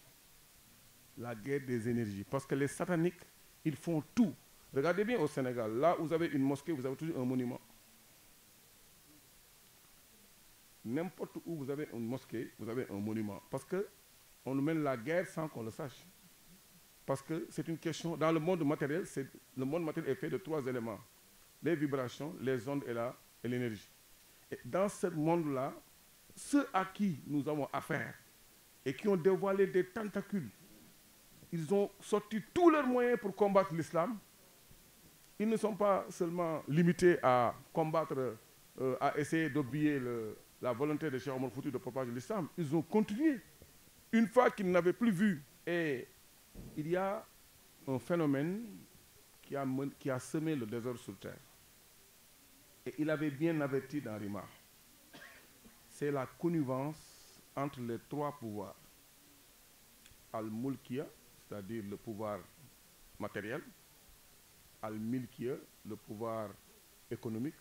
La guerre des énergies. Parce que les sataniques, ils font tout. Regardez bien au Sénégal, là où vous avez une mosquée, vous avez toujours un monument. N'importe où vous avez une mosquée, vous avez un monument. Parce qu'on nous mène la guerre sans qu'on le sache. Parce que c'est une question, dans le monde matériel, le monde matériel est fait de 3 éléments. Les vibrations, les ondes et l'énergie. Et dans ce monde-là, ceux à qui nous avons affaire et qui ont dévoilé des tentacules, ils ont sorti tous leurs moyens pour combattre l'islam. Ils ne sont pas seulement limités à combattre, à essayer d'obéir la volonté de Cheikh Omar Foutiyou de propager l'islam. Ils ont continué. Une fois qu'ils n'avaient plus vu, et il y a un phénomène qui a semé le désordre sur terre. Et il avait bien averti dans Rima. C'est la connivence entre les trois pouvoirs. Al-Mulkiya, c'est-à-dire le pouvoir matériel, Al-Milkiya, le pouvoir économique,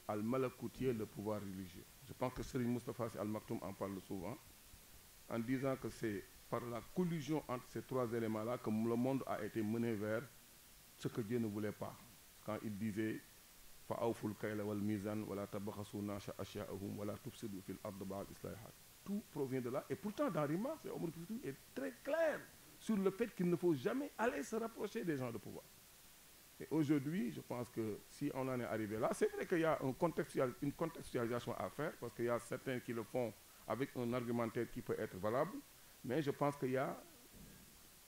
Al-Malakutiya, le pouvoir religieux. Je pense que Serigne Moustapha Sy Al Maktoum en parle souvent, en disant que c'est par la collusion entre ces trois éléments-là que le monde a été mené vers ce que Dieu ne voulait pas. Quand il disait فَأَوْفُوا الْكَيْلَ وَالْمِيزَانَ وَلَا تَبْخَسُوا النَّاسَ أَشْيَاءَهُم وَلَا تُفْسِدُوا فِي الْأَرْضِ بَعْدَ إِصْلَاحِهَا. Tout provient de là. Et pourtant, dans Rima, Omar Foutiyou est très clair sur le fait qu'il ne faut jamais aller se rapprocher des gens de pouvoir. Et aujourd'hui, je pense que si on en est arrivé là, c'est vrai qu'il y a une contextualisation à faire, parce qu'il y a certains qui le font avec un argumentaire qui peut être valable, mais je pense qu'il y a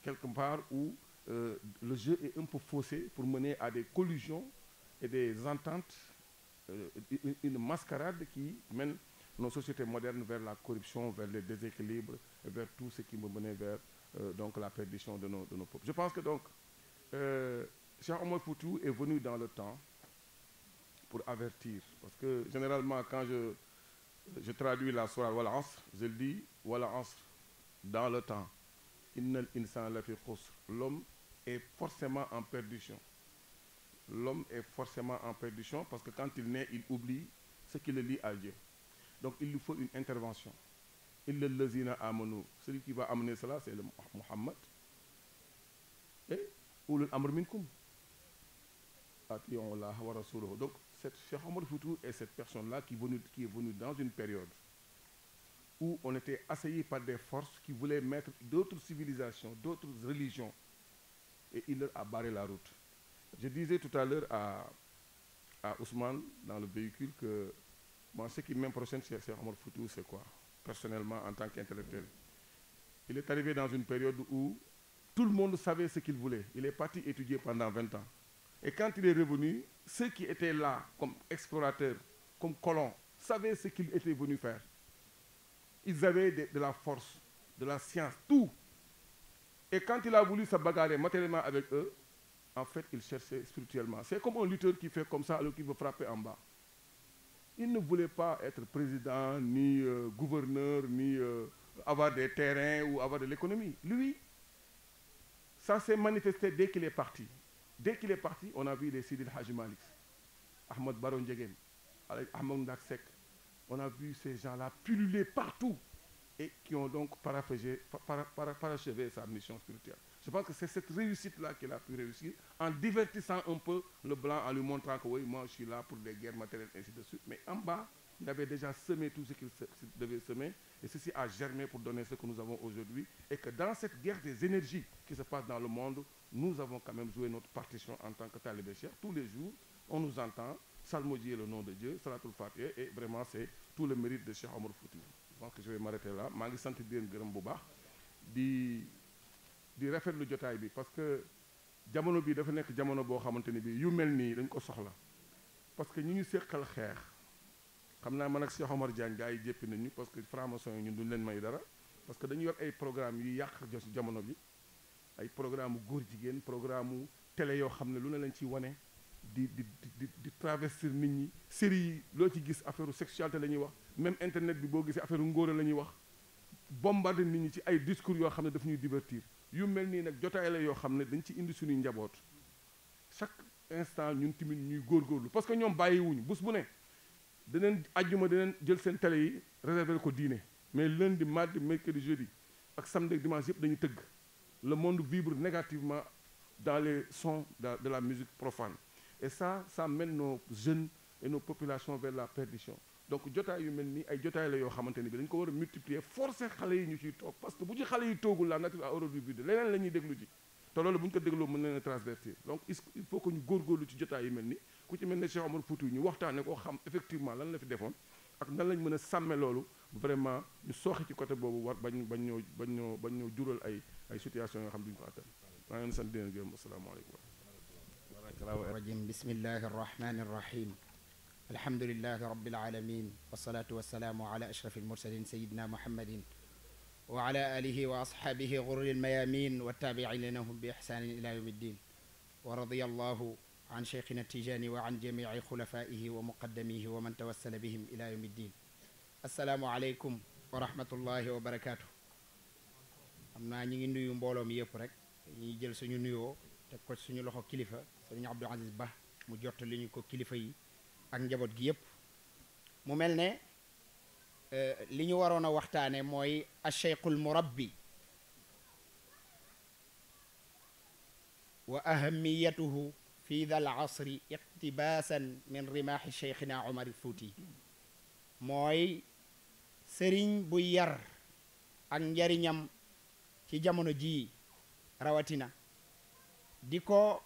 quelque part où le jeu est un peu faussé pour mener à des collusions et des ententes, une mascarade qui mène nos sociétés modernes vers la corruption, vers les déséquilibres, et vers tout ce qui me menait vers donc la perdition de nos peuples. Je pense que donc Cheikh Omar Foutiyou est venu dans le temps pour avertir, parce que généralement quand je traduis la sourate Wal Asr, je dis Wal Asr dans le temps. Innal insana lafi khusr. L'homme est forcément en perdition. L'homme est forcément en perdition parce que quand il naît, il oublie ce qui le lie à Dieu. Donc il lui faut une intervention. Illa allazina amanu. Celui qui va amener cela, c'est le Muhammad. Et ulul amr minkum. Ati'u Allah wa rasuluhu. Donc Cheikh Omar Foutiyou est cette personne-là qui est venue dans une période où on était assailli par des forces qui voulaient mettre d'autres civilisations, d'autres religions, et il leur a barré la route. Je disais tout à l'heure à Ousmane dans le véhicule que moi, ce qui m'impressionne chez Cheikh Omar Foutiyou, c'est quoi? Personnellement, en tant qu'intellectuel. Il est arrivé dans une période où tout le monde savait ce qu'il voulait. Il est parti étudier pendant 20 ans. Et quand il est revenu, ceux qui étaient là comme explorateurs, comme colons, savaient ce qu'il était venu faire. Ils avaient de la force, de la science, tout. Et quand il a voulu se bagarrer matériellement avec eux, en fait, il cherchait spirituellement. C'est comme un lutteur qui fait comme ça alors qu'il veut frapper en bas. Il ne voulait pas être président, ni gouverneur, ni avoir des terrains ou avoir de l'économie. Lui, ça s'est manifesté dès qu'il est parti. Dès qu'il est parti, on a vu les Sidi El Hadji Malick, Ahmad Baro Ndiéguène, Ahmad Ndak Seck. On a vu ces gens-là pulluler partout et qui ont donc parachevé sa mission spirituelle. Je pense que c'est cette réussite-là qu'il a pu réussir en divertissant un peu le blanc, en lui montrant que oui, moi je suis là pour des guerres matérielles, ainsi de suite. Mais en bas, il avait déjà semé tout ce qu'il devait semer et ceci a germé pour donner ce que nous avons aujourd'hui. Et que dans cette guerre des énergies qui se passe dans le monde, nous avons quand même joué notre partition en tant que talibé cheikh. Tous les jours, on nous entend salmodier le nom de Dieu, Salatul Fatiha, et vraiment c'est tout le mérite de Cheikh Omar Foutiyou. Je pense que je vais m'arrêter là. Je ngi sant di leen gërëm bu baax di rafetlu jotaay bi parce que jamono bi dafa nekk jamono boo xamante ni bi yu mel nii dañ ko soxla parce que ñi ñu séqal xeex xam naa man ak Cheikh Omar Diagne gars yi jéppi nañu parce que franc-maçon yi ñun duñ leen may dara parce que dañu yor ay programme yu yàq jamono bi ay programme góor jigéen programme télé yoo xam ne lu ne lañ ciy wane di travestir nit ñi série yi loo ci gis affaire sexualité la ñuy wax même internet bi boo gisee affaire ngóora la ñuy wax bombarder nit ñi ci ay discours yoo xam ne daf ñuy divertir yu mel nii nag jotaay la yoo xam ne dañ ci indi suñuy njaboot chaque instant ñun tamit ñuy góorgóorlu parce que ñoom bàyyiwuñu bés bu ne daneen ajjuma daneen jël seen télé yi réserver ko diine mais lundi mardi mercredi jeudi ak samedi dimanche yëpp dañuy tëgg le monde vibre négativement dans les sons de la musique profane et ça mène nos jeunes et nos populations vers la perdition. Donc jotaay yu mel nii ay jotaay la yoo xamante ni bi dañ ko war a multiplier forcer xale yi ñu ciy toog parce que bu ci xale yi toogul la nature a horreur du vide leneen la ñuy déglu ji te loolu bu ñu ko dégloo mën leen a transvertir donc il faut que ñu góorgóorlu ci jotaay yu mel ni ku ci mel ne Cheikh Omar Foutiyou ñu waxtaane ko xam effectivement lan la fi defoon ak nan lañ mën a sàmme loolu vraiment ñu sooxe ci côté boobu war bañ ñoo jural ay situation yoo xam duñu ko attan maa ngi leen sant di leen gërëm asalaamaaleykum rajim bismillahi arrahmani arrahim alhamdulillahi rabbil alamin wassalatu wassalamu ala ashrafil mursalin sayyidina muhammadin wa ala alihi wa ashabihi ghurril mayamin wa tabi'ina lahum bi ihsanin ila yawmiddin wa radiyallahu an cheikhina Tijani wa an jamici xulafaihi wa muqaddamihi wa man tawassala bihim ila yawmi ddin. assalaamu aleykum wa rahmatullahi wa barakaatu. xam naa ñi ngi nuyu mbooloo mi yëpp rek ñuy jël suñu nuyoo teg ko suñu loxo kilifa sëriñ Abdou Aziz Ba mu jot li ñu ko kilifa yi ak njaboot gi yëpp. mu mel ne li ñu waroon a waxtaane mooy acheikhul murabbi wa ahamiyatuhu fi dal asri iqtibaasan min rimaaxi cheikhina Omar Fuuti. mooy sëriñ bu yar ak njariñam ci jamono jii rawatina di ko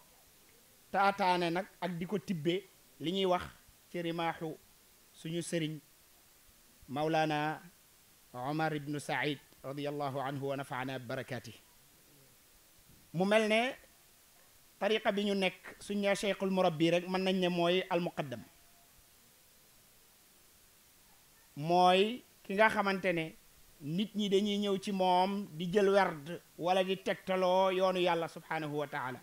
taataane nag ak di ko tibbe li ñuy wax ci rimaaxu suñu sëriñ Mawlana Omar ibnu Saïd radiyallahu anhu wa nafaana barakaati. mu mel ne tariqa bi ñu nekk suñ ne cheikhul murabbi rek mën nañ ne mooy almuqaddam, mooy ki nga xamante ne nit ñi dañuy ñëw ci moom di jël werd wala di tegtaloo yoonu yàlla subhanahu wa taala.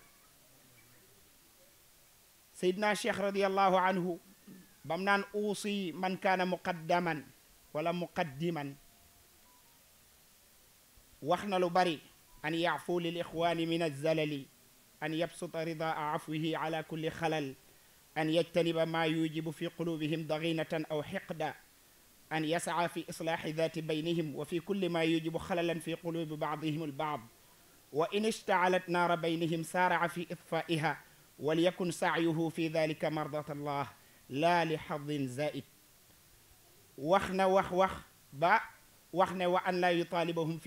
Seydina Cheikh radiyallahu anhu bam naan uusi man kaana muqaddaman wala muqaddiman wax na lu bari an yaafu lil ixwaani min alzalali an yabsuta ridaa afwihi ala kulli xalal an yajtaniba maa yujibu fi qulubihim daginatan aw xiqda an yasaa fi islaaxi daati baynihim wa fi kulli maa yujibu xalalan fi qulubi baadihim albaad wa in ishtaalat naara baynihim saaraa fi itfaiha walyakun saayuhu fi dalika mardat allah laa li xadin zaid. wax na wax ba wax ne wa an laa yutaalibahum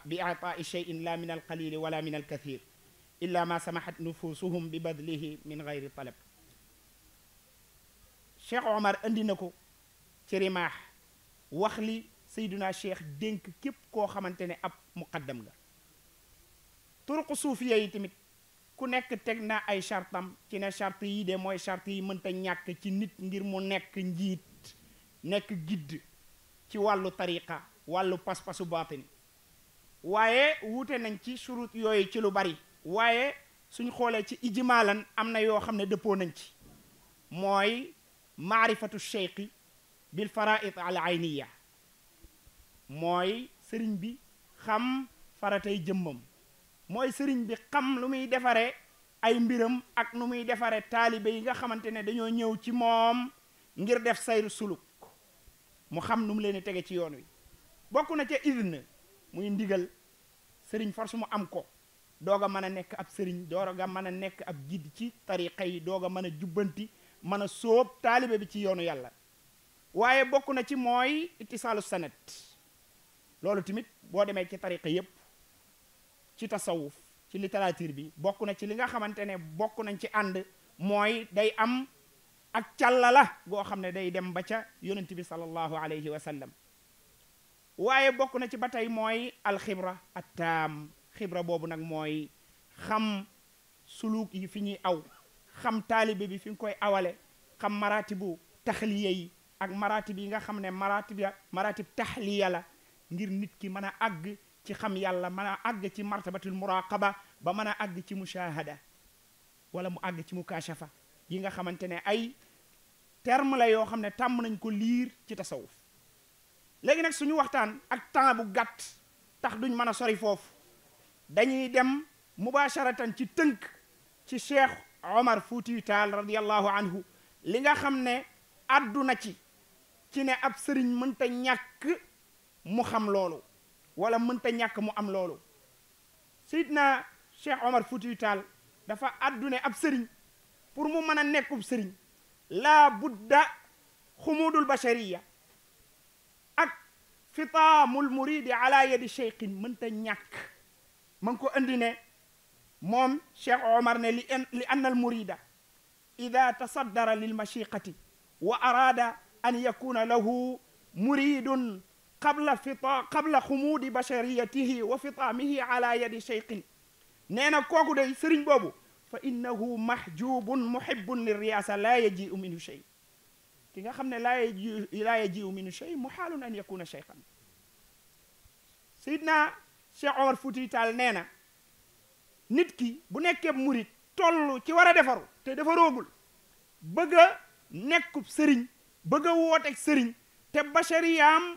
bi itaai cheyin la min alqalili wala min alkathir illa ma samaxat nufusuhum bi badlihi min gayri talab. Cheikh Omar andi na ko ci rimaax wax li Seydina Cheikh dénk képp koo xamante ne ab muqaddam nga. turuqu suufiya yi tamit ku nekk teg na ay chartam ci ne charte yi de mooy charte yi mënta ñàkk ci nit ngir mu nekk njiit nekk gidd ci wàllu tariqa wàllu pas-pasu baatin. waaye wuute nañ ci surut yooyu ci lu bari, waaye suñ xoolee ci ijmaalan am na yoo xam ne dëppoo nañ ci. mooy maarifatu cheikhi bil faraid al ayniya, mooy sëriñ bi xam faratay jëmmam, mooy sëriñ bi xam lu muy defare ay mbiram ak nu muy defare taalibe yi nga xamante ne dañoo ñëw ci moom ngir def sayru suluk, mu xam nu mu leen di tege ci yoon wi. bokk na ca idne muy ndigal, sëriñ force mu am ko doog a mën a nekk ab sëriñ, doog a mën a nekk ab gidd ci tariqa yi, doog a mën a jubbanti, mën a sóob taalibe bi ci yoonu yàlla. waaye bokk na ci mooy ittisaalu sanad, loolu tamit boo demee ci tariqa yépp ci tasawuf ci littérature bi bokk na ci li nga xamante ne bokk nañ ci ànd, mooy day am ak càllala goo xam ne day dem ba ca yonent bi sallallahu alayhi wa sallam. waaye bokk na ci ba tey mooy alxibra attaam, xibra boobu nag mooy xam suluk yi fi ñuy aw, xam taalibe bi fi nga koy awale, xam maratibu taxliya yi ak maratib yi nga xam ne maratib taxliya la, ngir nit ki mën a àgg ci xam yàlla, mën a àgg ci martabatul muraqaba, ba mën a àgg ci mushahada wala mu àgg ci mukashafa, yi nga xamante ne ay terme la yoo xam ne tàmm nañ ko liir ci tasawuf. léegi nag suñu waxtaan ak temps bu gàtt tax duñ mën a sori foofu, dañuy dem mubasharatan ci tënk ci Cheikh Omar Fuutiyu Taal radiyallahu anhu, li nga xam ne àdduna ci ne ab sëriñ mënta ñàkk mu xam loolu wala mënta ñàkk mu am loolu. Seydina Cheikh Omar Fuutiyu Taal dafa àddune ab sëriñ pour mu mën a nekkub sëriñ laa budda xumudul bashariya ak fitaamul muridi ala yadi cheikhin mënta ñàkk. ma ngi ko andi ne moom Cheikh Omar ne li anna al murida ida tasaddara lil mashiqati wa arada an yakuna lahu muridun qabla xumuudi bashariyatihi wa fitaamihi ala yadi cheikhin, nee na kooku day sëriñ boobu fa innahu mahjubun muhibbun li riyaasa laa yajiu minhu shay. ki nga xam ne laa yajiu minhu shay muhaalun an yakuna cheikhan. Seydina Cheikh Omar Fuutiyu Taal nee na nit ki bu nekkee murit toll ci war a defaru te defaroogul bëgg a nekkub sëriñ bëgg a wooteeg sëriñ te bachariyaam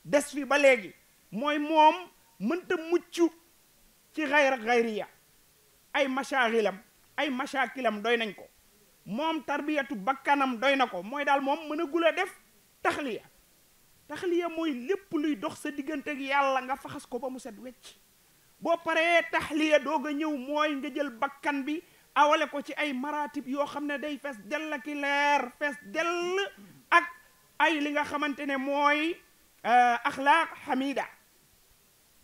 des fi ba léegi mooy moom mënta mucc ci xayriya ay mashaaxilam ay mashaakilam doy nañ ko moom tarbiyatu bakkanam doy na ko mooy daal moom mën a gula def taxliya mooy lépp luy dox sa diggante ak yàlla nga faxas ko ba mu set wecc boo paree taxliya doog a ñëw mooy nga jël bakkan bi awale ko ci ay maratib yoo xam ne day fees dell ki leer fees dell ak ay li nga xamante ne mooy axlaaq xamida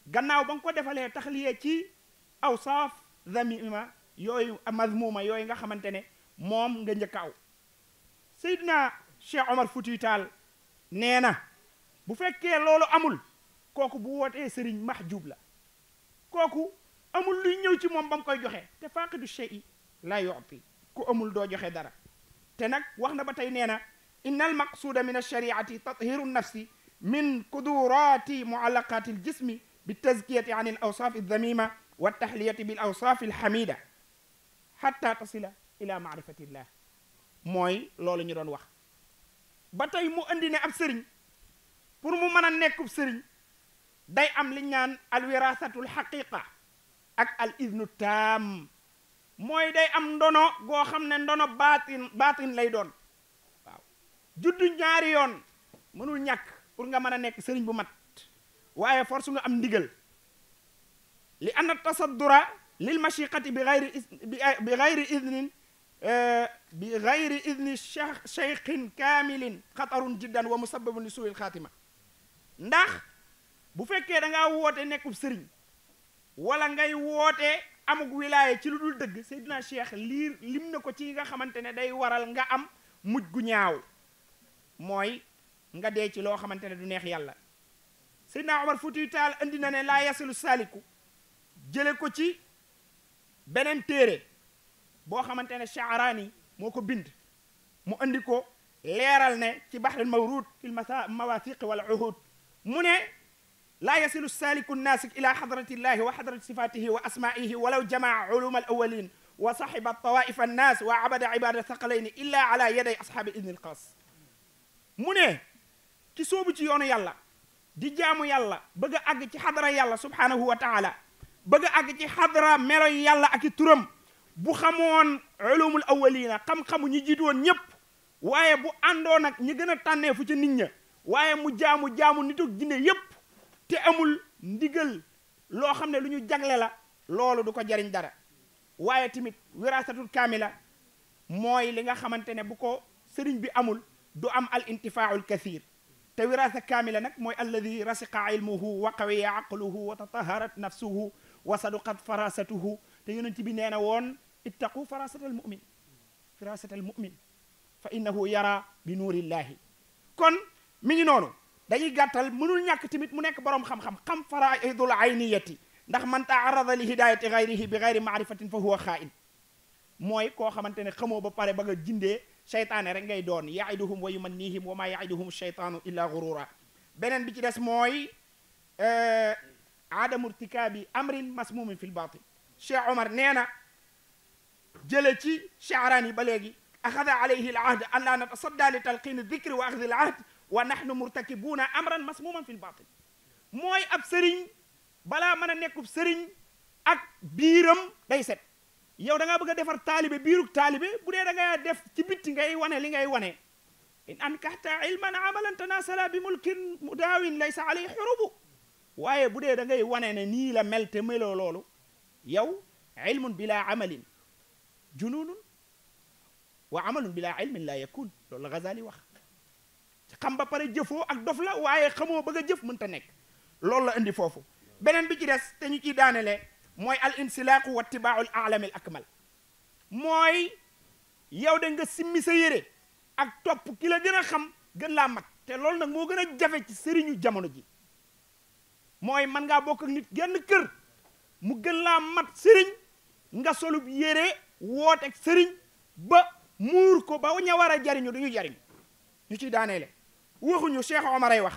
gannaaw ba nga ko defalee taxliya ci awsaaf zamima yooyu mazmuma yooyu nga xamante ne moom nga njëkk aw Seydina Cheikh Omar Foutiyou Tall nee na bu fekkee loolu amul kooku bu wootee sëriñ mahjub la kooku amul luy ñëw ci moom ba mu koy joxe te faaqidu shay'i la yu'ti ku amul doo joxe dara te nag wax na ba tey nee na inna al maqsuuda min alshariati tathiru nafsi min kudurati muallaqati aljismi bitazkiyati an al awsaf aldamima wa tahliyati bil awsaf alhamida hatta tasila ila maarifatillah mooy loolu ñu doon wax ba tey mu andi ne ab sëriñ pour mu mën a nekkub sëriñ day am li ñaan alwirasatul xaqiqa ak al idnu taam mooy day am ndono goo xam ne ndono baatin lay doon waaw juddu ñaari yoon mënul ñàkk pour nga mën a nekk sëriñ bu mat waaye force nga am ndigal li anna tasaddura lil mashiqati bi gayri idni cheikhin kaamilin xatarun jiddan wa musababun li suuil xaatima ndax bu fekkee da ngaa woote nekkub sëriñ wala ngay woote amuk wilaaye ci lu dul dëgg Seydina Cheikh lim na ko ci nga xamante ne day waral nga am mujj gu ñaaw mooy nga dee ci loo xamante ne du neex yàlla Seydina Omar Foutiyou Tall andi na ne laa yasilu saaliku jële ko ci beneen téere boo xamante ne Sha'rani moo ko bind mu andi ko leeral ne ci bahrul mawruud fil mawathiq wal uhud mu ne laa yasilu saaliku naasik ila hadratillahi wa hadrati sifatihi wa asmaihi walaw jamaa uluma al awalin wa sahiba tawaif annas wa abada ibada thaqalayni illa ala yaday ashaabi idni al xaas mu ne ki soobu ci yoonu yàlla di jaamu yàlla bëgg a àgg ci xadra yàlla subhanahu wa taala bëgg a àgg ci xadra melo yàlla ak i turam bu xamoon ulumul awalina xam-xamu ñi jiitu woon ñëpp waaye bu àndoon ak ñi gën a tànnee fu ci nit ña waaye mu jaamu nituk jinne yépp te amul ndigal loo xam ne lu ñu jagle la loolu du ko jariñ dara waaye tamit wirasatul kaamila mooy li nga xamante ne bu ko sëriñ bi amul du am al intifaaul kathir te wirasa kaamila nag mooy alladi rasiqa ilmuhu wa qawiya aqluhu wa tataharat nafsuhu wa saduqat farasatuhu te yonent bi nee na woon ittaqu farasatal mu'min fa innahu yara bi nuurillahi kon mi ngi noonu dañuy gàttal mënul ñàkk tamit mu nekk boroom xam-xam xam faraidul ayniyati ndax man taarada li hidayati gayrihi bi gayri maarifatin fa huwa xaa'in mooy koo xamante ne xamoo ba pare ba nga jindee seytaane rek ngay doon yaiduhum wa yumannihim wa ma yaiduhum sheytaanu illa gurura beneen bi ci des mooy adamu irtikaabi amrin masmumin fi lbatin Cheikh Omar nee na jële ci Sha'rani ba léegi axada alayhi al ahd an la natasadda li talqin dikri wa axdi al ahd wa nahnu murtakibuuna amran masmuman fi lbatin mooy ab sëriñ balaa mën a nekkub sëriñ ak biiram day set yow da ngaa bëgg a defar taalibe biirug taalibe bu dee da nga def ci bitti ngay wane li ngay wane in ankahta ilman amalan tanasala bi mulkin mudaawin laysa alayhi xurubu waaye bu dee da ngay wane ne nii la mel te meloo loolu yow ilmun bila amalin jununun wa amalun bila ilmin la yakun loolu la Ghazali wax xam ba pare jëfoo ak dof la waaye xamoo bëgg a jëf mënta nekk loolu la indi foofu beneen bi ci des te ñu ciy daanele mooy al insilaaqu wa ittibaau al aalami al akmal mooy yow de nga simmi sa yére ak topp ki la gën a xam gën laa mat te loolu nag moo gën a jafe ci sëriñu jamono ji mooy man ngaa bokk ak nit genn kër mu gën laa mat sëriñ nga solub yére wooteeg sëriñ ba muur ko ba ña war a jariñu du ñu jariñ ñu ciy daaneele waxuñu Cheikh Omar ay wax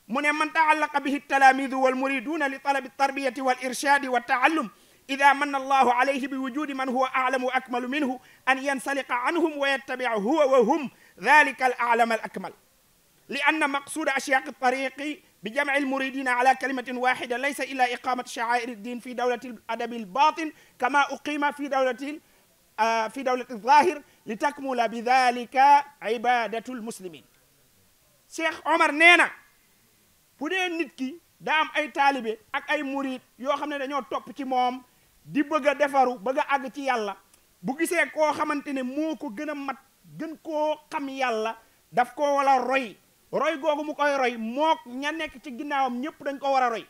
mu ne man taallaqa bihi talaamidu wal muriduuna li talabi tarbiyati wal irshadi wa taallum ida manna allahu alayhi bi wujudi man huwa a'lamu wa akmalu minhu an yansaliqa anhum wa yattabi'a huwa wa hum dhalika al a'lam al akmal li anna maqsuda ashyaq at-tariqi bi jam'i al-muridina ala kalimatin wahida laysa illa iqamati sha'air ad-din fi dawlati al-adab al-batin kama uqima fi dawlati al-zahir li takmula bi dhalika ibadatu al-muslimin. Cheikh Omar nee na bu dee nit ki daa am ay taalibe ak ay murid yoo xam ne dañoo topp ci moom di bëgg a defaru bëgg a àgg ci yàlla, bu gisee koo xamante ne moo ko gën a mat gën koo xam yàlla daf ko wala roy googu mu koy roy mook ña nekk ci ginnaawam ñëpp dañ ko war a roy.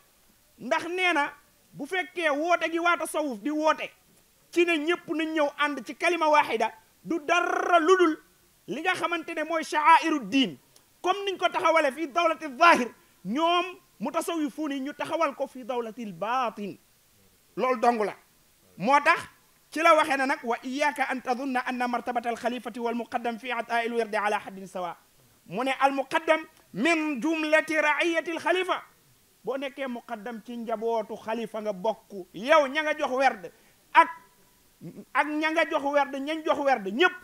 ndax nee na bu fekkee woote gi waa tasawuf di woote ci ne ñëpp nañ ñëw ànd ci kalima wahida du dara ludul li nga xamante ne mooy sha'airu diin comme niñ ko taxawale fii dawlati zahir ñoom mutasawifuun yi ñu taxawal ko fii dawlatil baatin. loolu dong la moo tax ci la waxee na nag wa iyyaka an tadunna anna martabata alxalifati wal muqaddam fi ataa'il wirdi ala haddin sawa mu ne al muqaddam min jumlati raiyati al xalifa. boo nekkee muqaddam ci njabootu xalifa nga bokk yow ña nga jox werd ak ña nga jox werd ñañ jox werd ñëpp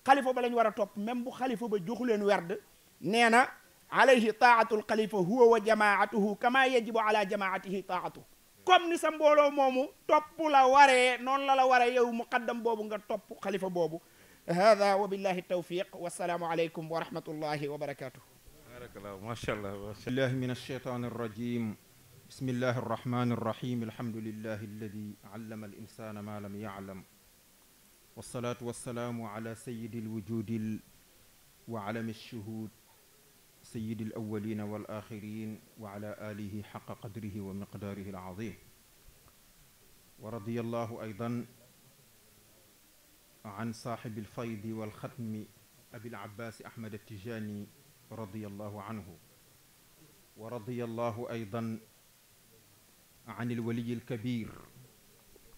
xalifa ba lañ war a topp même bu xalifa ba joxu leen werd. nee na alayhi taatu alxalifa huwa wa jamaatuhu kama yajibu ala jamaatihi taatuhu. comme ni sa mbooloo moomu topp la waree noonu la waree yow muqaddam boobu nga topp xalifa boobu. hada wa billahi tawfiq wassalaamu aleykum wa rahmatullahi wa barakatuh. barakallah masha allah. billahi min alsheytan arrajim bismillahi arrahmani arrahim alhamdulillahi alladi allama alinsana ma lam ya'lam wassalatu wassalamu ala sayyidi alwujudi wa alami alshuhud سيد الأولين والآخرين وعلى آله حق قدره ومقداره العظيم ورضي الله أيضا عن صاحب الفيض والختم أبي العباس أحمد التجاني رضي الله عنه ورضي الله أيضا عن الولي الكبير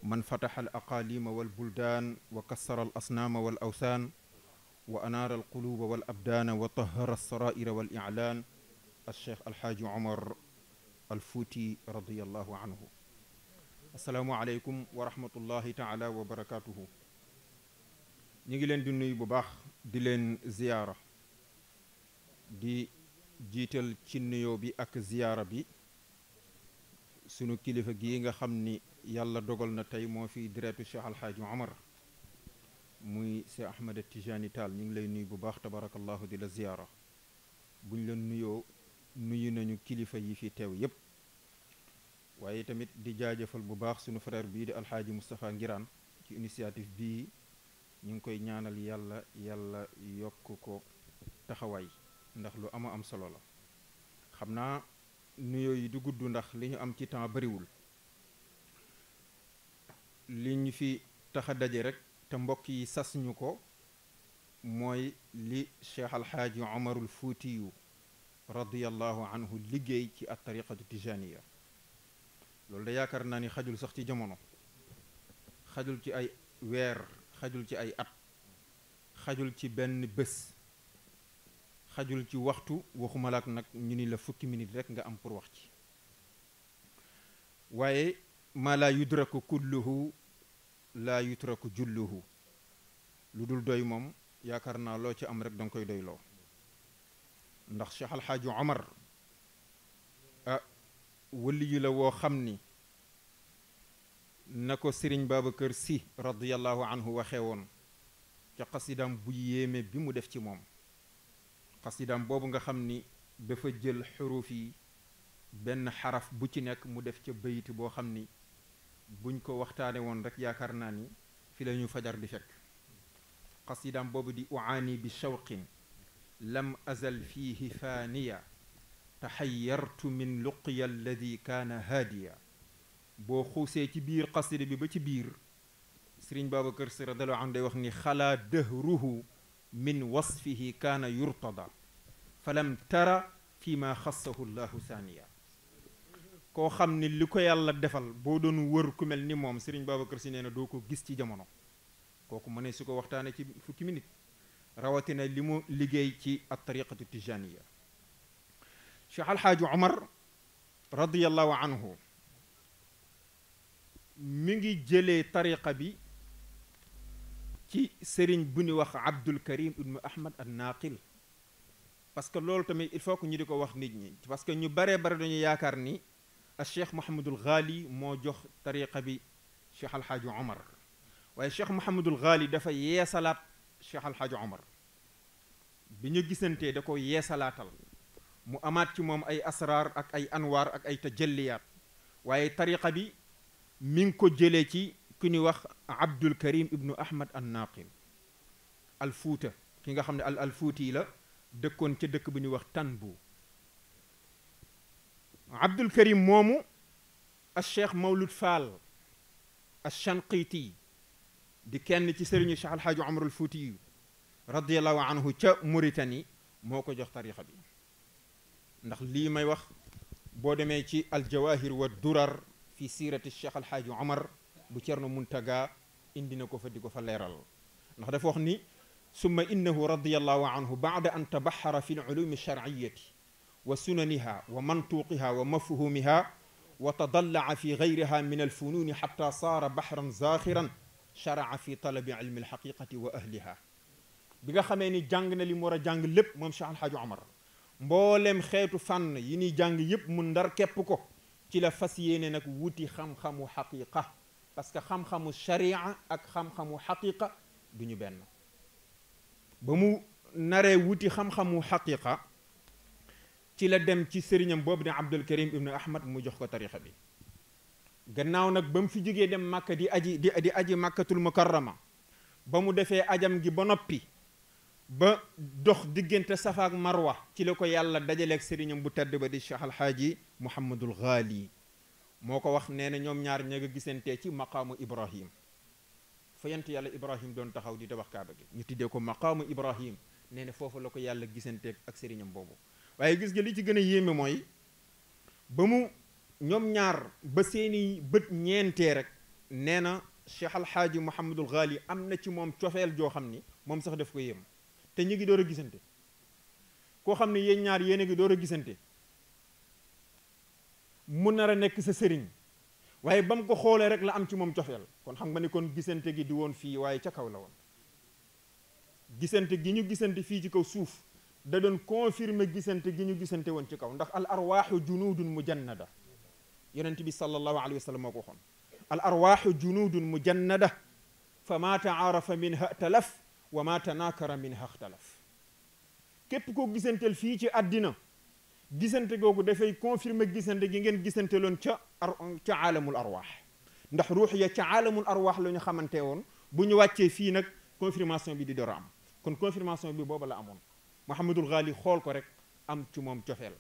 من فتح الأقاليم والبلدان وكسر الأصنام والأوثان وأنار القلوب والأبدان وطهر السرائر والإعلان الشيخ الحاج عمر الفوتي رضي الله عنه. السلام عليكم ورحمة الله تعالى وبركاته. نيجي لين دي نوي بو باخ دي لين زيارة دي جيتال ci nuyo bi ak ziyaara bi sunu kilifa gi nga xamni yàlla dogal na tey moo fi direetu Cheikh Alxaaji Omar muy Cheikh Ahmed Tijani Tall ñu ngi lay nuyu bu baax tabarakallahu di la ziyaara buñ la nuyoo nuyu nañu kilifa yi fi teew yépp waaye tamit di jaajëfal bu baax sunu frère bii di Alxaaji Moustapha Ngiraan ci initiative bii ñu ngi koy ñaanal yàlla yokk ko taxawaay ndax lu am solo la xam naa nuyoo yi du gudd ndax li ñu am ci temps bariwul li ñu fi tax a daje rek te mbokk yi sas ñu ko mooy li Cheikh Alxaaji Omarul Fuutiyu radiyallahu anhu liggéey ci at tariqatu tijaniya loolu da yaakaar naa ni xajul sax ci jamono xajul ci ay weer xajul ci ay at xajul ci benn bés xajul ci waxtu waxuma laak nag ñu ni la fukki minute rek nga am pour wax ci waaye ma la yudraku kulluhu la yutraku julluhu lu dul doy moom yaakaar naa loo ci am rek danga koy doyloo ndax Cheikh Alxaaji Omar wali yu la woo xam ni na ko Sëriñ Babacar Si radiyallahu anhu waxee woon ca xasidaam bu yéeme bi mu def ci moom xasidaam boobu nga xam ni dafa jël xuruf yi benn xaraf bu ci nekk mu def ca bayit boo xam ni buñ ko waxtaane woon rek yaakaar naa ni fi la ñu fajar di fekk xasidaam boobu di uaani bi shawqin lam azal fiihi faaniya taxayyartu min luqiya alladi kaana haadiya boo xuusee ci biir xasida bi ba ci biir Sëriñ Babacar Si radiyallahu anhu day wax ni xalaa dëhruhu min wasfihi kaana yurtada falam tara fi ma xassahu llahu saaniya koo xam ni li ko yàlla defal boo doon wër ku mel ni moom Sëriñ Babacar Si nee na doo ko gis ci jamono kooku mu ne su ko waxtaane ci fukki minute rawatina li mu liggéey ci at tariqatu tijaniya Cheikh Alxaaji Omar radiyallahu anhu mi ngi jëlee tariqa bi ci sëriñ bu ñu wax Abdul Karim ibnu Ahmad an Naqil parce que loolu tamit il faut que ñu di ko wax nit ñi parce que ñu baree bare dañu yaakaar ni a cheikh Mouhamadul Ghali moo jox tariqa bi cheikh Alxaaji Omar waaye cheikh Mouhamadul Ghali dafa yeesalaat cheikh Alxaaji Omar bi ñu gisantee da ko yeesalaatal mu amaat ci moom ay asraar ak ay anwaar ak ay tajalliyaat waaye tariqa bi mi ngi ko jëlee ci ku ñuy wax Abdul Karim ibnu Ahmad an Naqil al Fuuta ki nga xam ne al Fuuti la dëkkoon ca dëkk bu ñuy wax Tanbu Abdul Karim moomu al cheikh Mawlud Fall al Shanqiti di kenn ci sëriñu Cheikh Alxaaji Omar al Fuuti radiallahu anhu ca Mauritanie moo ko jox tariqa bi ndax lii may wax boo demee ci al Jawahir wa Durar fi siirati Cheikh Alxaaji Omar bu Cerno Muntaga indi na ko fa di ko fa leeral ndax dafa wax ni summa innahu radiallahu anhu baada an tabaxara fi lulumi alsharciyati wa sunaniha wa mantuqiha wa mafhumiha wa tadallaca fi gayriha min alfununi xata saara baxran zaaxiran sharaca fi talabi ilmi alxaqiqati wa ahliha bi nga xamee ni jàng na li mu war a jàng lépp moom Cheikh Alxaaji Omar mboolem xeetu fànn yi ñuy jàng yépp mu ndar képp ko ci la fas yéene nag wuti xam-xamu xaqiqa parce que xam-xamu sharia ak xam-xamu xaqiqa du ñu benn ba mu naree wuti xam-xamu xaqiqa ci la dem ci sëriñam boobu ne Abdul Karim ibnu Ahmad mu jox ko tarixa bi gannaaw nag ba mu fi jógee dem Màkka di aji Màkkatul Mukarrama ba mu defee ajam gi ba noppi ba dox diggante Safa ak Marwa ci la ko yàlla dajaleeg sëriñam bu tedd ba di Cheikh Alxaaji Muhammadul Ghali moo ko wax nee na ñoom ñaar ña nga gisantee ci maqaamu Ibrahim fa yent yàlla Ibrahim doon taxaw di tabax kaaba gi ñu tuddee ko maqaamu Ibrahim nee na foofu la ko yàlla gisanteeg ak sëriñam boobu waaye gis nga li ci gën a yéeme mooy ba mu ñoom ñaar ba seeni bët ñeentee rek nee na Cheikh Alxaaji Muhammadul Ghali am na ci moom cofeel joo xam ni moom sax daf ko yéem te ñu ngi door a gisante koo xam ne yéen ñaar yéen a ngi door a gisante mu nar a nekk sa sëriñ waaye ba mu ko xoolee rek la am ci moom cofeel kon xam nga ni kon gisante gi di woon fii waaye ca kaw la woon gisante gi ñu gisante fii ci kaw suuf da doon confirmer gisante gi ñu gisante woon ci kaw ndax al arwaaxu junudun mujannada yonent bi sallallahu alayhi wa sallam moo ko waxoon al arwaaxu junudun mujannada fa ma taarafa minha talaf wa ma tanakara minha xtalaf képp koo gisanteel fii ci àddina gisante googu dafay confirmer gisante gi ngeen gisante loon ca aalamul arwaax ndax ruux ya ca aalamul arwaax la ñu xamante woon bu ñu wàccee fii nag confirmation bi di door a am kon confirmation bi booba la amoon Muhammadul Ghali xool ko rek am ci moom cofeel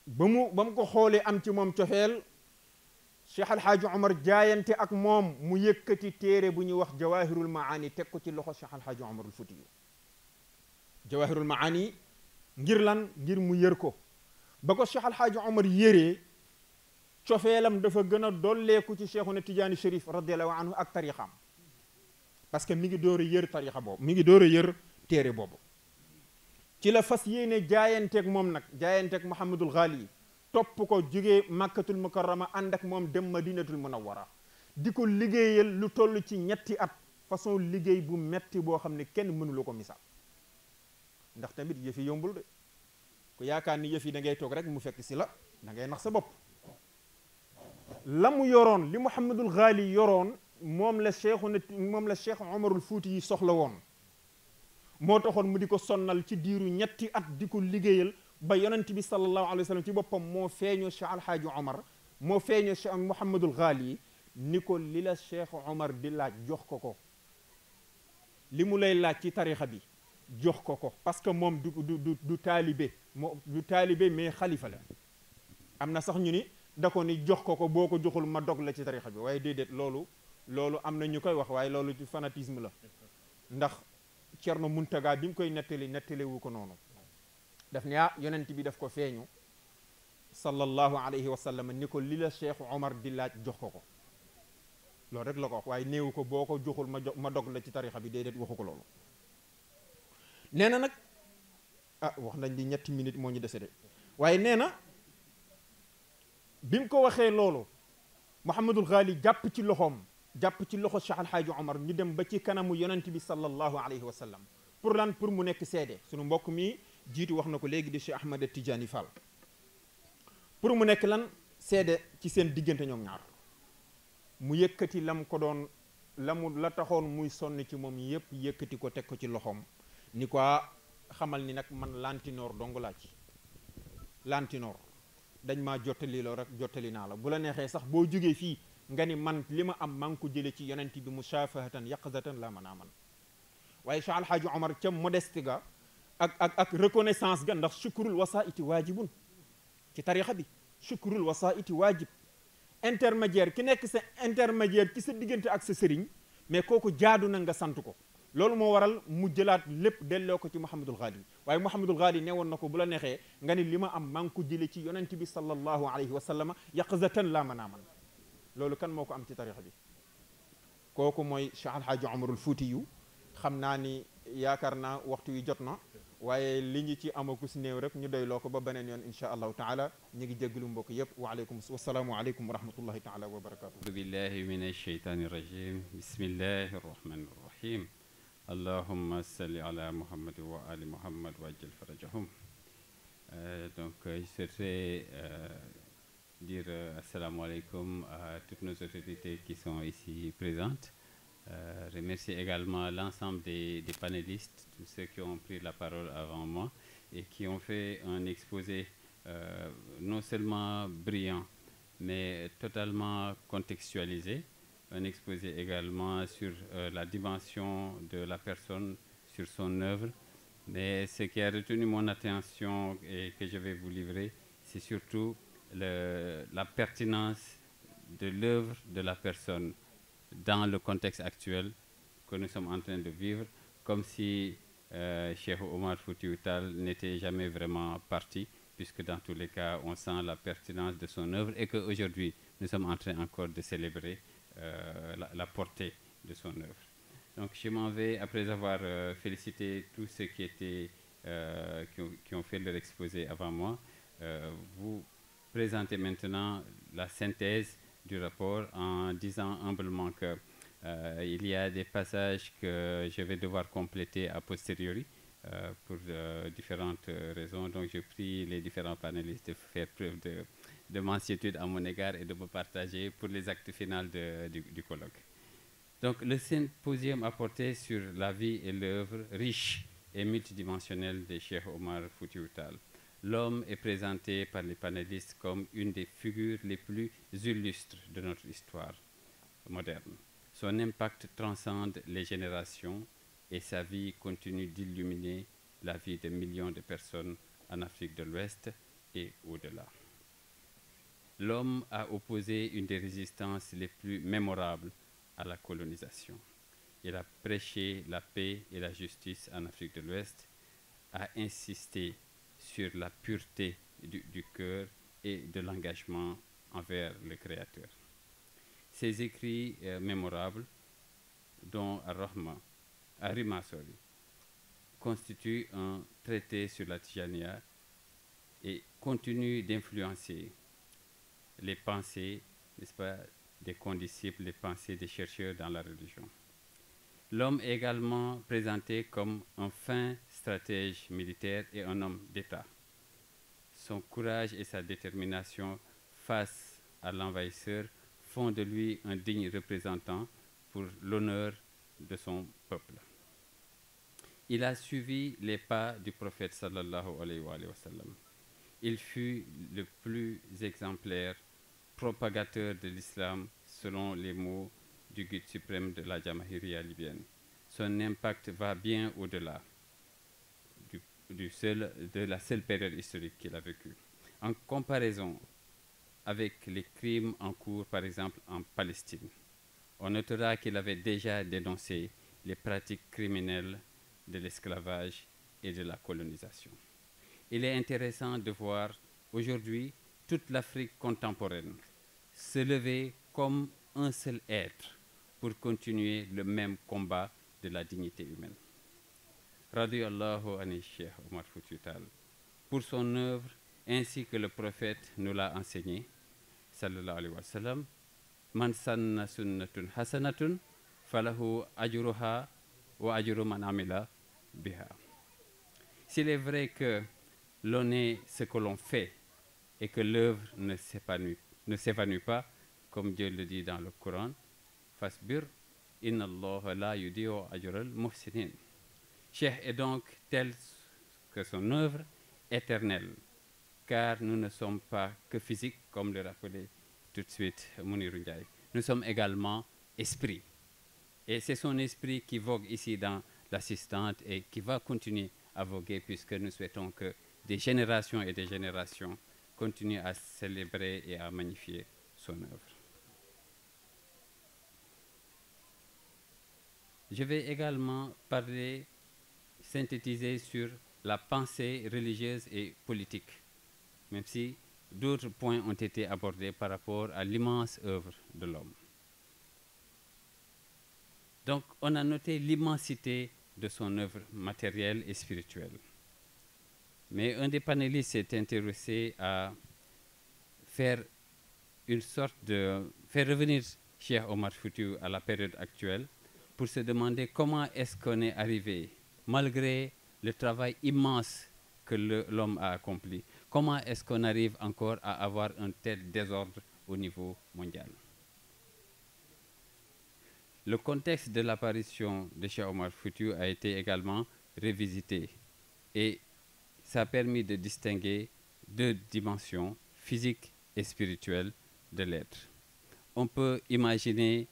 ba mu ko xoolee am ci moom cofeel Cheikh Alxaaji Omar jaayante ak moom mu yëkkati téere bu ñuy wax Jawahirul Maani teg ko ci loxo Cheikh Alxaaji Omarul Fuuti Jawahirul Maani ngir lan ngir mu yër ko ba ko Cheikh Alxaaji Omar yëree cofeelam dafa gën a dolleeku ci Cheikhuna Tijaani Chérif radiallahu anhu ak tarixam parce que mi ngi door a yër tarixa boobu mi ngi door a yër téere boobu ci la fas yéene jaayanteeg moom nag jaayanteeg Muhammadul Ghali topp ko jógee Makkatul Mukarrama ànd ak moom dem Madinatul Munawwara di ko liggéeyal lu toll ci ñetti at façon liggéey bu metti boo xam ne kenn mënula ko misaal ndax tamit yëf yi yombul de ku yaakaar ni yëf yi da ngay toog rek mu fekk si la da ngay nax sa bopp la mu yoroon li Muhammadul Ghali yoroon moom la Cheikh Omarul Fuuti yi soxla woon moo taxoon mu di ko sonnal ci diiru ñetti at di ko liggéeyal ba yonent bi sallallahu alayhi wa sallam ci boppam moo feeñoo Cheikh Alxaaji Omar moo feeñoo Cheikh Muhammadul Ghali ni ko li la Cheikh Omar di laaj jox ko ko li mu lay laaj ci tarixa bi jox ko ko parce que moom du taalibe du taalibe mais xalifa la am na sax ñu ni da ko ni jox ko ko boo ko joxul ma dog la ci tarixa bi waaye déedéet loolu am na ñu koy wax waaye loolu ci fanatisme la ndax Cerno Muntaga bi mu koy nettaliwu ko noonu daf ne yonent bi daf ko feeñu sallallahu alayhi wa sallam ni ko li la Cheikh Omar di laaj jox ko ko loolu rek la ko wax waaye néewu ko boo ko joxul ma dog la ci tarixa bi déedéet waxu ko loolu nee na nag wax nañ di ñetti minutes moo ñu dese de waaye nee na bi mu ko waxee loolu Mouhamadul Ghali jàpp ci loxoom jàpp ci loxo Cheikh Alhaaji Omar ñu dem ba ci kanamu yonent bi sallallahu alayhi wa sallam pour lan pour mu nekk seede sunu mbokk mi jiitu wax na ko léegi di Cheikh Ahmad Tidiane Fall pour mu nekk lan seede ci seen diggante ñoom ñaar mu yëkkati lam ko doon la taxoon muy sonn ci moom yëpp yëkkati ko teg ko ci loxoom ni ko xamal ni nag man lantinoor dong laa ci lantinoor dañ maa jottali loo rek jottali naa la bu la neexee sax boo jógee fii nga ni man li ma am maa ngi ko jële ci yonent bi mushafahatan yaqzatan la mën a man waaye Cheikh Alhaaji Omar ca modeste ga ak reconnaissance ga ndax shukrul wasaiti waajibun ci tarixa bi shukrul wasaiti waajib intermédiaire ki nekk sa intermédiaire ci sa diggante ak sa sëriñ mais kooku jaadu na nga sant ko loolu moo waral mu jëlaat lépp delloo ko ci Mouhamadul Ghali waaye Mouhamadul Ghali ne woon na ko bu la neexee nga ni li ma am maa ngi ko jële ci yonent bi sallallahu alayhi wa sallam yaqzatan la manaaman loolu kan moo ko am ci tarixa bi kooku mooy Cheikh Alhaaji Omarul Fuutiyu xam naa ni yaakaar naa waxtu wi jot na waaye li ñu ci amaku si néew rek ñu doyloo ko ba beneen yoon insha allahu taala ñu ngi jéggalu mbokk yëpp wasalaamu aleykum wa rahmatullahi taala wa barakatuh audu billahi min alsheytani irrajim bismillahi arrahmani irrahim allahumma salli ala muhammad wa ali muhammad wa ajjal farajahum donc je souhaiterais dire assalamu alaikum à toutes nos autorités qui sont ici présentes. Remercier également l'ensemble des panélistes, tous ceux qui ont pris la parole avant moi et qui ont fait un exposé non seulement brillant, mais totalement contextualisé. Un exposé également sur la dimension de la personne, sur son œuvre. Mais ce qui a retenu mon attention et que je vais vous livrer, c'est surtout la pertinence de l'œuvre de la personne dans le contexte actuel que nous sommes en train de vivre, comme si Cheikh Omar Foutiyou Tall n'était jamais vraiment parti, puisque dans tous les cas, on sent la pertinence de son œuvre et qu'aujourd'hui, nous sommes en train encore de célébrer la portée de son œuvre. Donc je m'en vais, après avoir félicité tous ceux qui ont fait leur exposé avant moi, vous présenter maintenant la synthèse du rapport en disant humblement que il y a des passages que je vais devoir compléter a posteriori pour différentes raisons. Donc je prie les différents panélistes de faire preuve de mansuétude à mon égard et de me partager pour les actes finaux du colloque. Donc le symposium a porté sur la vie et l'œuvre riche et multidimensionnelle de Cheikh Omar Foutiyou Tall. L'homme est présenté par les panélistes comme une des figures les plus illustres de notre histoire moderne. Son impact transcende les générations et sa vie continue d'illuminer la vie de millions de personnes en Afrique de l'Ouest et au-delà. L'homme a opposé une des résistances les plus mémorables à la colonisation. Il a prêché la paix et la justice en Afrique de l'Ouest, a insisté sur la pureté du cœur et de l'engagement envers le Créateur. Ses écrits mémorables, dont Arima constituent un traité sur la Tijaniya et continuent d'influencer les pensées, n'est-ce pas, des condisciples, les pensées des chercheurs dans la religion. L'homme est également présenté comme un fin stratège militaire et un homme d'État. Son courage et sa détermination face à l'envahisseur font de lui un digne représentant pour l'honneur de peuple. Il a suivi les pas du prophète sallallahu alayhi wa sallam. Il fut le plus exemplaire propagateur de l'islam selon les mots du guide suprême de la Jamahiriya libyenne. Son impact va bien au-delà de la seule période historique qu'il a vécue. En comparaison avec les crimes en cours, par exemple en Palestine, on notera qu'il avait déjà dénoncé les pratiques criminelles de l'esclavage et de la colonisation. Il est intéressant de voir aujourd'hui toute l'Afrique contemporaine se lever comme un seul être pour continuer le même combat de la dignité humaine. Radiyallahu anhu Cheikh Omar Foutiyou Tall, pour son œuvre ainsi que le prophète nous l'a enseigné, sallallahu alayhi wa sallam, man sanna sunnatun hasanatun falahu ajruha wa ajru man amila biha. S'il est vrai que l'on est ce que l'on fait et que l'œuvre ne s'évanouit pas, comme Dieu le dit dans le Coran, fasbir inna Allah la yudi'u ajral muhsinin. Cheikh est donc tel que son œuvre éternelle, car nous ne sommes pas que physiques, comme le rappelait tout de suite Mounirou Ndiaye. Nous sommes également esprit. Et c'est son esprit qui vogue ici dans l'assistante et qui va continuer à voguer, puisque nous souhaitons que des générations et des générations continuent à célébrer et à magnifier son œuvre. Je vais également synthétiser sur la pensée religieuse et politique, même si d'autres points ont été abordés par rapport à l'immense œuvre de l'homme. Donc, on a noté l'immensité de son œuvre matérielle et spirituelle. Mais un des panélistes s'est intéressé à faire revenir Cheikh Omar Foutiyou à la période actuelle pour se demander comment est-ce qu'on est arrivé, malgré le travail immense que l'homme a accompli, comment est-ce qu'on arrive encore à avoir un tel désordre au niveau mondial. Le contexte de l'apparition de Cheikh Omar Foutiyou a été également revisité et ça a permis de distinguer deux dimensions, physique et spirituelle, de l'être. On peut imaginer,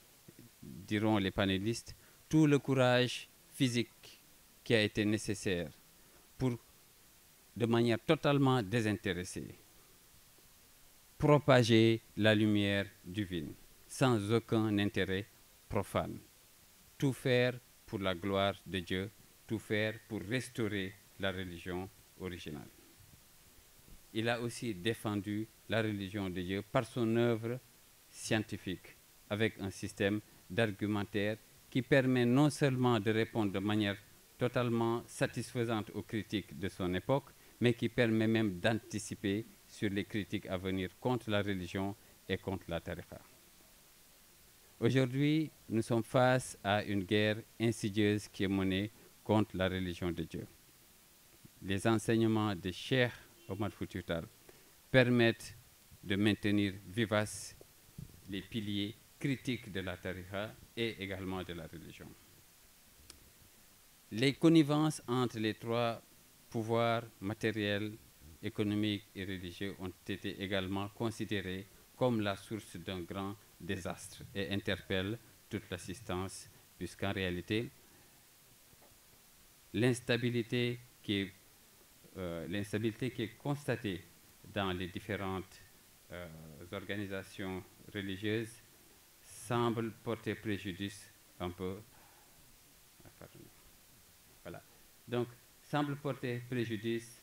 diront les panélistes, tout le courage physique qui a été nécessaire pour, de manière totalement désintéressée, propager la lumière divine sans aucun intérêt profane. Tout faire pour la gloire de Dieu, tout faire pour restaurer la religion originale. Il a aussi défendu la religion de Dieu par son œuvre scientifique, avec un système d'argumentaire qui permet non seulement de répondre de manière totalement satisfaisante aux critiques de son époque, mais qui permet même d'anticiper sur les critiques à venir contre la religion et contre la tariqa. Aujourd'hui, nous sommes face à une guerre insidieuse qui est menée contre la religion de Dieu. Les enseignements de Cheikh Omar Foutiyou Tall permettent de maintenir vivaces les piliers critiques de la tariqa et également de la religion. Les connivences entre les trois pouvoirs matériels, économiques et religieux ont été également considérées comme la source d'un grand désastre et interpellent toute l'assistance, puisqu'en réalité, l'instabilité qui est constatée dans les différentes organisations religieuses semble porter préjudice un peu. Voilà. Donc, semble porter préjudice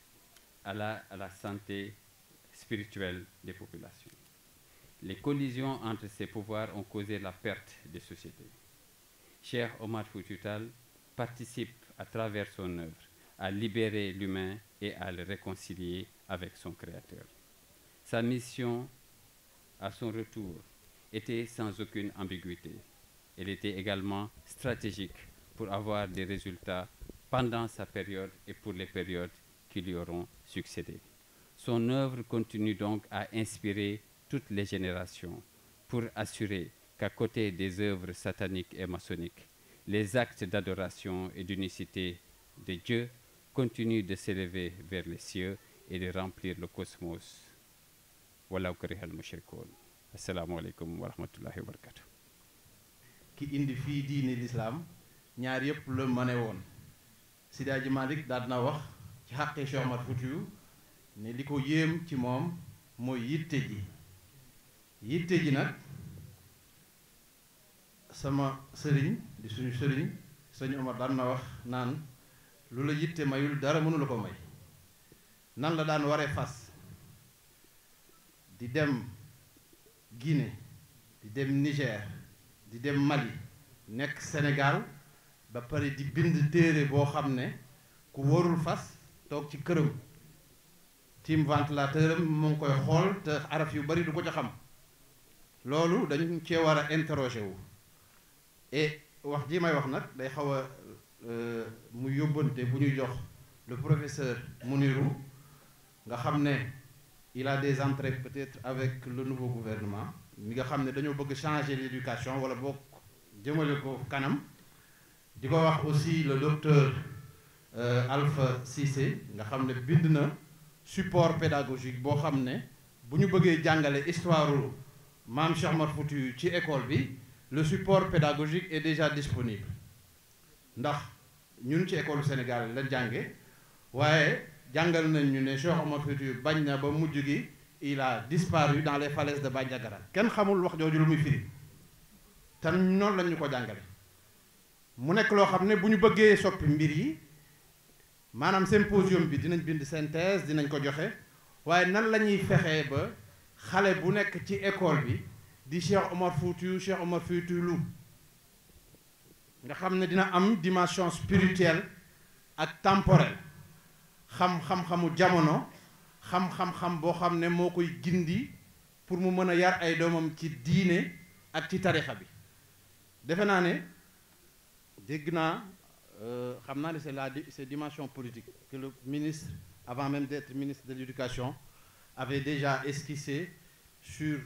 à la santé spirituelle des populations. Les collisions entre ces pouvoirs ont causé la perte des sociétés. Cheikh Omar Foutiyou Tall participe à travers son œuvre à libérer l'humain et à le réconcilier avec son Créateur. Sa mission, à son retour, était sans aucune ambiguïté. Elle était également stratégique pour avoir des résultats pendant sa période et pour les périodes qui lui auront succédé. Son œuvre continue donc à inspirer toutes les générations pour assurer qu'à côté des œuvres sataniques et maçonniques, les actes d'adoration et d'unicité de Dieu continuent de s'élever vers les cieux et de remplir le cosmos. Walaw karihal mushrikoon. Assalamu alaikum wa rahmatullahi wa barakatuh. ki indi fii diine l'islam ñaar yëpp la mane woon Seydi Hadji Malick daal na wax ci xàqee Cheikh Omar Foutiyou ne li ko yéem ci moom mooy yitte ji nag sama sëriñ di suñu sëriñ sëñ Omar daan na wax naan lu la yitte mayul dara mënu la ko may nan la daan waree fas di dem Guinée di dem Niger di dem Mali nekk Sénégal ba pare di bind téere boo xam ne ku warul fas toog ci këram tiim ventilateur am mu ngi koy xool te araf yu bari du ko ca xam loolu dañ cee war a interroger wu et wax ji may wax nag day xaw a mu yóbbante bu ñuy jox le professeur Mounirou nga xam ne il a des entrées peut-être avec le nouveau gouvernement mi nga xam ne dañoo bëgg changer l'éducation wala bokk jëmale ko kanam di ko wax aussi le docteur Alpha Cissé nga xam ne bind na support pédagogique boo xam ne bu ñu bëggee jàngale histoire Maam Cheikh Omar Foutiyou ci école bi le support pédagogique est déjà disponible ndax ñun ci école Sénégal la jànge waaye jàngal nañ ñu ne Cheikh Omar Foutiyou bañ na ba mujj gi il a disparu dans les falaises de Bandiagara kenn xamul wax jooju lu muy firi te noonu lañ ñu ko jàngale mu nekk loo xam ne bu ñu bëggee soppi mbir yi maanaam symposium bi dinañ bind synthèse dinañ ko joxe waaye nan la ñuy fexee ba xale bu nekk ci école bi di Cheikh Omar Foutiyou lu nga xam ne dina am dimension spirituelle ak temporelle xam-xam-xamu jamono xam-xam-xam boo xam ne moo koy gindi pour mu mën a yar ay doomam ci diine ak ci tarixa bi defe naa ne dégg naa xam naa ne c'est dimension politique que le ministre avant même d'être ministre de l'éducation avait déjà esquissé sur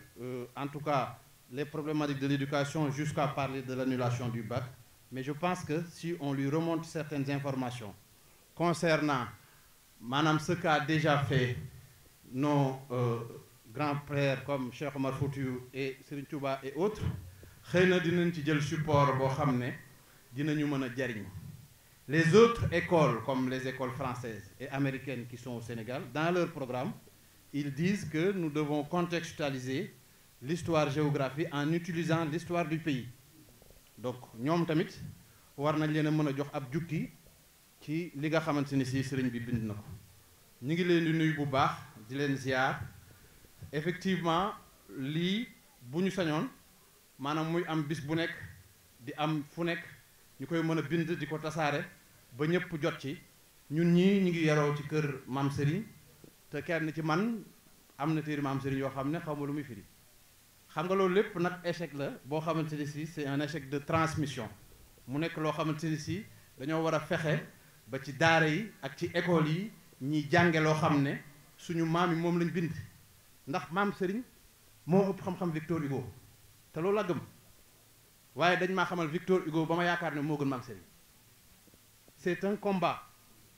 en tout cas les problématiques de l'éducation jusqu'à parler de l'annulation du bac. Mais je pense que si on lui remonte certaines informations concernant madame ce qu'a déjà fait nos grands-pères comme Cheikh Omar Foutiyou et Serigne Touba et autres, xëy na dinañ ci jël support boo xam ne dinañu mën a jariñ. Les autres écoles comme les écoles françaises et américaines qui sont au Sénégal, dans leur programme, ils disent que nous devons contextualiser l'histoire-géographie en utilisant l'histoire du pays. Donc ñoom tamit war nañ leen a mën a jox ab jukki ci li nga xamante ni si sëriñ bi bind na ko ñu ngi leen di nuyu bu baax di leen ziar effectivement lii bu ñu sañoon maanaam muy am bis bu nekk di am fu nekk ñu koy mën a bind di ko tasaare ba ñëpp jot ci ñun ñii ñu ngi yaroo ci kër maam Serigne te kenn ci man am na téere maam Serigne yoo xam ne xaw ma lu muy firi xam nga loolu lépp nag échec la boo xamante ni si c'est un échec de transmission mu nekk loo xamante ni si dañoo war a fexe ba ci daara yi ak ci école yi ñiy jànge loo xam ne suñu maam yi moom lañ bind ndax maam Serigne moo ëpp xam-xam Victor Hugo te loolu la gëm waaye dañ maa xamal Victor Hugo ba ma yaakaar ne moo gën maam Serigne c'est un combat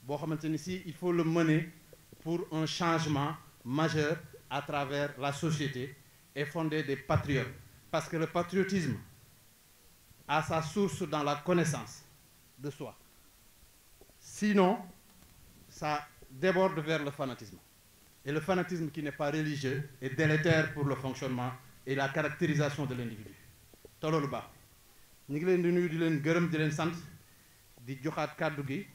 boo xamante ni si il faut le mener pour un changement majeur à travers la société et fonder des patriotes parce que le patriotisme a sa source dans la connaissance de soi sinon ça déborde vers le fanatisme et le fanatisme qui n'est pas religieux est délétère pour le fonctionnement et la caractérisation de l'individu te loolu baax ñu ngi leen di nuyu di leen gërëm di leen sant di joxaat kàddu gi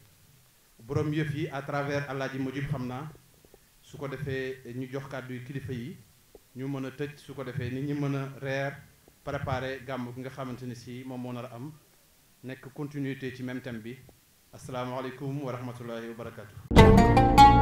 borom yëf yi à travers Alaaji Mujib xam naa su ko defee ñu jox kàddu yi kilifa yi ñu mën a tëj su ko defee nit ñi mën a reer préparer gàmm gi nga xamante ni si moom moo nar a am nekk continuité ci même thème bi asalaamaaleykum wa rahmatullahi wa barakatuh